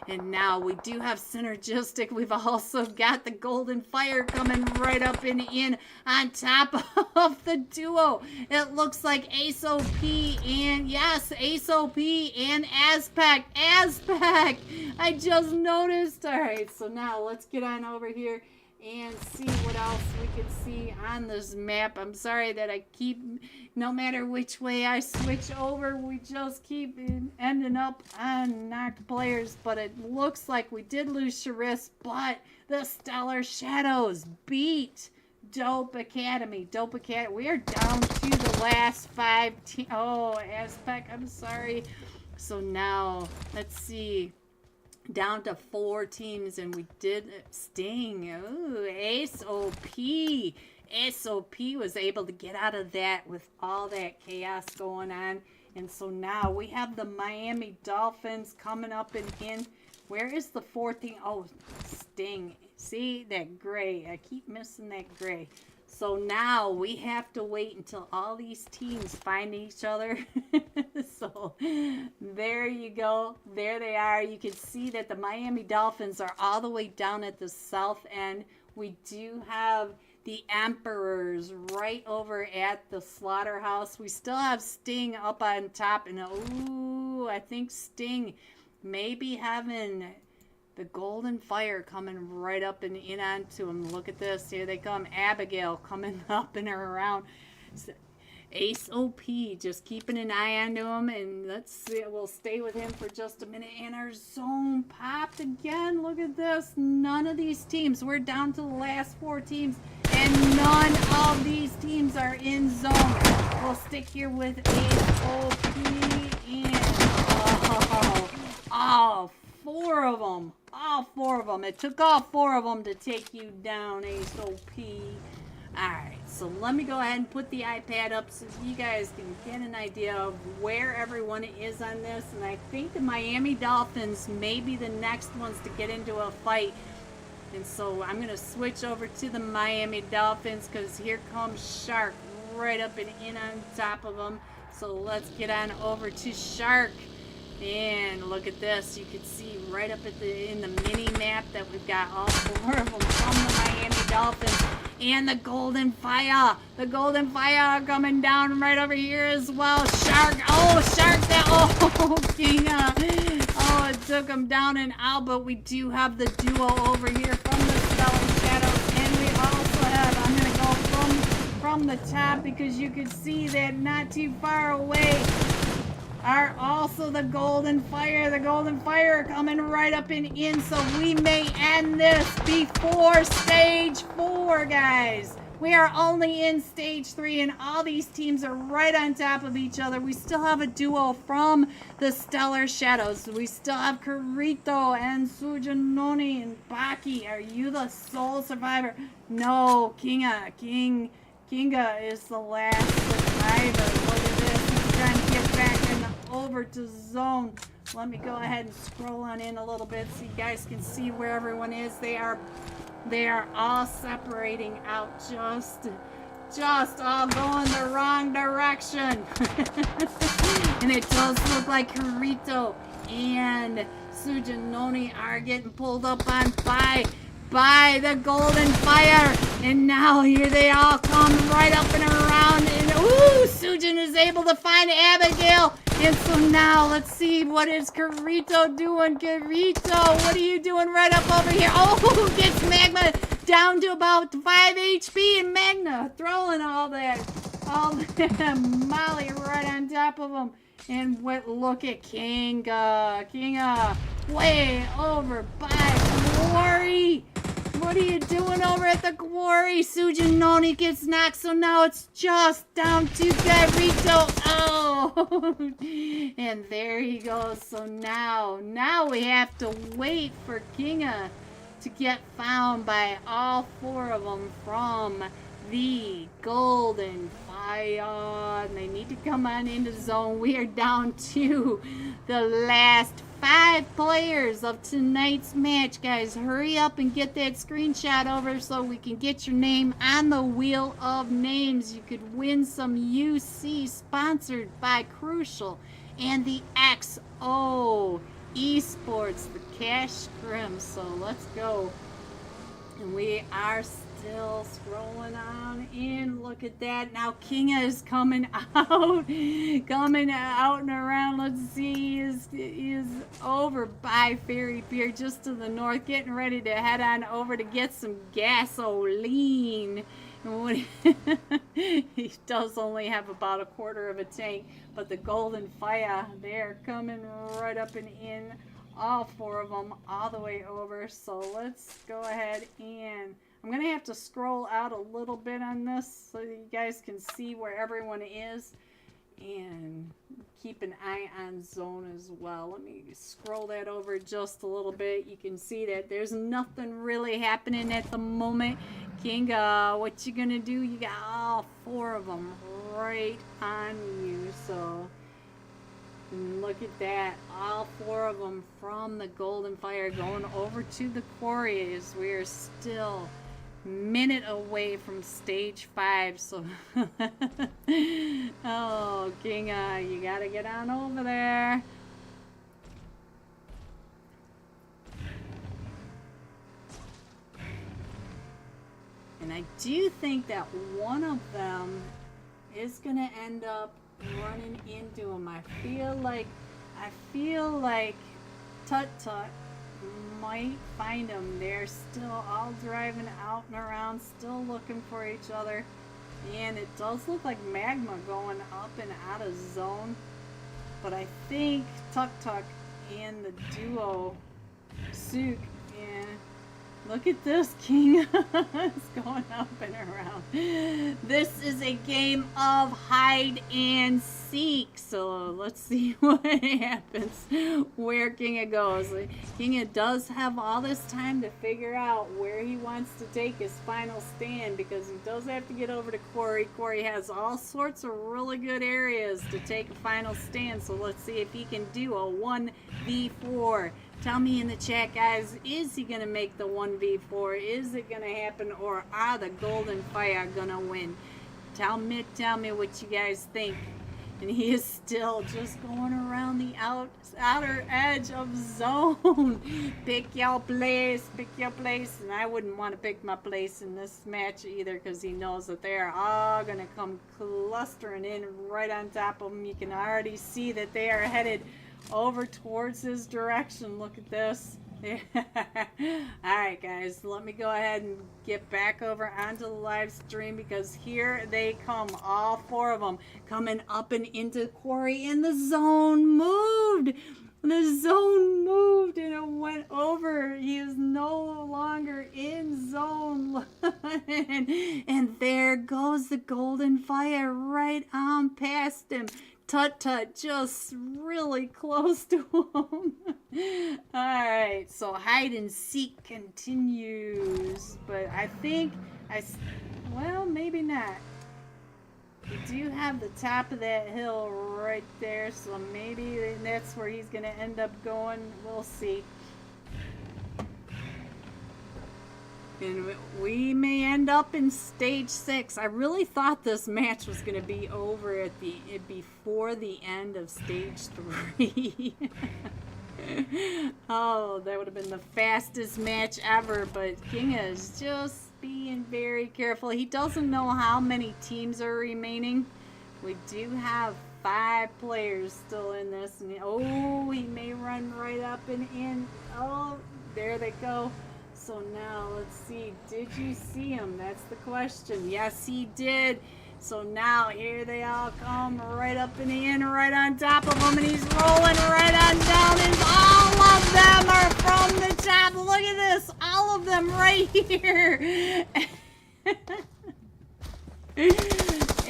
And now we do have Synergistic. We've also got the Golden Fire coming right up and in on top of the duo. It looks like Ace OP and, yes, Ace OP and Azpac. Azpac! I just noticed. All right, so now let's get on over here and see what else we can see on this map. I'm sorry that I keep, no matter which way I switch over, we just keep ending up on knocked players. But it looks like we did lose Charis, but the Stellar Shadows beat Dope Academy. Dope Academy, we are down to the last 5 teams. Oh, Azpac, I'm sorry. So now, let's see. Down to 4 teams, and we did Sting. Ooh, SOP. SOP was able to get out of that with all that chaos going on. And so now we have the Miami Dolphins coming up and in. Where is the 4th team? Oh, Sting. See, that gray. I keep missing that gray. So now we have to wait until all these teams find each other. So there you go. There they are. You can see that the Miami Dolphins are all the way down at the south end. We do have the Emperors right over at the Slaughterhouse. We still have Sting up on top. And ooh, I think Sting may be having the Golden Fire coming right up and in onto him. Look at this. Here they come. Abigail coming up and around. Ace OP just keeping an eye onto him. And let's see. We'll stay with him for just a minute. And our zone popped again. Look at this. None of these teams. We're down to the last 4 teams. And none of these teams are in zone. We'll stick here with Ace OP. And oh, 4 of them. All 4 of them. It took all 4 of them to take you down, Ace OP. Alright, so let me go ahead and put the iPad up so you guys can get an idea of where everyone is on this. And I think the Miami Dolphins may be the next ones to get into a fight. And so I'm going to switch over to the Miami Dolphins because here comes Shark right up and in on top of them. So let's get on over to Shark. And look at this. You can see right up at in the mini map that we've got all 4 of them from the Miami Dolphins. And the Golden Fire. The Golden Fire coming down right over here as well. Shark. Oh, Shark. Oh, Kinga. Oh, it took him down and out. But we do have the duo over here from the Stellar Shadows. And we also have, I'm going to go from the top because you can see that not too far away are also the Golden Fire. The Golden Fire coming right up and in, so we may end this before stage 4, guys. We are only in stage 3, and all these teams are right on top of each other. We still have a duo from the Stellar Shadows. We still have Carito and Sujanoni and Baki. Are you the sole survivor? No, Kinga is the last survivor. Look at this. He's trying to get back over to zone. Let me go ahead and scroll on in a little bit so you guys can see where everyone is. They are all separating out, just all going the wrong direction. And it does look like Carito and Sujanoni are getting pulled up on by the Golden Fire. And now here they all come right up and around. And ooh, Sujin is able to find Abigail. And so now let's see, what is Carito doing? Carito, what are you doing right up over here? Oh, gets Magma down to about 5 HP, and Magna throwing all that Molly right on top of him. And look at Kinga way over by Quarry. What are you doing over at the quarry? Sujanoni gets knocked, so now it's just down to Carito. Oh, and there he goes. So now we have to wait for Kinga to get found by all 4 of them from the Golden Fire. And they need to come on into zone. We are down to the last 5 players of tonight's match, guys. Hurry up and get that screenshot over so we can get your name on the wheel of names. You could win some UC sponsored by Crucial and the XO Esports, the cash scrims. So let's go. And we are still scrolling on in. Look at that. Now Kinga is coming out and around. Let's see, he is over by Fairy Pier just to the north, getting ready to head on over to get some gasoline. He does only have about a quarter of a tank, but the Golden Fire, they're coming right up and in. All 4 of them all the way over. So let's go ahead and I'm going to have to scroll out a little bit on this so that you guys can see where everyone is and keep an eye on zone as well. Let me scroll that over just a little bit. You can see that there's nothing really happening at the moment. Kinga, what you going to do? You got all 4 of them right on you. So and look at that, all 4 of them from the Golden Fire going over to the quarries. We are still a minute away from stage 5, so oh, Kinga, you gotta get on over there. And I do think that one of them is gonna end up running into him. I feel like Tut Tut might find him. They're still all driving out and around, still looking for each other. And it does look like Magma going up and out of zone. But I think Tuk Tuk and the duo Sook, yeah. Look at this, King. It's going up and around. This is a game of hide and seek. So let's see what happens, where Kinga goes. Kinga does have all this time to figure out where he wants to take his final stand, because he does have to get over to Quarry. Quarry has all sorts of really good areas to take a final stand. So let's see if he can do a 1v4. Tell me in the chat, guys, is he going to make the 1v4? Is it going to happen, or are the Golden Fire going to win? Tell me what you guys think. And he is still just going around the outer edge of zone. Pick your place, pick your place. And I wouldn't want to pick my place in this match either, because he knows that they are all going to come clustering in right on top of him. You can already see that they are headed over towards his direction. Look at this. Alright guys, let me go ahead and get back over onto the live stream, because here they come, all four of them coming up and into quarry, and the zone moved. The zone moved and it went over. He is no longer in zone. And there goes the golden fire right on past him. Tut-tut, just really close to him. Alright, so hide and seek continues. But I think, well, maybe not. We do have the top of that hill right there, so maybe that's where he's going to end up going. We'll see. And we may end up in stage 6. I really thought this match was going to be over at before the end of stage 3. Oh, that would have been the fastest match ever. But Kinga is just being very careful. He doesn't know how many teams are remaining. We do have 5 players still in this. And oh, he may run right up and in. Oh, there they go. So now, let's see, did you see him? That's the question. Yes, he did. So now, here they all come right up and in, right on top of him, and he's rolling right on down, and all of them are from the top. Look at this, all of them right here.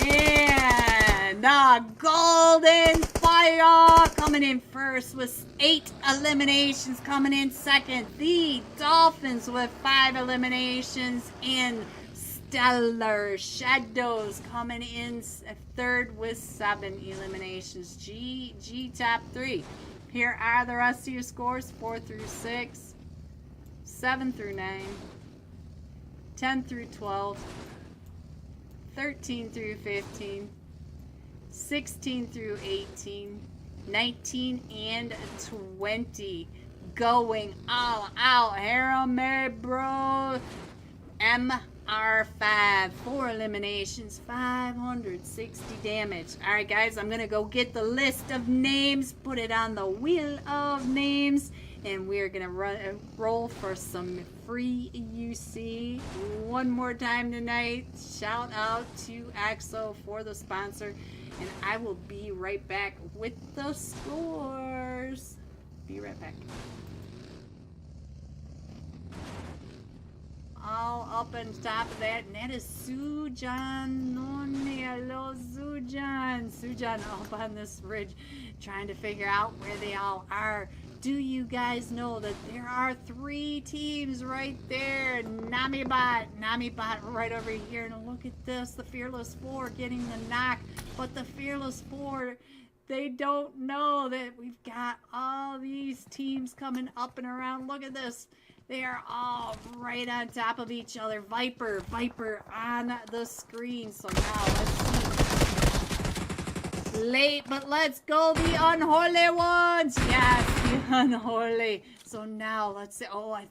And the golden fire coming in first with 8 eliminations, coming in second. The Dolphins with 5 eliminations, and Stellar Shadows coming in third with 7 eliminations. G top 3. Here are the rest of your scores: 4 through 6, 7 through 9, 10 through 12, 13 through 15, 16 through 18, 19 and 20. Going all out. Harambe bro. MR5. 4 eliminations, 560 damage. Alright guys, I'm gonna go get the list of names, put it on the wheel of names, and we're gonna roll for some free UC one more time tonight. Shout out to AXO for the sponsor, and I will be right back with the scores. Be right back. All up on top of that, and that is Sujan. Hello, Sujan. Sujan up on this ridge, trying to figure out where they all are. Do you guys know that there are 3 teams right there? Namibot right over here. And look at this, the Fearless 4 getting the knock. But the Fearless 4, they don't know that we've got all these teams coming up and around. Look at this. They are all right on top of each other. Viper on the screen. So now let's see. Late, but let's go, the unholy ones. Yes, the unholy. So now let's see. Oh, I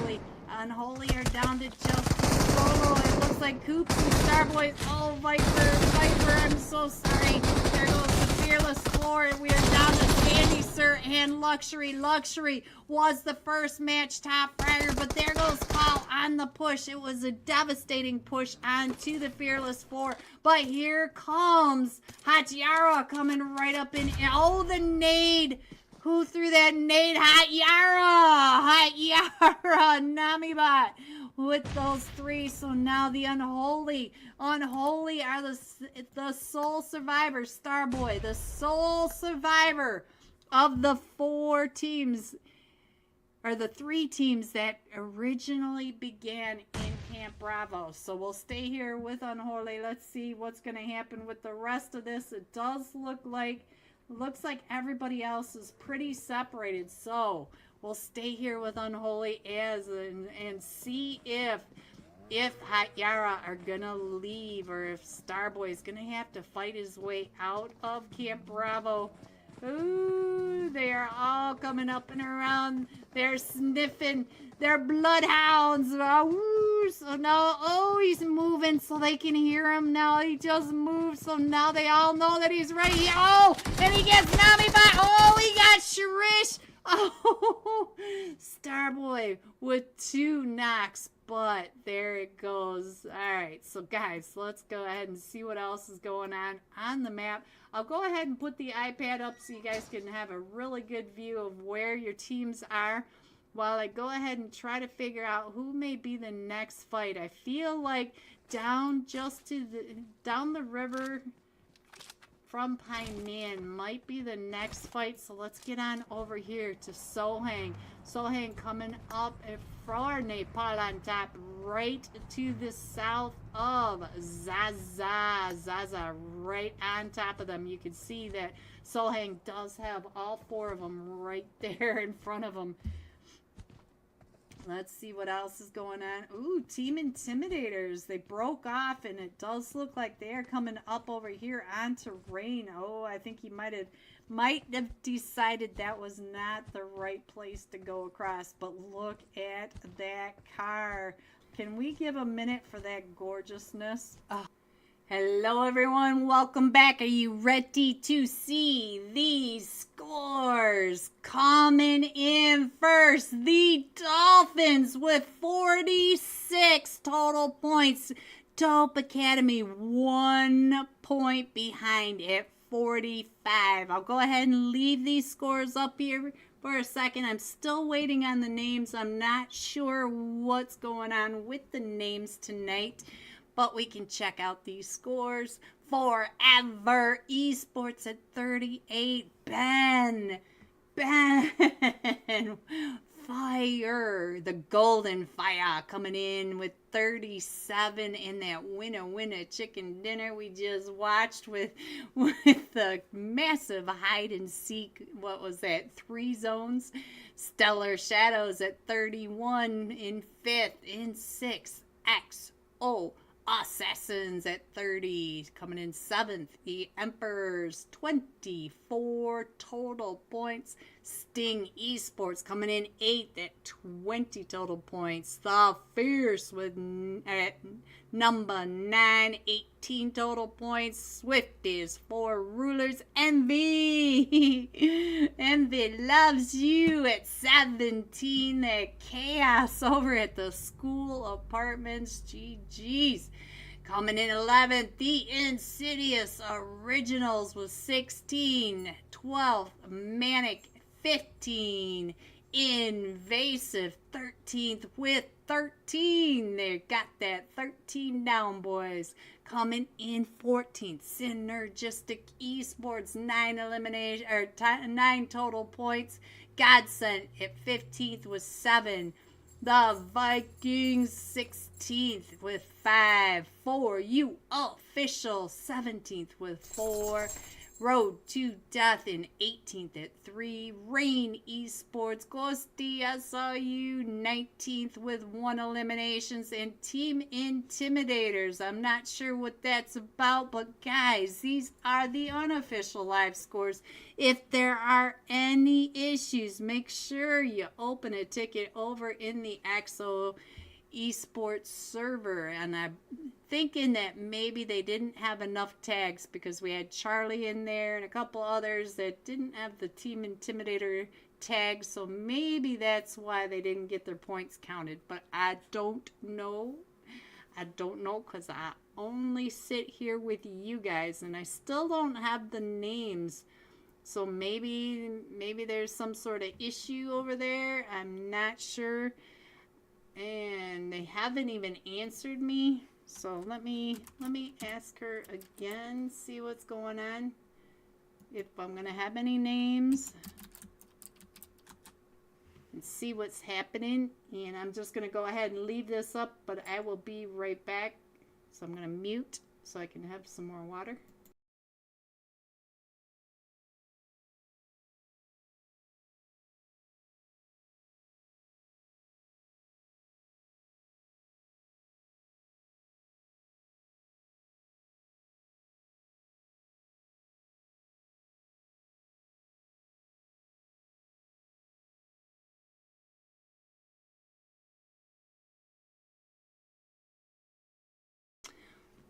think unholy are down to just solo. It looks like Coops and Starboy. Oh, Viper, I'm so sorry. There goes the Fearless 4. We are down to Sandy Sir and Luxury. Luxury was the first match top fragger, but there goes Paul on the push. It was a devastating push onto the Fearless 4. But here comes Hatyara coming right up in. Oh, the nade. Who threw that nade? Hatyara, Namibot with those 3. So now the unholy are the sole survivor. Starboy, the sole survivor of the 4 teams, or the 3 teams that originally began in Camp Bravo. So we'll stay here with Unholy. Let's see what's going to happen with the rest of this. It does looks like everybody else is pretty separated. So we'll stay here with Unholy and see if if Hot Yara are gonna leave or if Starboy is gonna have to fight his way out of Camp Bravo. Ooh, they are all coming up and around. They're sniffing. They're bloodhounds. Ooh, so now, oh, he's moving so they can hear him. Now he just moved, so now they all know that he's right here. Oh, and he gets Nami by. Oh, he got Sharish. Oh, Starboy with 2 knocks, but there it goes. All right, so guys, let's go ahead and see what else is going on the map. I'll go ahead and put the iPad up so you guys can have a really good view of where your teams are while I go ahead and try to figure out who may be the next fight. I feel like down the river from Painan might be the next fight, so let's get on over here to Sohang. Sohang coming up for Nepal on top, right to the south of Zaza. Zaza right on top of them. You can see that Sohang does have all 4 of them right there in front of them. Let's see what else is going on. Ooh, Team Intimidators. They broke off, and it does look like they are coming up over here onto Rain. Oh, I think he might have decided that was not the right place to go across. But look at that car. Can we give a minute for that gorgeousness? Oh. Hello everyone, welcome back. Are you ready to see these scores? Coming in first, the Dolphins with 46 total points. Dope Academy 1 point behind at 45. I'll go ahead and leave these scores up here for a second. I'm still waiting on the names. I'm not sure what's going on with the names tonight, but we can check out these scores. Forever Esports at 38. Ben Fire, the Golden Fire, coming in with 37 in that winner chicken dinner we just watched with the massive hide and seek. What was that? 3 zones. Stellar Shadows at 31 in 5th. In 6th, XO Assassins at 30, coming in 7th. The Emperors, 24 total points. Sting Esports coming in 8th at 20 total points. The Fierce at number 9, 18 total points. Swift is 4 rulers. Envy loves you at 17. That Chaos over at the School Apartments. GG's. Coming in 11th, the Insidious Originals with 16. 12th, Manic 15. Invasive 13th with 13. They got that 13 down, boys. Coming in 14th, Synergistic Esports, 9 total points. Godsent at 15th with 7. The Vikings 16th with 5. 4. You Official 17th with 4. Road to Death in 18th at 3. Rain Esports Ghosty SRU 19th with 1 eliminations. And Team Intimidators, I'm not sure what that's about, but guys, these are the unofficial live scores. If there are any issues, make sure you open a ticket over in the XO Esports server. And I'm thinking that maybe they didn't have enough tags because we had Charlie in there and a couple others that didn't have the Team Intimidator tag, so maybe that's why they didn't get their points counted. But I don't know because I only sit here with you guys and I still don't have the names. So maybe there's some sort of issue over there. I'm not sure. And they haven't even answered me. So let me ask her again, see what's going on. If I'm going to have any names. And see what's happening. And I'm just going to go ahead and leave this up, but I will be right back. So I'm going to mute so I can have some more water.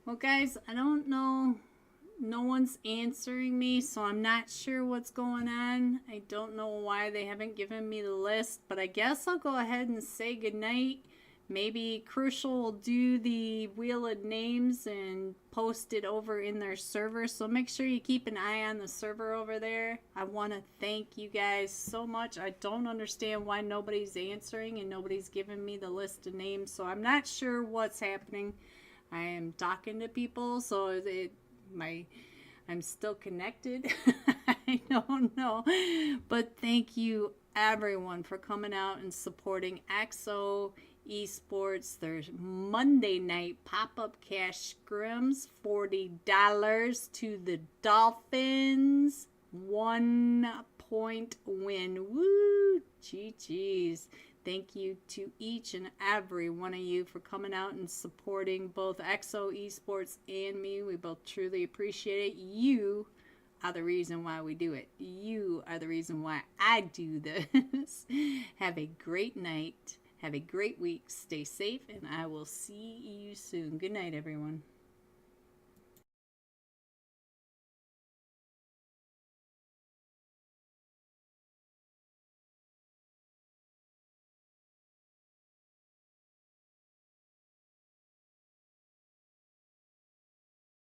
Well, guys, I don't know. No one's answering me, so I'm not sure what's going on. I don't know why they haven't given me the list, but I guess I'll go ahead and say goodnight. Maybe Crucial will do the Wheel of Names and post it over in their server, so make sure you keep an eye on the server over there. I want to thank you guys so much. I don't understand why nobody's answering and nobody's giving me the list of names, so I'm not sure what's happening. I am talking to people, so I'm still connected. I don't know. But thank you everyone for coming out and supporting EXO Esports. There's Monday night pop-up cash scrims, $40 to the Dolphins. 1 point win. Woo! GG's. Thank you to each and every one of you for coming out and supporting both EXO Esports and me. We both truly appreciate it. You are the reason why we do it. You are the reason why I do this. Have a great night. Have a great week. Stay safe, and I will see you soon. Good night, everyone.